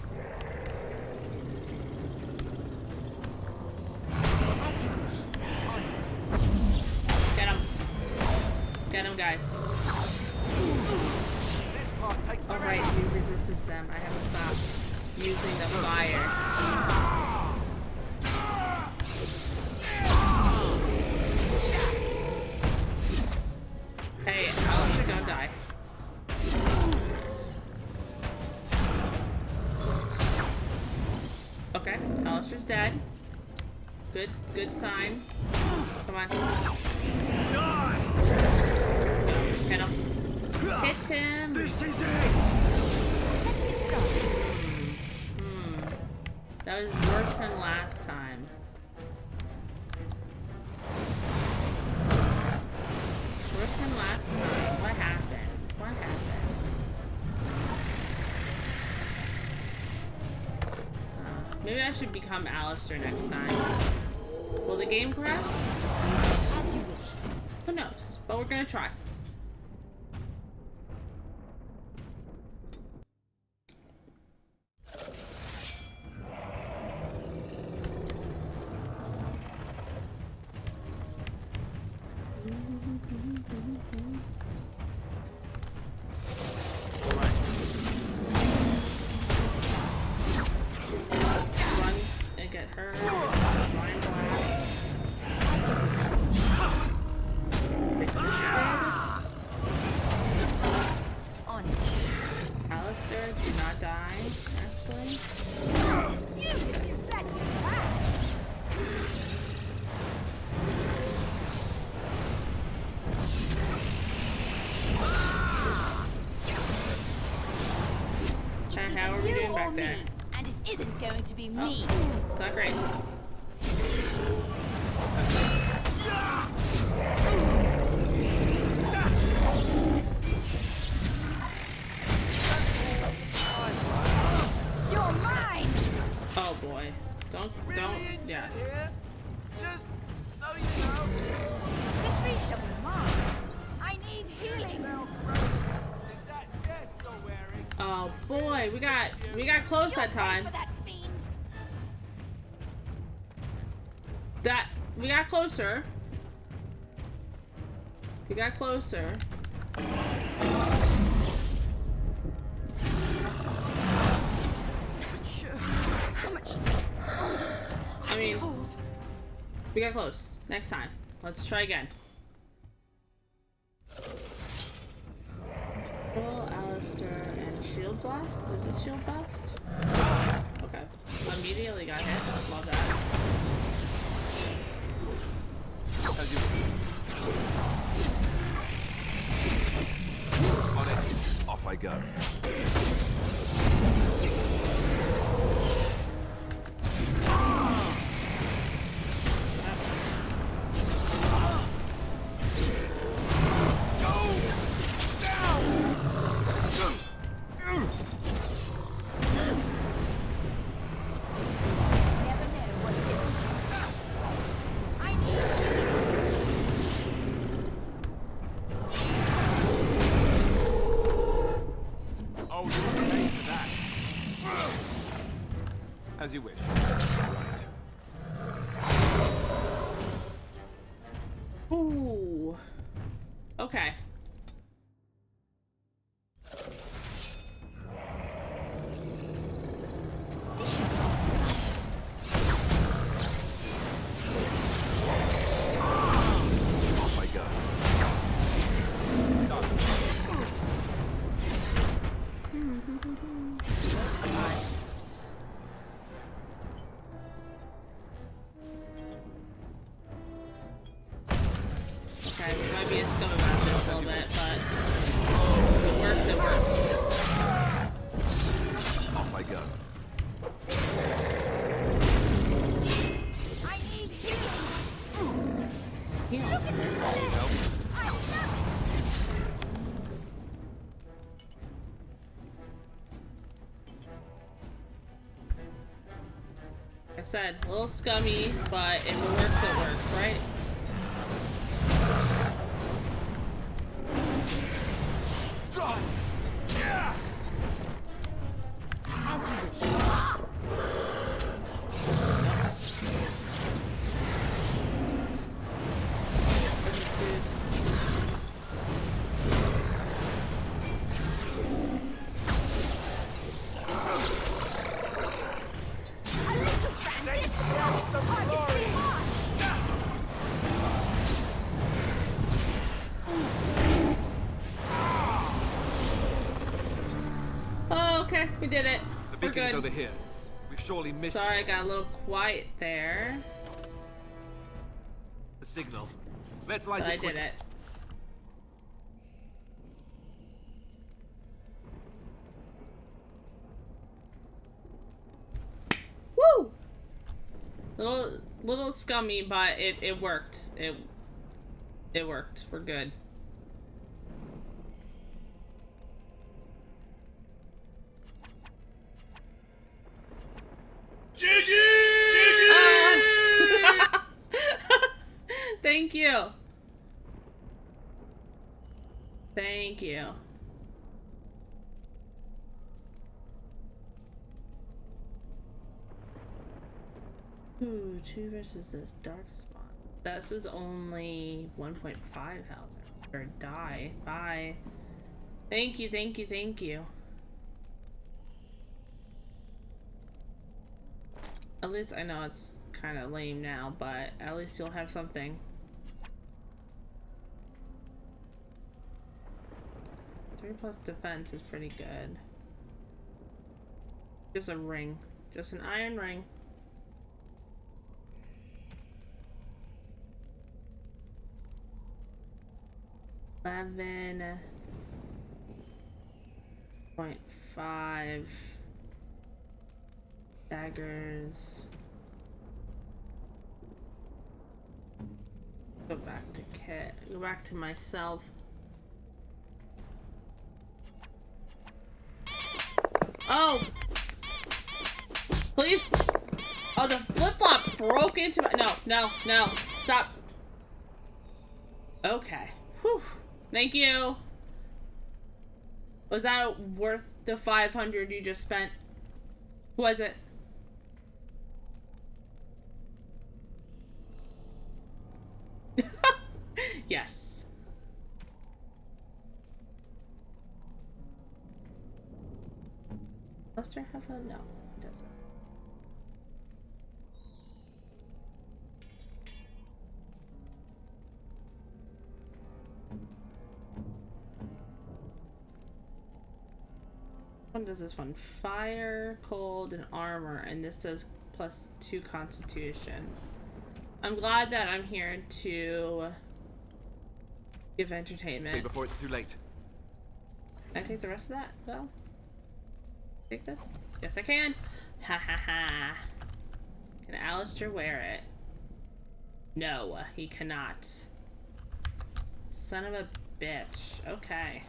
Get him. Get him, guys. Alright, he resists them. I have to stop using the fire. Hey, Alistair's gonna die. Okay, Alistair's dead. Good sign. Come on. Hit him. Hit him! This is it! Let's get started. That was worse than last time. Worse than last time. What happened? What happened? Maybe I should become Alistair next time. Will the game crash? As you wish. Who knows? But we're gonna try. How are we doing back there? And it isn't going to be me. It's not great. You're mine. Oh boy. Don't, yeah. Just so you know. Patricia, mine. I need healing. Oh boy, we got close that time. We got closer. We got closer. I mean, we got close. Next time. Let's try again. Well, Alistair and Shield Blast? Is it Shield Blast? Okay. Immediately got hit. Love that. On it. Off I go. As you wish. Right. Ooh. Okay. Off I go. Okay, we might be a scum about this a little bit, but if it works, it works. Off I go. I need healing. Heal. Like I said, a little scummy, but if it works, it works, right? As you wish. Oh, okay, we did it. The We're beacon's good. over here. We've surely missed Sorry, I got a little quiet there. the signal. Let's light But it I did quick. it. Woo! Little scummy, but it worked. It worked. We're good. Thank you. Thank you. Ooh, 2 versus this dark spot. This is only 1.5 health. Or die. Bye. Thank you, thank you, thank you. At least I know it's kind of lame now, but at least you'll have something. 3+ defense is pretty good. Just a ring. Just an iron ring. $11.5 daggers. Go back to Kit. Go back to myself. Oh! Please! Oh, the flip-flop broke into my— No. Stop. Okay. Whew. Thank you. Was that worth the 500 you just spent? Was it? Yes. Lester have a— no, it doesn't. What does this one? Fire, cold, and armor, and this does +2 constitution. I'm glad that I'm here to give entertainment. Before it's too late. Can I take the rest of that, though? Take this? Yes, I can. Ha ha ha. Can Alistair wear it? No, he cannot. Son of a bitch. Okay.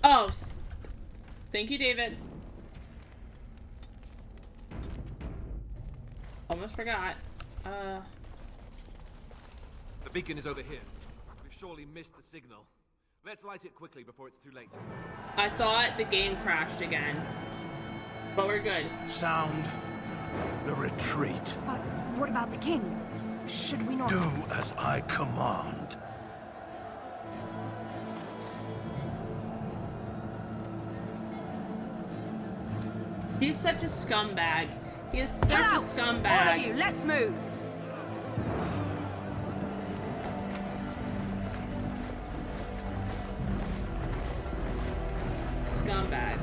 Oh, thank you, David. Almost forgot. The beacon is over here. We've surely missed the signal. Let's light it quickly before it's too late. I thought the game crashed again, but we're good. Sound the retreat. But what about the king? Should we not— Do as I command. He's such a scumbag. He is such a scumbag. All of you, let's move. Scumbag.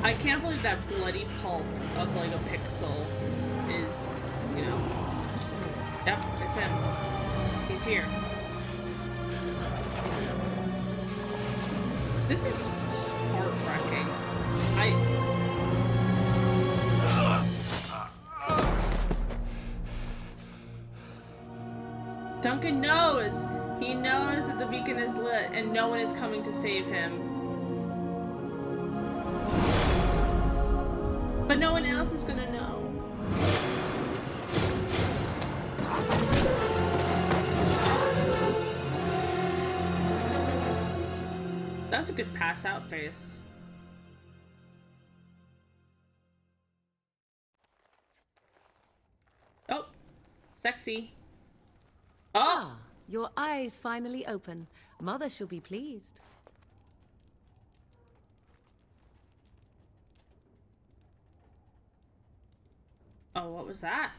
I can't believe that bloody pulp of like a pixel is, you know. Yep, it's him. He's here. This is heartbreaking. Duncan knows! He knows that the beacon is lit and no one is coming to save him. But no one else is gonna know. That's a good pass out face. Oh, sexy. Oh, Ah, your eyes finally open. Mother shall be pleased. oh, what was that?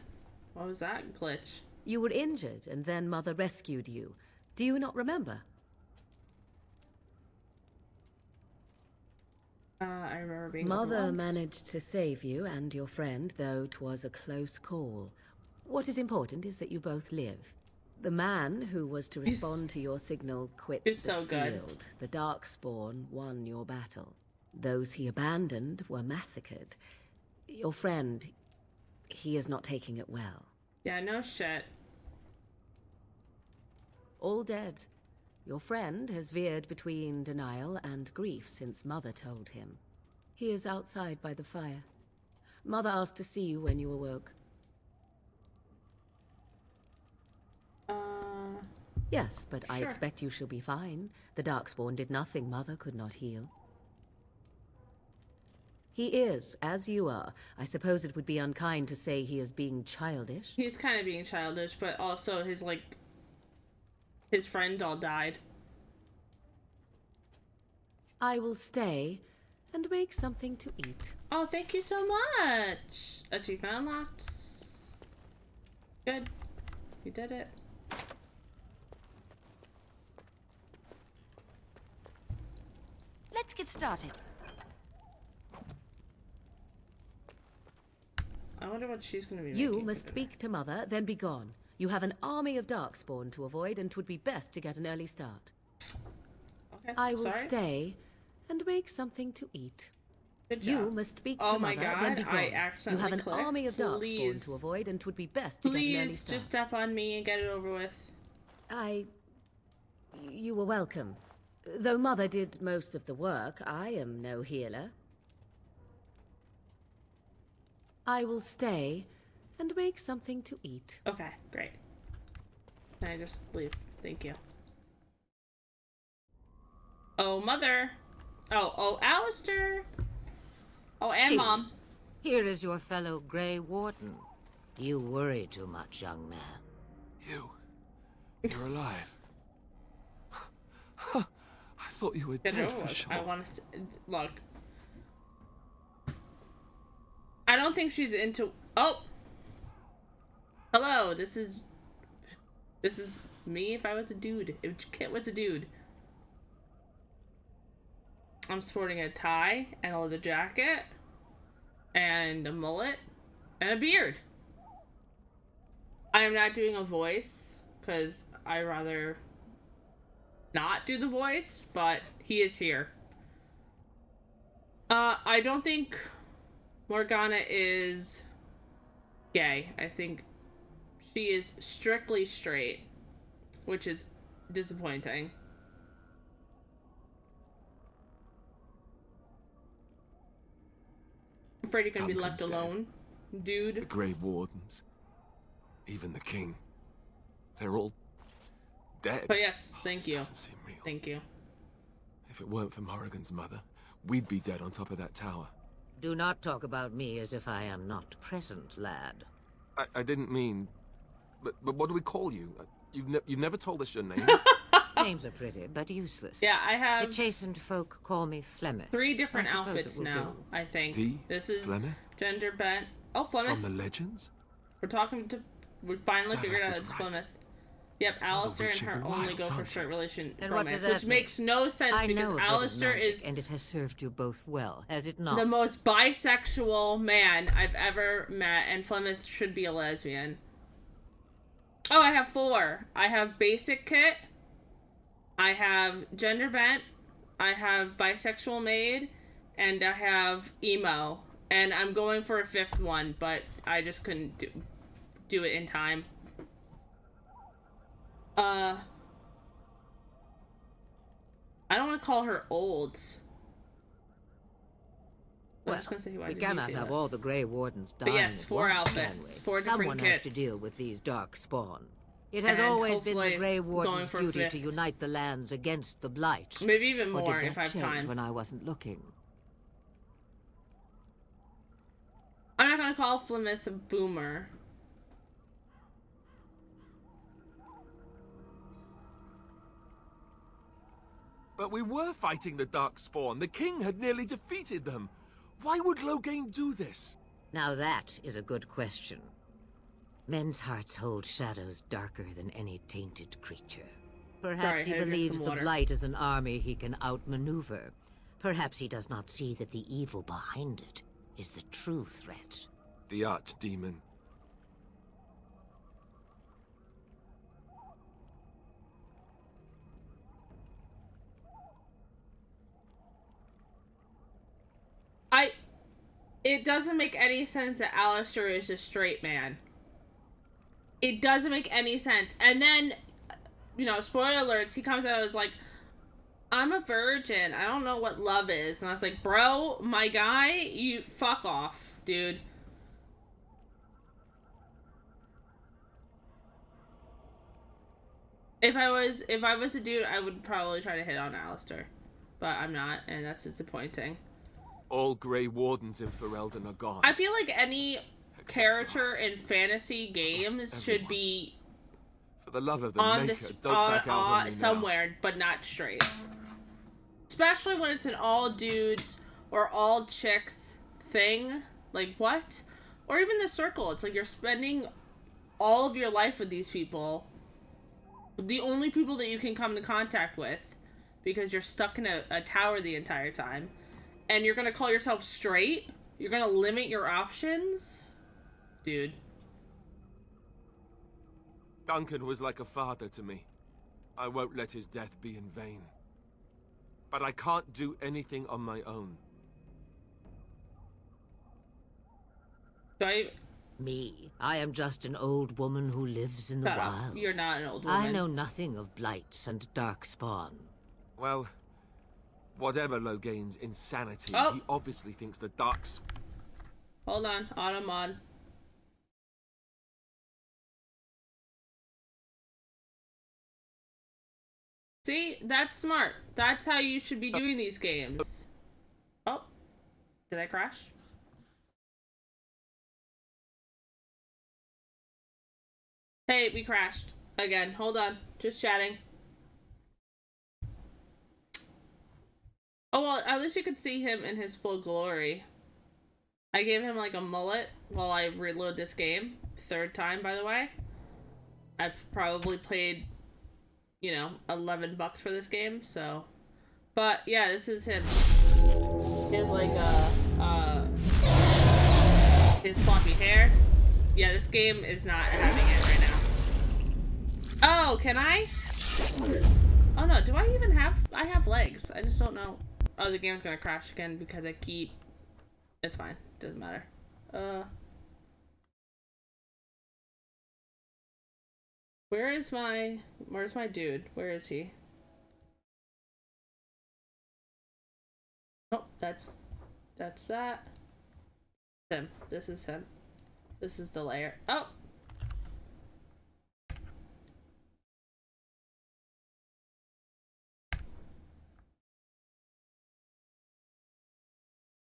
What was that glitch? You were injured, and then Mother rescued you. Do you not remember? I remember being Mother overwhelmed. managed to save you and your friend, though 'twas a close call. What is important is that you both live. The man who was to respond to your signal quit the so good. field. The Darkspawn won your battle. Those he abandoned were massacred. Your friend, he is not taking it well. Yeah, no shit. All dead. Your friend has veered between denial and grief since Mother told him. He is outside by the fire. Mother asked to see you when you awoke. Yes, but I Sure. expect you shall be fine. The Darkspawn did nothing Mother could not heal. He is, as you are. I suppose it would be unkind to say he is being childish. He's kind of being childish, but also his friend all died. I will stay and make something to eat. Oh, thank you so much. Achievement unlocked. Good. You did it. Let's get started. I wonder what she's going to be You making must for dinner. speak to Mother, then be gone. You have an army of Darkspawn to avoid, and 'twould be best to get an early start. Okay, I will sorry. stay and make something to eat. Good You job. must speak Oh to my Mother, God, then be I gone. accidentally You have an clicked. army of Darkspawn Please. to avoid, and 'twould be best to get an early Please, start. just step on me and get it over with. You were welcome. Though Mother did most of the work, I am no healer. I will stay and make something to eat. Okay, great. Can I just leave? Thank you. Oh, Mother. Oh, Alistair. Oh, and See, Mom. Here is your fellow Grey Warden. You worry too much, young man. You're alive. I thought you were Get it dead over for with. sure. I want to look. I don't think she's into. Oh, hello. This is me. If I was a dude, if Kit was a dude. I'm sporting a tie and a leather jacket and a mullet and a beard. I am not doing a voice because I rather not do the voice, but he is here. I don't think Morgana is gay. I think she is strictly straight, which is disappointing. I'm afraid you're gonna be left alone, dude. The Grey Wardens, even the King, they're all dead. But yes, thank you. Thank you. If it weren't for Morrigan's mother, we'd be dead on top of that tower. Do not talk about me as if I am not present, lad. I didn't mean... But what do we call you? You've never told us your name. Names are pretty, but useless. Yeah, I have... The chastened folk call me Flemeth. 3 different I suppose outfits it will now, do. I think. The This is Flemeth? gender bent. Oh, Flemeth. From the legends? We're talking to... We finally Daveth figured out was it's right. Flemeth. Yep, Alistair witch and of her the only wilds, go for aren't short relation And what does romance, that which mean? makes no sense I because know a bit of Alistair magic, is and it has served you both well, has it not? the most bisexual man I've ever met, and Flemeth should be a lesbian. Oh, I have 4. I have basic kit. I have gender bent. I have bisexual maid, and I have emo. And I'm going for a 5th one, but I just couldn't do it in time. I don't want to call her old. I'm just gonna say, why we did you cannot say have this? all the Grey Wardens But dying yes, at 4 once, can outfits, we? 4 different Someone has to kits. deal with these dark spawn. It has And always been the hopefully Grey going Warden's for duty 5th. to unite the lands against the Blight. Maybe even Or more did if that I have change time. when I wasn't looking? I'm not gonna call Flemeth a boomer. But we were fighting the Darkspawn. The king had nearly defeated them. Why would Loghain do this? Now that is a good question. Men's hearts hold shadows darker than any tainted creature. Perhaps he believes the Blight is an army he can outmaneuver. Perhaps he does not see that the evil behind it is the true threat. The Archdemon. It doesn't make any sense that Alistair is a straight man. It doesn't make any sense. And then, you know, spoiler alerts, he comes out and is like, I'm a virgin. I don't know what love is. And I was like, bro, my guy, you fuck off, dude. If I was a dude, I would probably try to hit on Alistair. But I'm not, and that's disappointing. All Grey Wardens in Ferelden are gone. I feel like any character in fantasy games should be For the love of the on Maker, the don't back out on me now. somewhere, but not straight. Especially when it's an all dudes or all chicks thing. Like, what? Or even the circle. It's like you're spending all of your life with these people. The only people that you can come to contact with, because you're stuck in a tower the entire time. And you're gonna call yourself straight? You're gonna limit your options? Dude. Duncan was like a father to me. I won't let his death be in vain. But I can't do anything on my own. Me? I am just an old woman who lives in the Shut up. wild. You're not an old woman. I know nothing of blights and darkspawn. Well, whatever Loghain's insanity, Oh. he obviously thinks the Darks... Hold on, Automod. See? That's smart. That's how you should be doing these games. Oh. Did I crash? Hey, we crashed. Again. Hold on. Just chatting. Oh, well, at least you could see him in his full glory. I gave him, like, a mullet while I reload this game. 3rd time, by the way. I've probably paid, you know, $11 for this game, so... But, yeah, this is him. He has, like, his floppy hair. Yeah, this game is not having it right now. Oh, can I? Oh, no, do I even have... I have legs. I just don't know. Oh, the game's gonna crash again because I keep... It's fine. Doesn't matter. Where's my dude? Where is he? Oh, that's that. Him. This is him. This is the layer. Oh!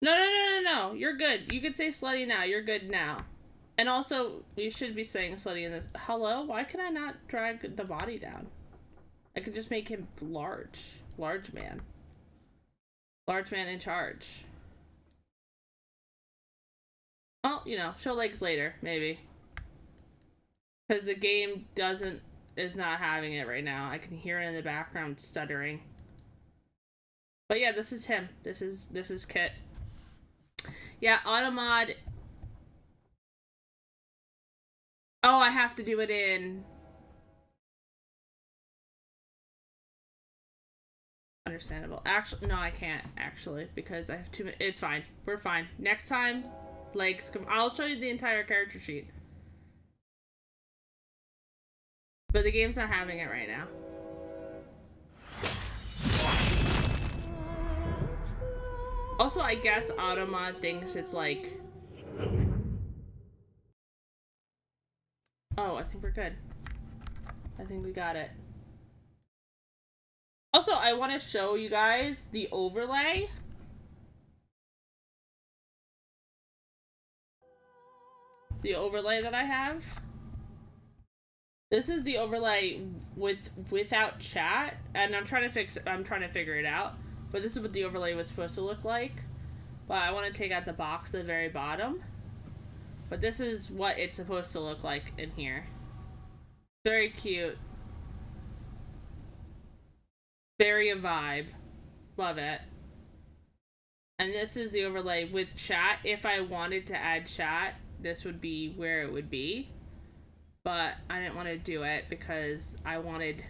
No. You're good. You can say slutty now. You're good now. And also, you should be saying slutty in this. Hello? Why can I not drag the body down? I could just make him large. Large man. Large man in charge. Oh, you know, show legs later, maybe. Because the game is not having it right now. I can hear it in the background stuttering. But yeah, this is him. This is Kit. Yeah, Automod. Oh, I have to do it in... Understandable. Actually, no, I can't, actually, because I have too many... It's fine. We're fine. Next time, legs come... I'll show you the entire character sheet. But the game's not having it right now. Also, I guess Automod thinks it's like... Oh, I think we're good. I think we got it. Also, I want to show you guys the overlay. The overlay that I have. This is the overlay without chat, and I'm trying to figure it out. But this is what the overlay was supposed to look like. But I want to take out the box at the very bottom. But this is what it's supposed to look like in here. Very cute. Very a vibe. Love it. And this is the overlay with chat. If I wanted to add chat, this would be where it would be. But I didn't want to do it because I wanted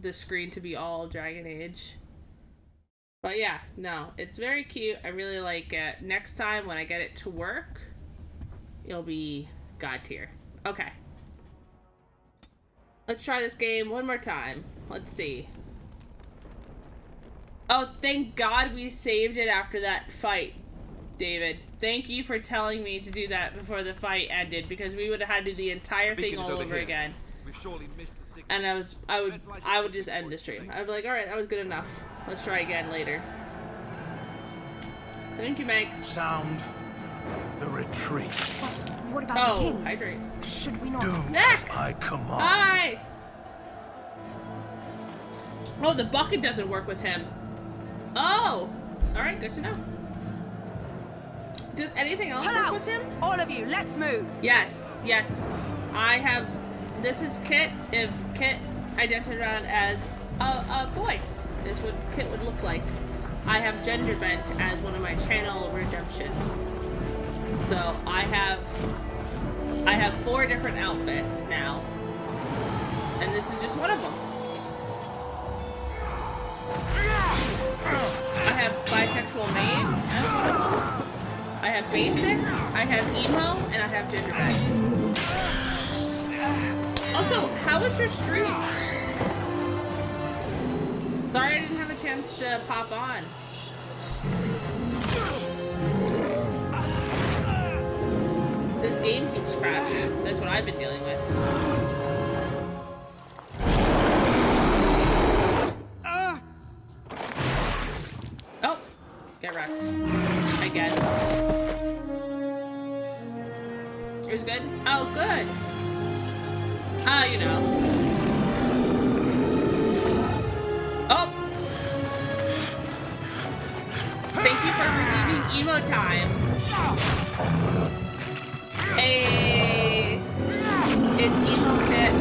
the screen to be all Dragon Age. But yeah, no, it's very cute. I really like it. Next time when I get it to work, it'll be God tier. Okay. Let's try this game one more time. Let's see. Oh, thank God we saved it after that fight, David. Thank you for telling me to do that before the fight ended, because we would have had to do the entire thing all over again. We've surely missed the signal. And I would just end the stream. I'd be like, all right, that was good enough. Let's try again later. Thank you, Meg. Sound the retreat. What about the king? Hydrate. Should we not? Do Zach! as I command. Hi! Oh, the bucket doesn't work with him. Oh! Alright, good to know. Does anything else work with him? All of you, let's move. Yes, yes. I have... This is Kit. If Kit identified as a boy, this is what Kit would look like. I have gender bent as one of my channel redemptions. So I have 4 different outfits now. And this is just one of them. I have bisexual maid. I have basic. I have emo, and I have gender bent. Also, how was your stream? Sorry I didn't have a chance to pop on. This game keeps crashing. That's what I've been dealing with. Oh, get wrecked. Again. It was good? Oh, good. Ah, you know. Oh! Thank you for relieving emo time. Hey! It's emo Kit.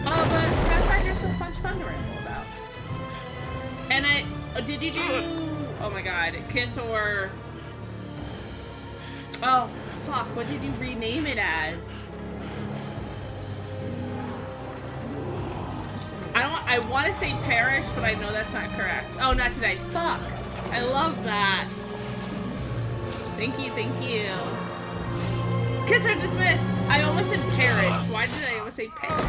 Oh, but Pathfinder's so much fun to ramble about. And did you do, oh my god, Kiss or, oh fuck, what did you rename it as? I want to say Parish, but I know that's not correct. Oh, not today. Fuck. I love that. Thank you, thank you. Kiss or dismiss. I almost said Parish. Why did I almost say Parish?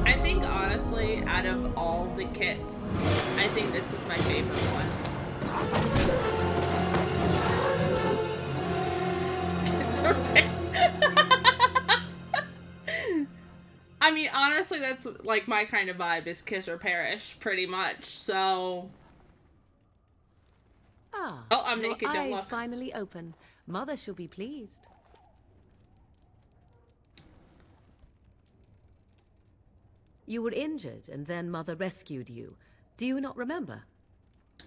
I think honestly, out of all the kits, I think this is my favorite one. I mean, honestly, that's like my kind of vibe, is Kiss or Perish, pretty much. So, oh, I'm your naked. Don't eyes look. finally open. Mother shall be pleased. You were injured, and then Mother rescued you. Do you not remember?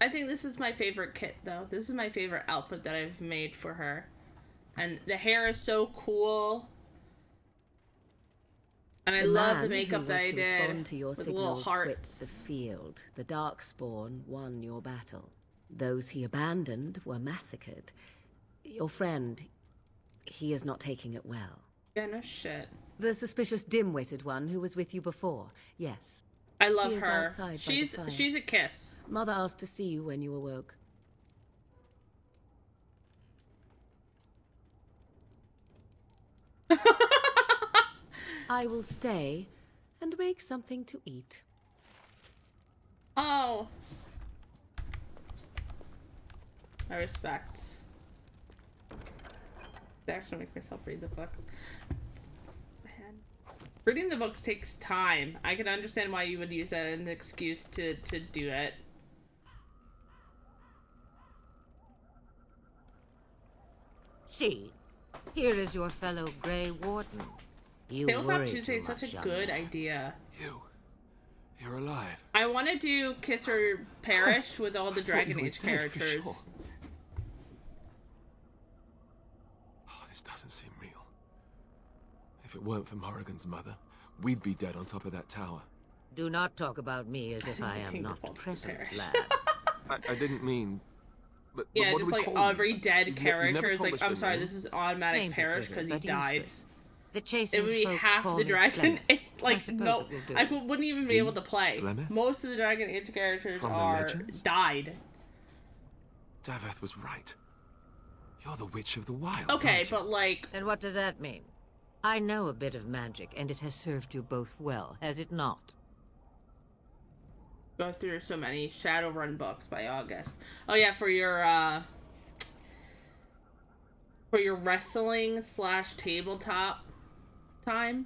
I think this is my favorite kit, though. This is my favorite outfit that I've made for her. And the hair is so cool. And I love the makeup that I did to your with signal little quit hearts. the field. The Darkspawn won your battle. Those he abandoned were massacred. Your friend, he is not taking it well. Yeah, no shit. The suspicious dim-witted one who was with you before, yes. I love He is her. outside by the fire. She's a kiss. Mother asked to see you when you awoke. I will stay and make something to eat. Oh. I respect. I actually make myself read the books. Man. Reading the books takes time. I can understand why you would use that as an excuse to do it. See, here is your fellow Grey Warden. You Tabletop worry Tuesday too is such much, a young good man. idea. You're alive. I want to do Kiss or Perish with all the I thought Dragon you were Age dead for characters. sure. Oh, this doesn't seem real. If it weren't for Morrigan's mother, we'd be dead on top of that tower. Do not talk about me as if I am not present, lad. I didn't mean... But Yeah, what just do we like call you? every dead You character never is told like, us your I'm sorry, name. this is automatic Name's Perish pretty, because he but died. useless. The It chastened would be folk half call the me Dragon Flemeth. Age. I Like, suppose no, it will do. I wouldn't even be able to play. Flemeth? Most of the Dragon Age characters From the are legends? died. Daveth was right. You're the Witch of the Wild. Okay, but like... And what does that mean? I know a bit of magic, and it has served you both well, has it not? Go through so many Shadowrun books by August. Oh yeah, for your wrestling / tabletop time.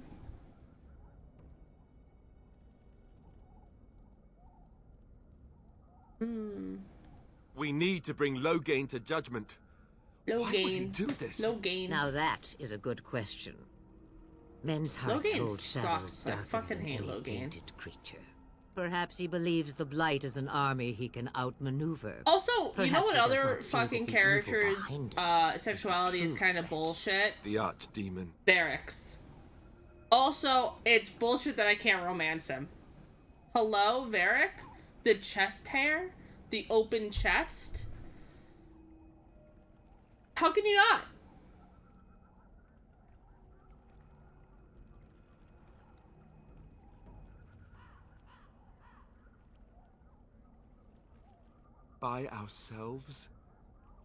We need to bring Loghain to judgment. Why would he Loghain. do this? Loghain. Now that is a good question. Men's hearts Loghain hold shadows sucks. I darker fucking than hate any Loghain. tainted creature. Perhaps he believes the Blight is an army he can outmaneuver. Also, you know Perhaps what he does other not see that fucking the evil characters' behind it sexuality is true kind of bullshit? The Archdemon. Barracks. Also, it's bullshit that I can't romance him. Hello, Varric? The chest hair? The open chest? How can you not? By ourselves?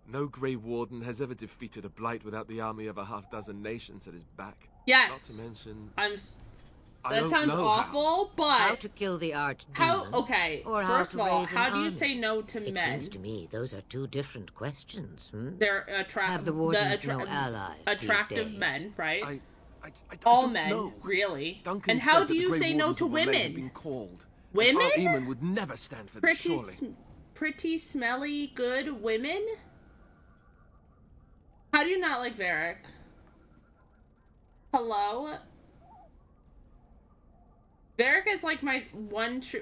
No Grey Warden has ever defeated a Blight without the army of a half-dozen nations at his back. Yes. Not to mention... That don't sounds know awful, but... How to kill the Archdemon. How... Okay, or how first to of all, raise an how do you army. say no to It men? seems to me those are two different questions. They're Have the wardens no allies attractive these days? men, right? I All don't men, know. really. Duncan And how said do that the you Grey say no Wardens to of Remain had women? been called. Women? Our Eamon would never stand for this, surely. Pretty, smelly, good women? How do you not like Varric? Hello? Varric is like my one true...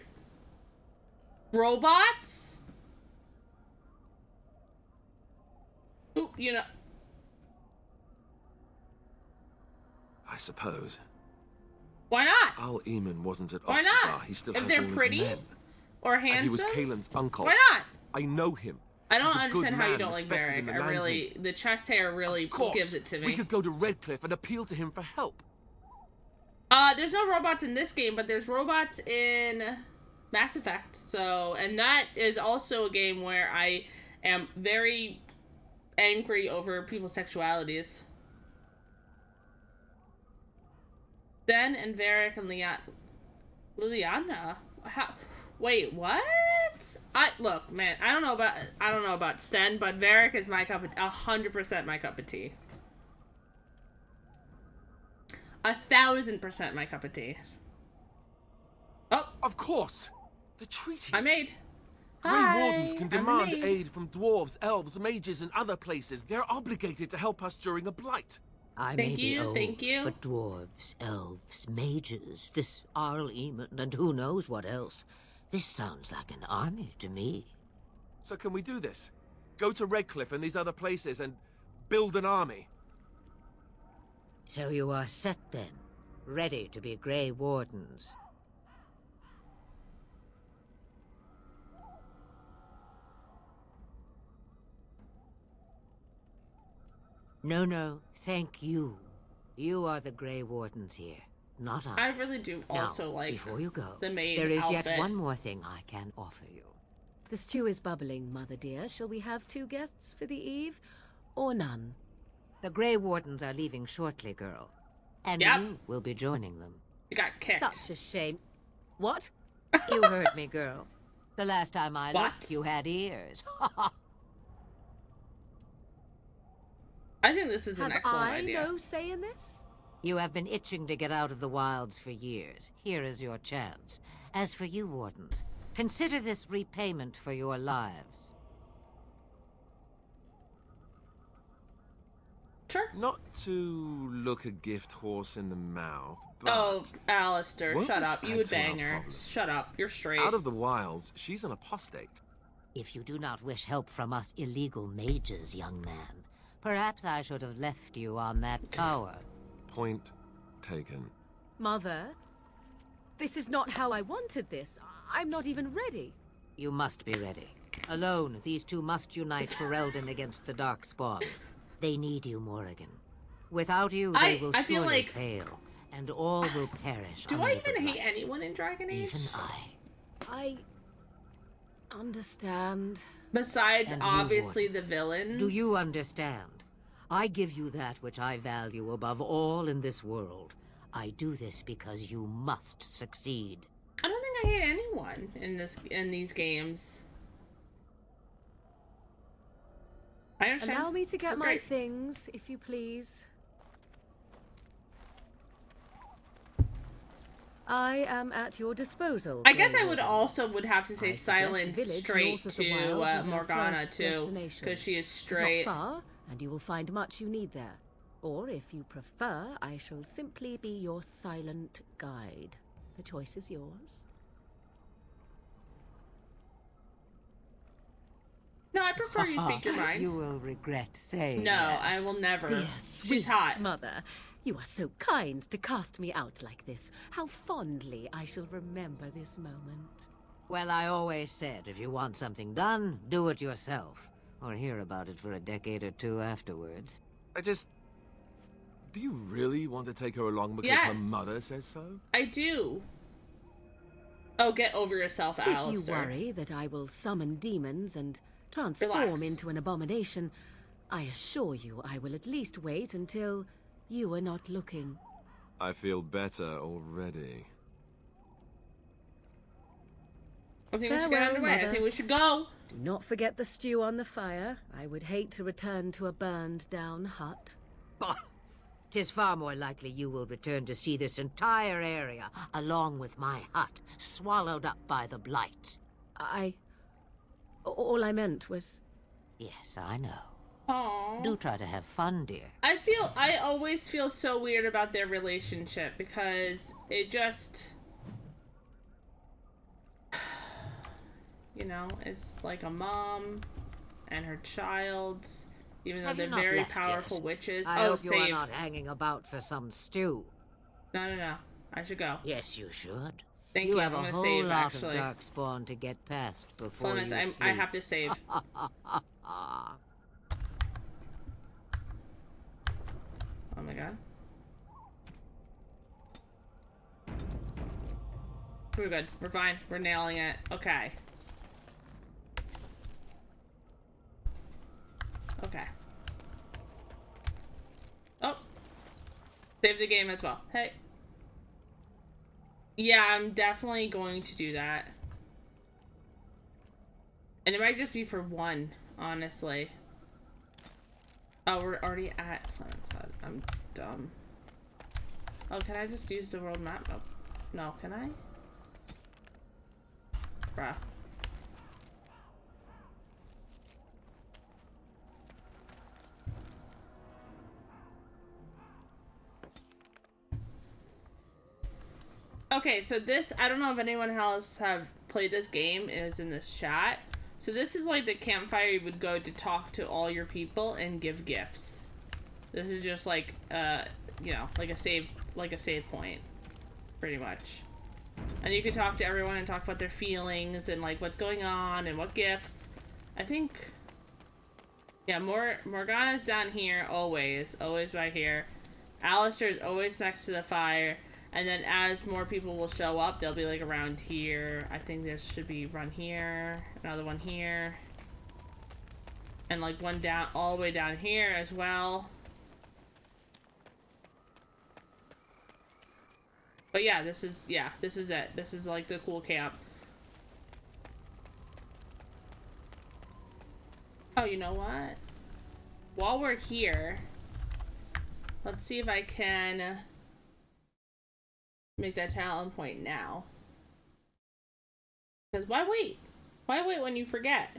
Robots? Ooh, you know... I suppose. Why not? Al Eamon wasn't at Why Ostagar. not? He still If has they're all his pretty men. or And handsome? he was Kaelin's uncle. Why not? I know him. I don't He's a good understand how you man, don't like respected in Varric. the I really... Landsleep. The chest hair really Of course, gives it to me. we could go to Redcliffe and appeal to him for help. There's no robots in this game, but there's robots in Mass Effect. So, and that is also a game where I am very angry over people's sexualities. Den and Varric and Liliana. How? Wait, what? Look, man. I don't know about Sten, but Varric is my cup of 100% my cup of tea. 1,000% my cup of tea. Oh, of course. The treaties. I made. Grey Hi, Wardens can I'm demand Maid. aid from dwarves, elves, mages, and other places. They're obligated to help us during a blight. I Thank may be you, old, thank you. but dwarves, elves, mages, this Arl Eamon, and who knows what else. This sounds like an army to me. So can we do this? Go to Redcliffe and these other places and build an army? So you are set then, ready to be Grey Wardens. No, thank you. You are the Grey Wardens here, not I. I really do also Now, like before you go, the maid there is outfit. yet one more thing I can offer you. The stew is bubbling, Mother dear. Shall we have 2 guests for the eve, or none? The Grey Wardens are leaving shortly, girl. And you will be joining them. You got kicked. Such a shame. What? You heard me, girl. The last time I What? looked, you had ears. I think this is an excellent idea. Have I no say in this? You have been itching to get out of the wilds for years. Here is your chance. As for you, Wardens, consider this repayment for your lives. Sure. Not to look a gift horse in the mouth, but... Oh, Alistair, won't shut this up. You add would to our bang her. problems? Shut up. You're straight. Out of the wilds, she's an apostate. If you do not wish help from us illegal mages, young man, perhaps I should have left you on that tower. Point taken. Mother, this is not how I wanted this. I'm not even ready. You must be ready. Alone, these two must unite for Eldon against the Darkspawn. They need you, Morrigan. Without you, they will I feel surely like... fail, and all will perish. Do I even hate anyone in Dragon Age? Even I understand. Besides, And you, obviously, the Wardens, villains. Do you understand? I give you that which I value above all in this world. I do this because you must succeed. I don't think I hate anyone in these games. I understand. Allow me to get Oh, my great. things, if you please. I am at your disposal. I guess Grey I would Wardens. also have to say I suggest silent village straight north of the to wilds is our Morgana first too, destination. because she is It's straight. not far, and you will find much you need there. Or, if you prefer, I shall simply be your silent guide. The choice is yours. No, I prefer you speak your mind. You will regret saying No, that. I will never. Dear, She's sweet hot. mother. You are so kind to cast me out like this. How fondly I shall remember this moment. Well, I always said, if you want something done, do it yourself. Or hear about it for a decade or two afterwards. Do you really want to take her along because her Yes. mother says so? I do. Oh, get over yourself, If you Alistair. worry that I will summon demons and transform Relax. into an abomination, I assure you I will at least wait until you are not looking. I feel better already. I think we should get Farewell, underway. I Mother. think we should go. Do not forget the stew on the fire. I would hate to return to a burned down hut. Bah! 'Tis far more likely you will return to see this entire area, along with my hut, swallowed up by the blight. All I meant was... Yes, I know. Aww. Do try to have fun, dear. I always feel so weird about their relationship because it just, you know, it's like a mom and her child, even though Have you they're not very left powerful yet? witches. I Oh, hope you are save. not hanging about for some stew. No. I should go. Yes, you should. Thank you you. have I'm a gonna whole save, lot actually. of darkspawn to get past before Clemens, you I sleep. have to save. Oh my god. We're good. We're fine. We're nailing it. Okay. Okay. Oh. Save the game as well. Hey. Yeah, I'm definitely going to do that. And it might just be for one, honestly. Oh, we're already at Clemens Hut. I'm dumb. Oh, can I just use the world map? Oh, no, can I? Bruh. Okay, so this, I don't know if anyone else have played this game, is in this chat. So this is like the campfire you would go to talk to all your people and give gifts. This is just like, you know, like a save point, pretty much. And you can talk to everyone and talk about their feelings and like what's going on and what gifts. I think, yeah, Morgana's down here always by here. Alistair's always next to the fire. And then as more people will show up, they'll be like around here. I think there should be one here, another one here. And like one down, all the way down here as well. But yeah, this is it. This is like the cool camp. Oh, you know what? While we're here, let's see if I can make that talent point now. Because why wait? Why wait when you forget?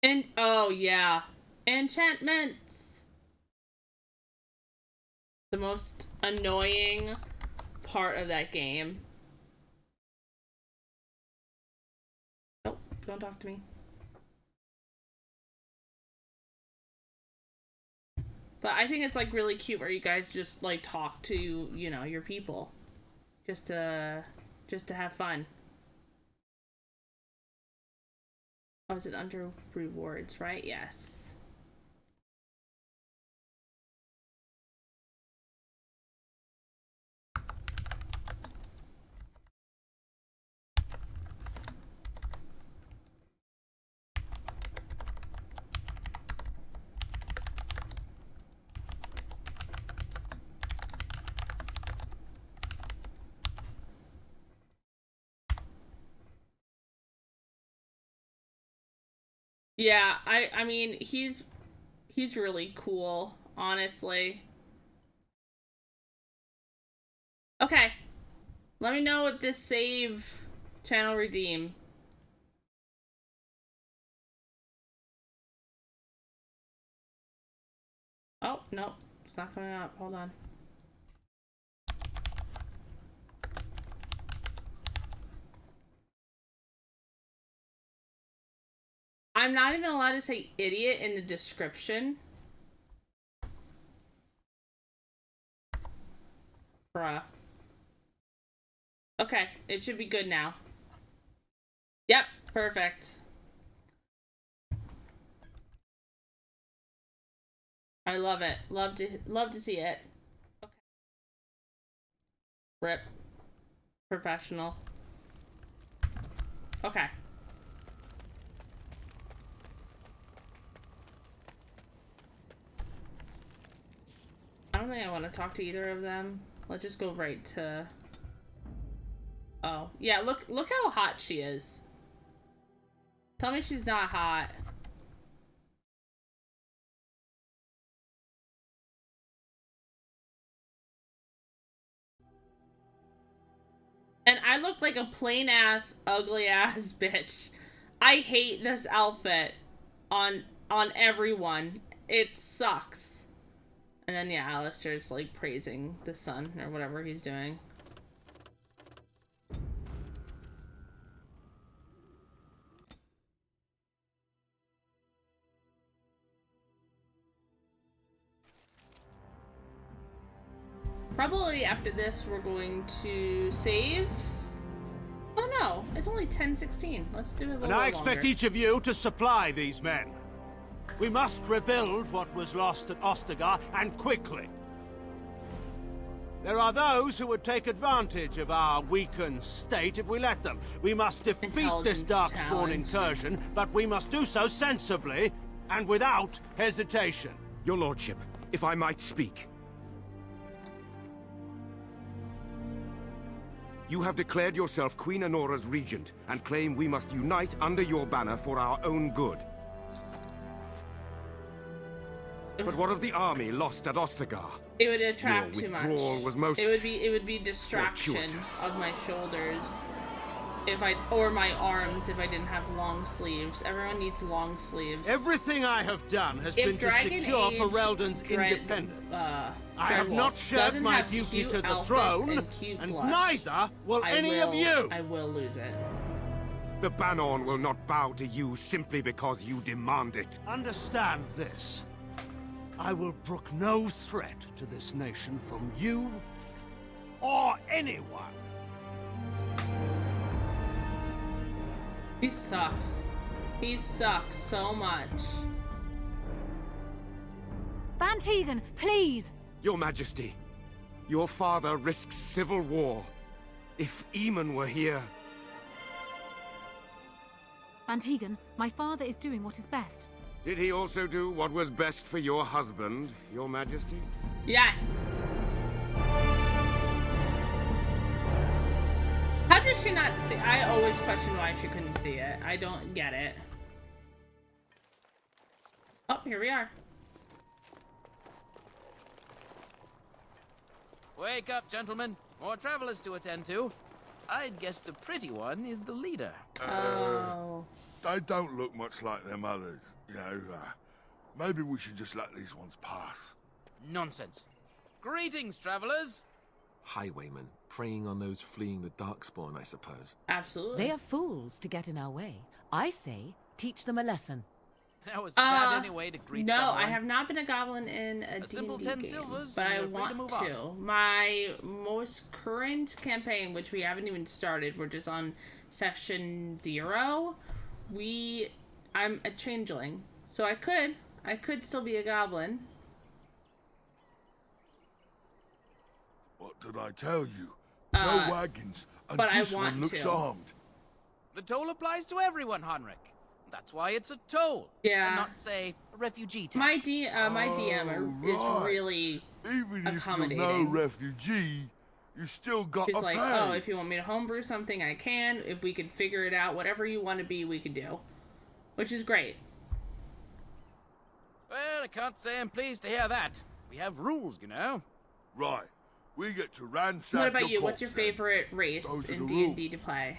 And oh yeah, enchantments. The most annoying part of that game. Nope, don't talk to me. But I think it's like really cute where you guys just like talk to, you know, your people. Just to have fun. Oh, is it under rewards, right? Yes. Yeah, I mean, he's really cool, honestly. Okay. Let me know if this save channel redeem. Oh, no. It's not coming up. Hold on. I'm not even allowed to say idiot in the description. Bruh. Okay, it should be good now. Yep, perfect. I love it. Love to see it. Okay. Rip. Professional. Okay. I don't think I want to talk to either of them. Let's just go right to... Oh. Yeah, look how hot she is. Tell me she's not hot. And I look like a plain ass, ugly ass bitch. I hate this outfit on everyone. It sucks. And then yeah, Alistair's like praising the sun or whatever he's doing. Probably after this we're going to save. Oh no, it's only 10:16. Let's do it a little And I expect longer. each of you to supply these men. We must rebuild what was lost at Ostagar, and quickly. There are those who would take advantage of our weakened state if we let them. We must defeat this Darkspawn incursion, but we must do so sensibly and without hesitation. Your lordship, if I might speak. You have declared yourself Queen Honora's regent, and claim we must unite under your banner for our own good. But what of the army lost at Ostagar? It would attract Your too much. withdrawal was most It would be distraction fortuitous. of my shoulders or my arms if I didn't have long sleeves. Everyone needs long sleeves. Everything I have done has been to secure Ferelden's independence. I have not shirked my duty to the throne, and neither will any of you! I will lose it. The Banon will not bow to you simply because you demand it. Understand this. I will brook no threat to this nation from you or anyone. He sucks. He sucks so much. Van Tegan, please! Your Majesty, your father risks civil war. If Eamon were here... Van Tegan, my father is doing what is best. Did he also do what was best for your husband, your majesty? Yes. How does she not see? I always question why she couldn't see it. I don't get it. Oh, here we are. Wake up, gentlemen. More travelers to attend to. I'd guess the pretty one is the leader. Oh. They don't look much like them others, you know. Maybe we should just let these ones pass. Nonsense. Greetings, travelers. Highwaymen, preying on those fleeing the Darkspawn, I suppose. Absolutely. They are fools to get in our way. I say, teach them a lesson. How is that any way to greet no, someone? I have not been a goblin in a simple D&D 10 game, silvers, but and I you're free to want move to. on. My most current campaign, which we haven't even started, we're just on session 0. I'm a changeling, so I could still be a goblin. What did I tell you? No wagons, and but this I want one looks to. armed. The toll applies to everyone, Henrik. That's why it's a toll. Yeah. And not, say, a refugee tax. My DM is really Even accommodating. if you're no refugee, you still got She's to like, pay. oh, if you want me to homebrew something, I can. If we can figure it out, whatever you want to be, we can do. Which is great. Well, I can't say I'm pleased to hear that. We have rules, you know. Right. We get to ransack What about your you? What's your pots, then. favorite race Those are in the D&D rules. to play?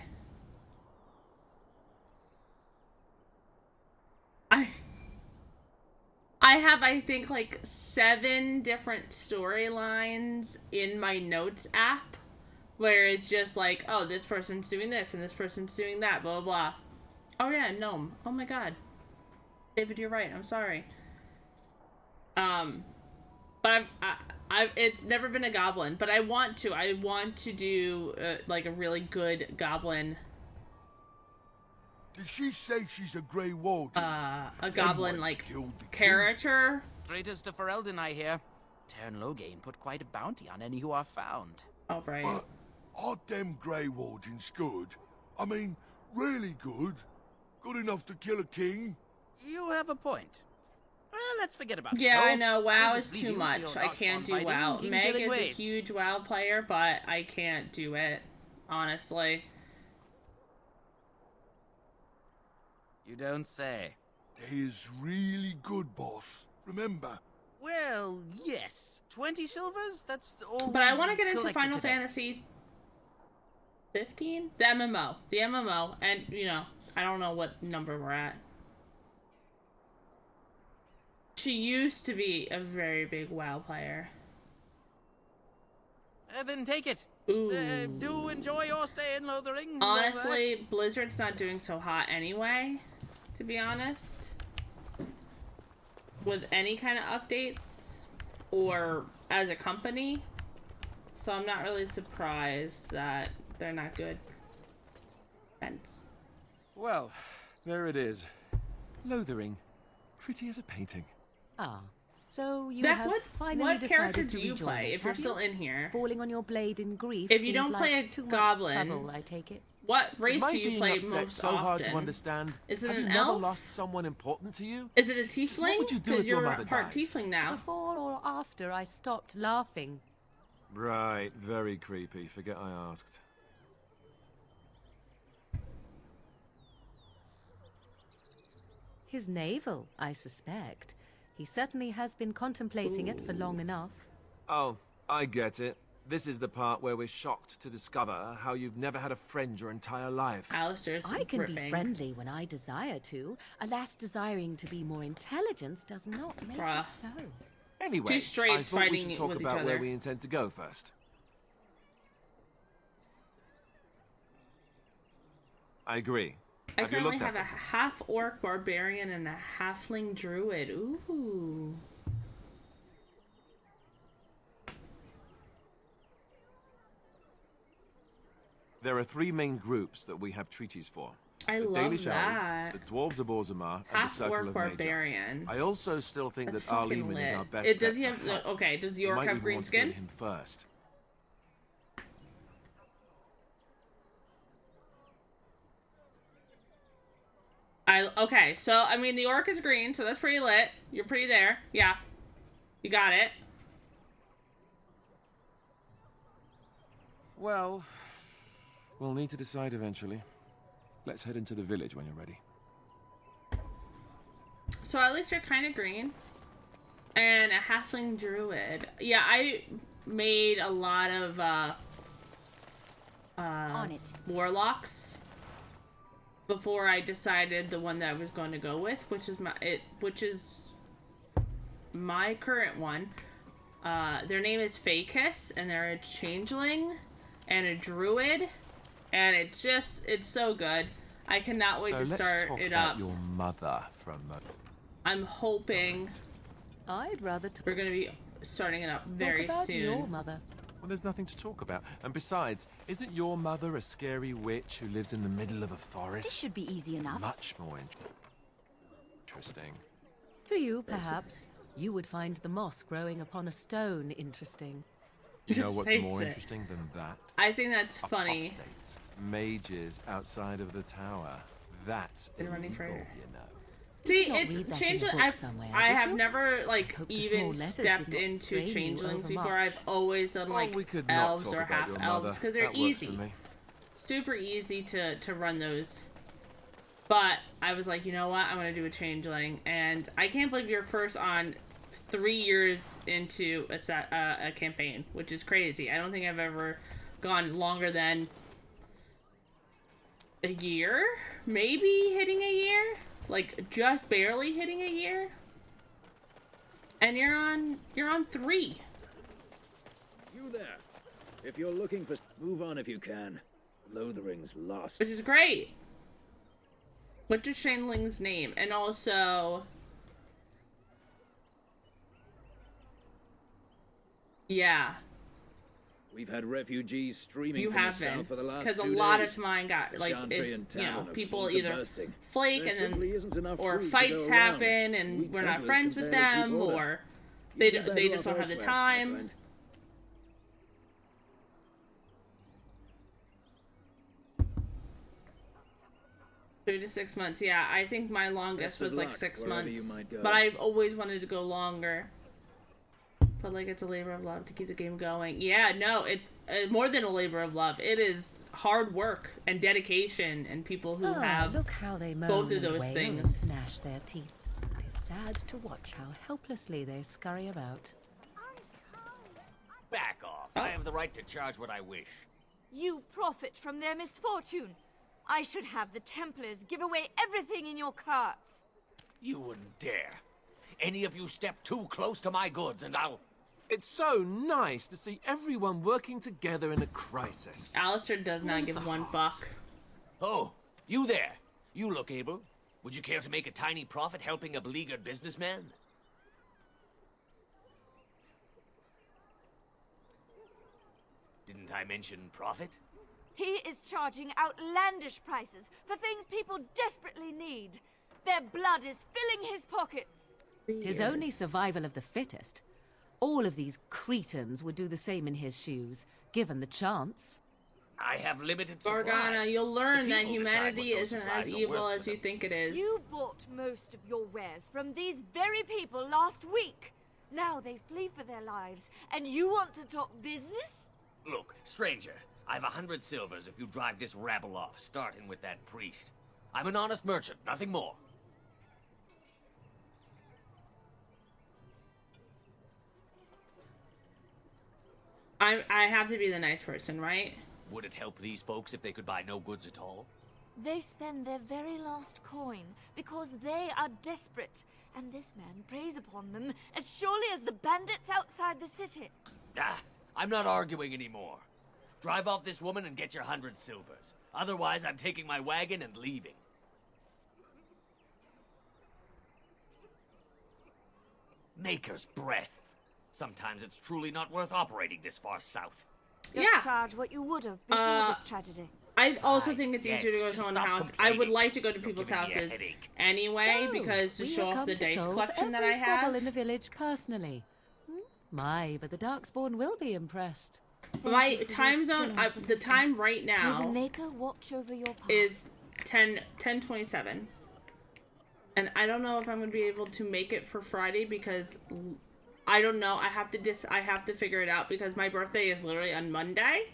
I have, I think, like 7 different storylines in my notes app where it's just like, oh, this person's doing this and this person's doing that, blah, blah, blah. Oh, yeah, gnome. Oh, my God. David, you're right. I'm sorry. But it's never been a goblin, but I want to do, like, a really good goblin. Did she say she's a Grey Warden? A Them goblin, ones like, killed the king. character. Traitors to Ferelden, I hear. Tern Loghain put quite a bounty on any who are found. Oh, right. But are them Grey Wardens good? I mean, really good? Good enough to kill a king? You have a point. Well, let's forget about it. Yeah, though. I know. WoW We'll is just leave too you to much. your I can't Darkspawn do fighting WoW. and Meg killing is a ways. huge WoW player, but I can't do it, honestly. You don't say. They is really good, boss. Remember? Well, yes. 20 silvers? That's all. But I we've want to get into collected Final today. Fantasy 15? The MMO. And, you know, I don't know what number we're at. She used to be a very big WoW player. Then take it. Ooh. Do enjoy your stay in Lothering. Honestly, Blizzard's not doing so hot anyway, to be honest. With any kind of updates, or as a company. So I'm not really surprised that they're not good. Hence. Well, there it is. Lothering. Pretty as a painting. Ah, so you Zach, have finally what character decided to do you rejoin play us, if you're have still you? in here? Falling on your blade in grief. If you seemed don't play like a too goblin, much trouble, I take it. What race Is my do you being play upset most so often? hard to understand? Is it Have an you never elf? lost someone important to you? Is it a tiefling? What would you do Because if your you're mother part died? tiefling now. Before or after I stopped laughing. Right, very creepy. Forget I asked. His navel, I suspect. He certainly has been contemplating it for long enough. Oh, I get it. This is the part where we're shocked to discover how you've never had a friend your entire life. Alistair's I can be ripping. friendly when I desire to. Alas, desiring to be more intelligent does not make Bruh. it so. Anyway, Two straights I thought we fighting should talk with each about where other. we intend to go first. I agree. I Have you currently looked have at a them? half-orc barbarian and a halfling druid. Ooh. There are 3 main groups that we have treaties for. I the love Dalish that. Elves, the Dwarves of Orzammar, and the Circle Half-orc of Major. barbarian. I also still think That's that fucking Arleman is our lit. best It, does bet he for have help. okay, does the You orc might have even green want to go skin? to him first. Okay, so, I mean, the orc is green, so that's pretty lit. You're pretty there. Yeah. You got it. Well, we'll need to decide eventually. Let's head into the village when you're ready. So at least you're kind of green. And a halfling druid. Yeah, I made a lot of, On it. warlocks before I decided the one that I was going to go with, which is my current one. Their name is Fakis, and they're a changeling and a druid, and it's so good. I cannot wait to start it up. Your mother from. I'm hoping. I'd rather. We're gonna be starting it up very Talk about soon. Your mother. Well, there's nothing to talk about. And besides, isn't your mother a scary witch who lives in the middle of a forest? This should be easy enough. Much more interesting. To you, perhaps, you would find the moss growing upon a stone interesting. You know what's Hates more it. interesting than that? I think that's funny. Apostates, mages outside of the tower. That's Been running illegal, for- you know. See, Not it's read that in a changeling. book somewhere, I did have you? never like hope the even small letters stepped did not into strain you changelings overmuch. before. I've always done like we could not elves talk or about half your elves mother. because they're That works for easy, me. super easy to run those. But I was like, you know what? I'm gonna do a changeling, and I can't believe you're first on 3 years into a campaign, which is crazy. I don't think I've ever gone longer than a year, maybe hitting a year, like just barely hitting a year. And you're on 3. You there. If you're looking for... Move on if you can. Lothering's lost. Which is great. What's your changeling's name? And also... Yeah. We've had refugees streaming You from the haven't. south for the last Because a 2 lot days. of mine got, The like, Chantry it's, and you know, Tavern are people full to either bursting. flake There and simply then... isn't enough Or food to fights go around. happen and We we're not Templars friends can with barely them, keep order. or... You'd be They better just off don't have the elsewhere, my time. friend. 3 to 6 months, yeah. I think my longest Best of was like luck, 6 wherever months. you might go. But I've always wanted to go longer. But like, it's a labor of love to keep the game going. Yeah, no, it's more than a labor of love. It is hard work and dedication, and people who have look how they moan both of and those wail things. and gnash their teeth. It is sad to watch how helplessly they scurry about. Back off. I have the right to charge what I wish. You profit from their misfortune. I should have the Templars give away everything in your carts. You wouldn't dare. Any of you step too close to my goods and I'll... It's so nice to see everyone working together in a crisis. Alistair does not give one fuck. Oh, you there. You look able. Would you care to make a tiny profit helping a beleaguered businessman? Didn't I mention profit? He is charging outlandish prices for things people desperately need. Their blood is filling his pockets. 'Tis only survival of the fittest. All of these cretins would do the same in his shoes, given the chance. I have limited supplies. Gargana, you'll learn The that people decide humanity what those isn't supplies as are evil worth as to you them. think it is. You bought most of your wares from these very people last week. Now they flee for their lives, and you want to talk business? Look, stranger, I've 100 silvers if you drive this rabble off, starting with that priest. I'm an honest merchant, nothing more. I have to be the nice person, right? Would it help these folks if they could buy no goods at all? They spend their very last coin because they are desperate, and this man preys upon them as surely as the bandits outside the city. Ah, I'm not arguing anymore. Drive off this woman and get your 100 silvers. Otherwise, I'm taking my wagon and leaving. Maker's breath. Sometimes it's truly not worth operating this far south. Just charge what you would have before this tragedy. I also think it's yes, easier to go to just someone's stop house. I would complaining. like to go to You're people's giving me a houses headache. anyway, So, because to we show have off come the to dice solve collection that I every squabble have. in the village personally. My, but the Darkspawn will be impressed. My time zone, the time right Will the now Maker watch over your path? is 10:27. And I don't know if I'm gonna be able to make it for Friday because I don't know. I have to figure it out because my birthday is literally on Monday,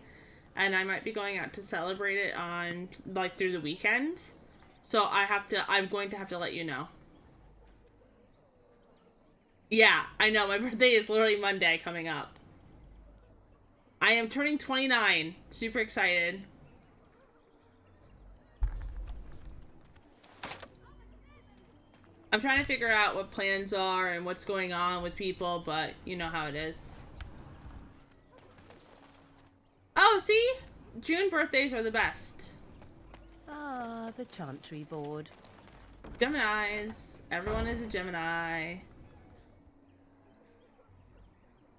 and I might be going out to celebrate it on like through the weekend. So I'm going to have to let you know. Yeah, I know. My birthday is literally Monday coming up. I am turning 29. Super excited. I'm trying to figure out what plans are and what's going on with people, but you know how it is. Oh, see? June birthdays are the best. Ah, the Chantry board. Geminis. Everyone is a Gemini.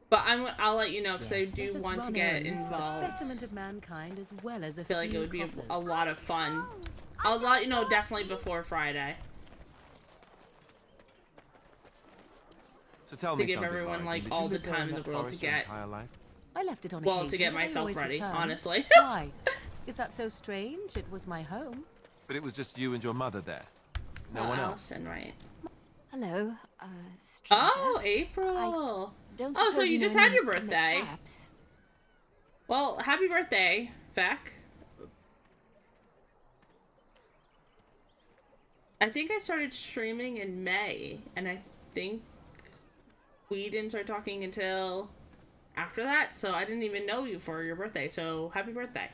But I'll let you know because I do want to get involved. The betterment of mankind as well as I feel like it would be a lot of fun. I'll let you know definitely before Friday. So tell To me give something, everyone Morrigan. like Did all you the live there in time in that the world to forest your get. entire life? I left it on Well, occasion, to get but I myself always ready, returned. honestly. Why? Is that so strange? It was my home. But it was just you and your mother there. No one else. Allison, right? Hello, stranger. Oh, April. Don't Oh, so suppose you know just had your anyone birthday. with traps? Well, happy birthday, Feck. I think I started streaming in May, and I think we didn't start talking until after that, so I didn't even know you for your birthday, so happy birthday.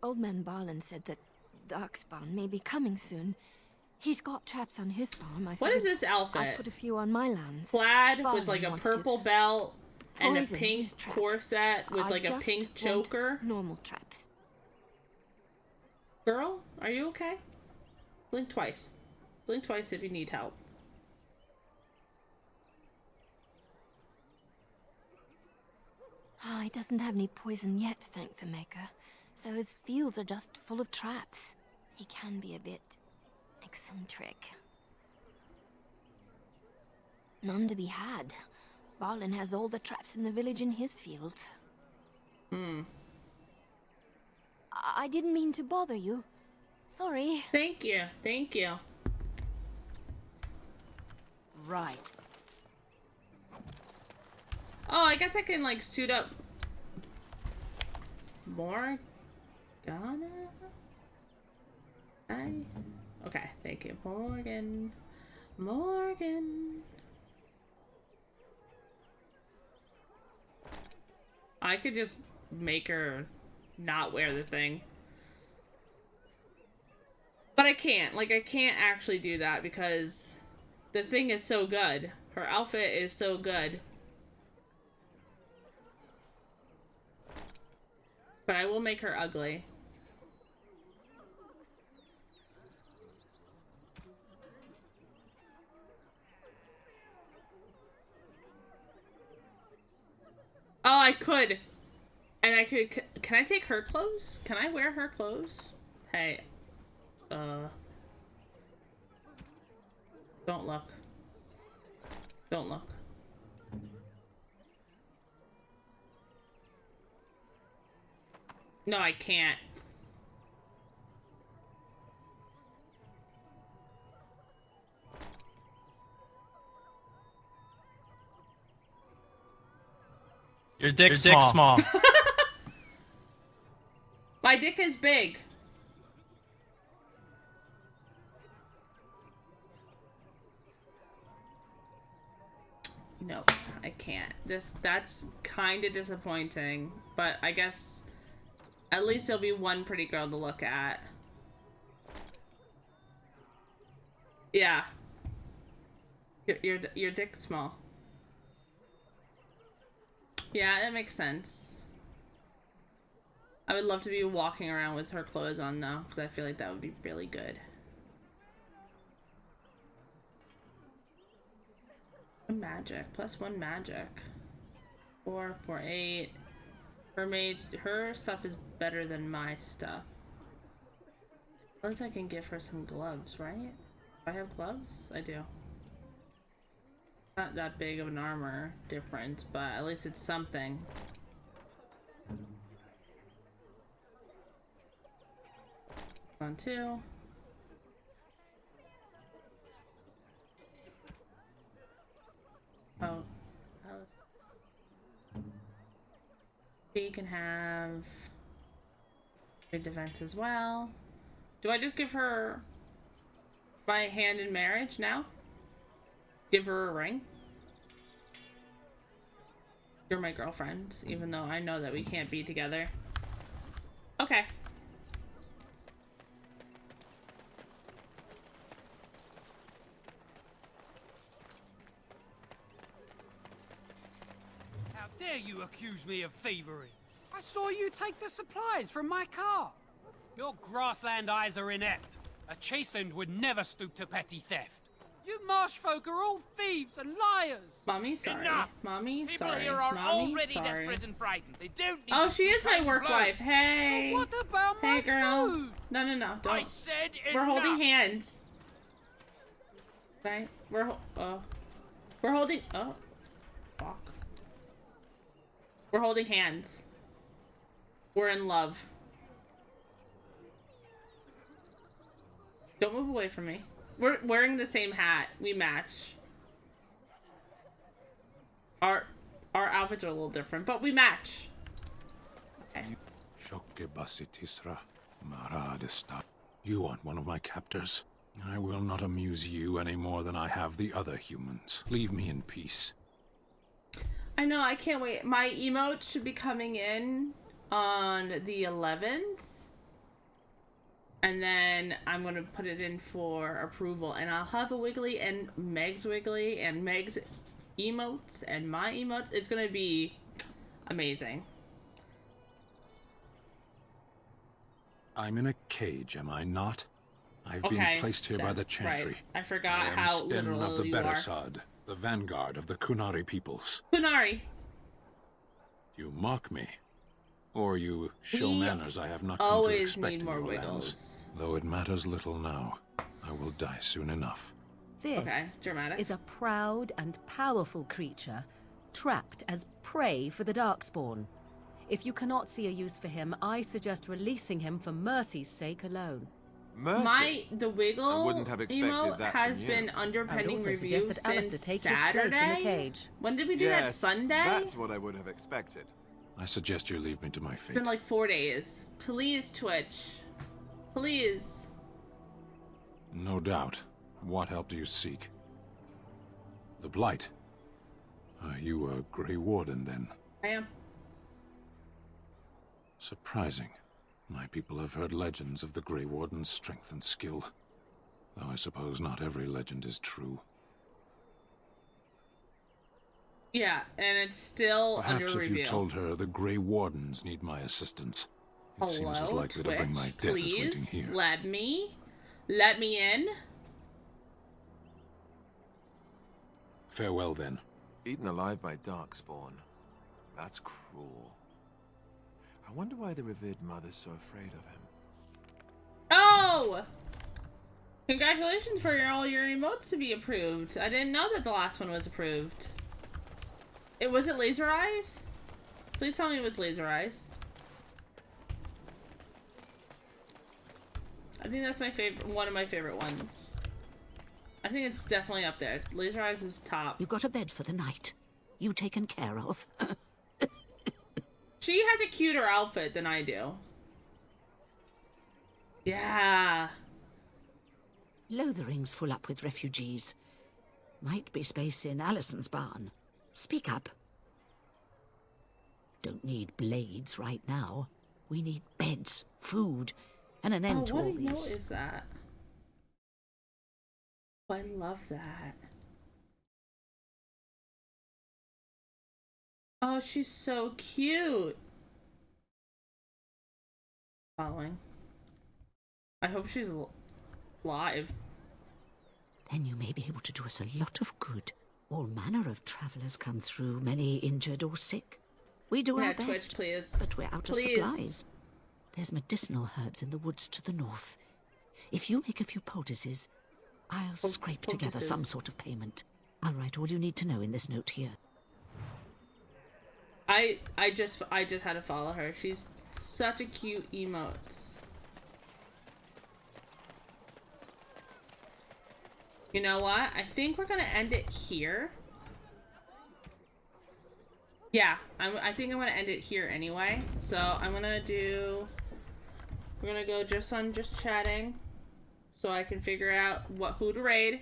Old man Barlin said that Darkspawn may be coming soon. He's got traps on his farm. What is this outfit? I put a few on my lands. Plaid with Barlin like a wants purple belt and a poison pink his traps. corset with I like a just pink want choker. Normal traps. Girl, are you okay? Blink twice. Blink twice if you need help. He doesn't have any poison yet, thank the Maker. So his fields are just full of traps. He can be a bit eccentric. None to be had. Barlin has all the traps in the village in his fields. I didn't mean to bother you. Sorry. Thank you. Thank you. Right. Oh, I guess I can like suit up more. Okay, thank you, Morgan. Morgan. I could just make her not wear the thing. But I can't. Like, I can't actually do that because the thing is so good. Her outfit is so good. But I will make her ugly. Oh, I could. And I could... Can I take her clothes? Can I wear her clothes? Hey. Don't look. Don't look. No, I can't. Your dick's small. My dick is big. No, I can't. That's kind of disappointing, but I guess at least there'll be one pretty girl to look at. Yeah. Your dick's small. Yeah, that makes sense. I would love to be walking around with her clothes on though, because I feel like that would be really good. Magic. +1 magic. 4, 4, 8. Her stuff is better than my stuff. Unless I can give her some gloves, right? Do I have gloves? I do. Not that big of an armor difference, but at least it's something. On 2. Oh. She can have good defense as well. Do I just give her my hand in marriage now? Give her a ring? You're my girlfriend, even though I know that we can't be together. Okay. How dare you accuse me of thievery? I saw you take the supplies from my car. Your grassland eyes are inept. A chastened would never stoop to petty theft. You marsh folk are all thieves and liars. Mommy, sorry. Enough. Mommy, People sorry. here are Mommy, already sorry. desperate and frightened. They don't need Oh, to she is my fighting work blows. wife. Hey. But what about my Hey, girl. food? No, no, no. Don't. I said We're holding enough. hands. Right? We're holding. Oh, fuck. We're holding hands. We're in love. Don't move away from me. We're wearing the same hat. We match. Our outfits are a little different, but we match. Okay. You aren't one of my captors. I will not amuse you any more than I have the other humans. Leave me in peace. I know, I can't wait. My emote should be coming in on the 11th. And then I'm going to put it in for approval. And I'll have a Wiggly and Meg's Wiggly and Meg's emotes and my emotes. It's going to be amazing. I'm in a cage, am I not? I've Okay, been placed here by the Chantry. Right. I forgot I am how Sten literal of the you are. Beresad, the vanguard of the Kunari peoples. Kunari. You mock me. Or you show We manners I have not come to always expect need in more your wiggles. lands. Though it matters little now. I will die soon enough. This Okay, dramatic. is a proud and powerful creature, trapped as prey for the Darkspawn. If you cannot see a use for him, I suggest releasing him for mercy's sake alone. Mercy? The Wiggle I wouldn't have expected emote that has from you. been under I would pending also review suggest that Alistair since take his Saturday. place in the cage. When did we do that? Yes, Sunday? That's what I would have expected. I suggest you leave me to my It's fate. been like 4 days. Please, Twitch. Please. No doubt. What help do you seek? The Blight. Are you a Grey Warden, then? I am. Surprising. My people have heard legends of the Grey Warden's strength and skill. Though I suppose not every legend is true. Yeah, and it's still Perhaps under if review. you told her the Grey Wardens need my assistance, it seems as Hello, likely Twitch, to bring my death as waiting please here. let me in. Farewell, then. Eaten alive by Darkspawn. That's cruel. I wonder why the revered mother's so afraid of him. Oh! Congratulations for all your emotes to be approved. I didn't know that the last one was approved. Was it Laser Eyes? Please tell me it was Laser Eyes. I think that's my favorite, one of my favorite ones. I think it's definitely up there. Laser Eyes is top. You got a bed for the night. You taken care of. She has a cuter outfit than I do. Yeah. Lothering's full up with refugees. Might be space in Allison's barn. Speak up. Don't need blades right now. We need beds, food, and an end to all What these. note is that? Oh, I love that. Oh, she's so cute. Following. I hope she's live. Then you may be able to do us a lot of good. All manner of travelers come through, many injured or sick. We do Yeah, our best, Twitch, please. but we're out Please. of supplies. There's medicinal herbs in the woods to the north. If you make a few poultices, I'll scrape together some poultices. sort of payment. I'll write all you need to know in this note here. I just had to follow her. She's such a cute emote. You know what? I think we're gonna end it here. Yeah, I think I'm gonna end it here anyway. So I'm gonna do. We're gonna go just chatting, so I can figure out who to raid.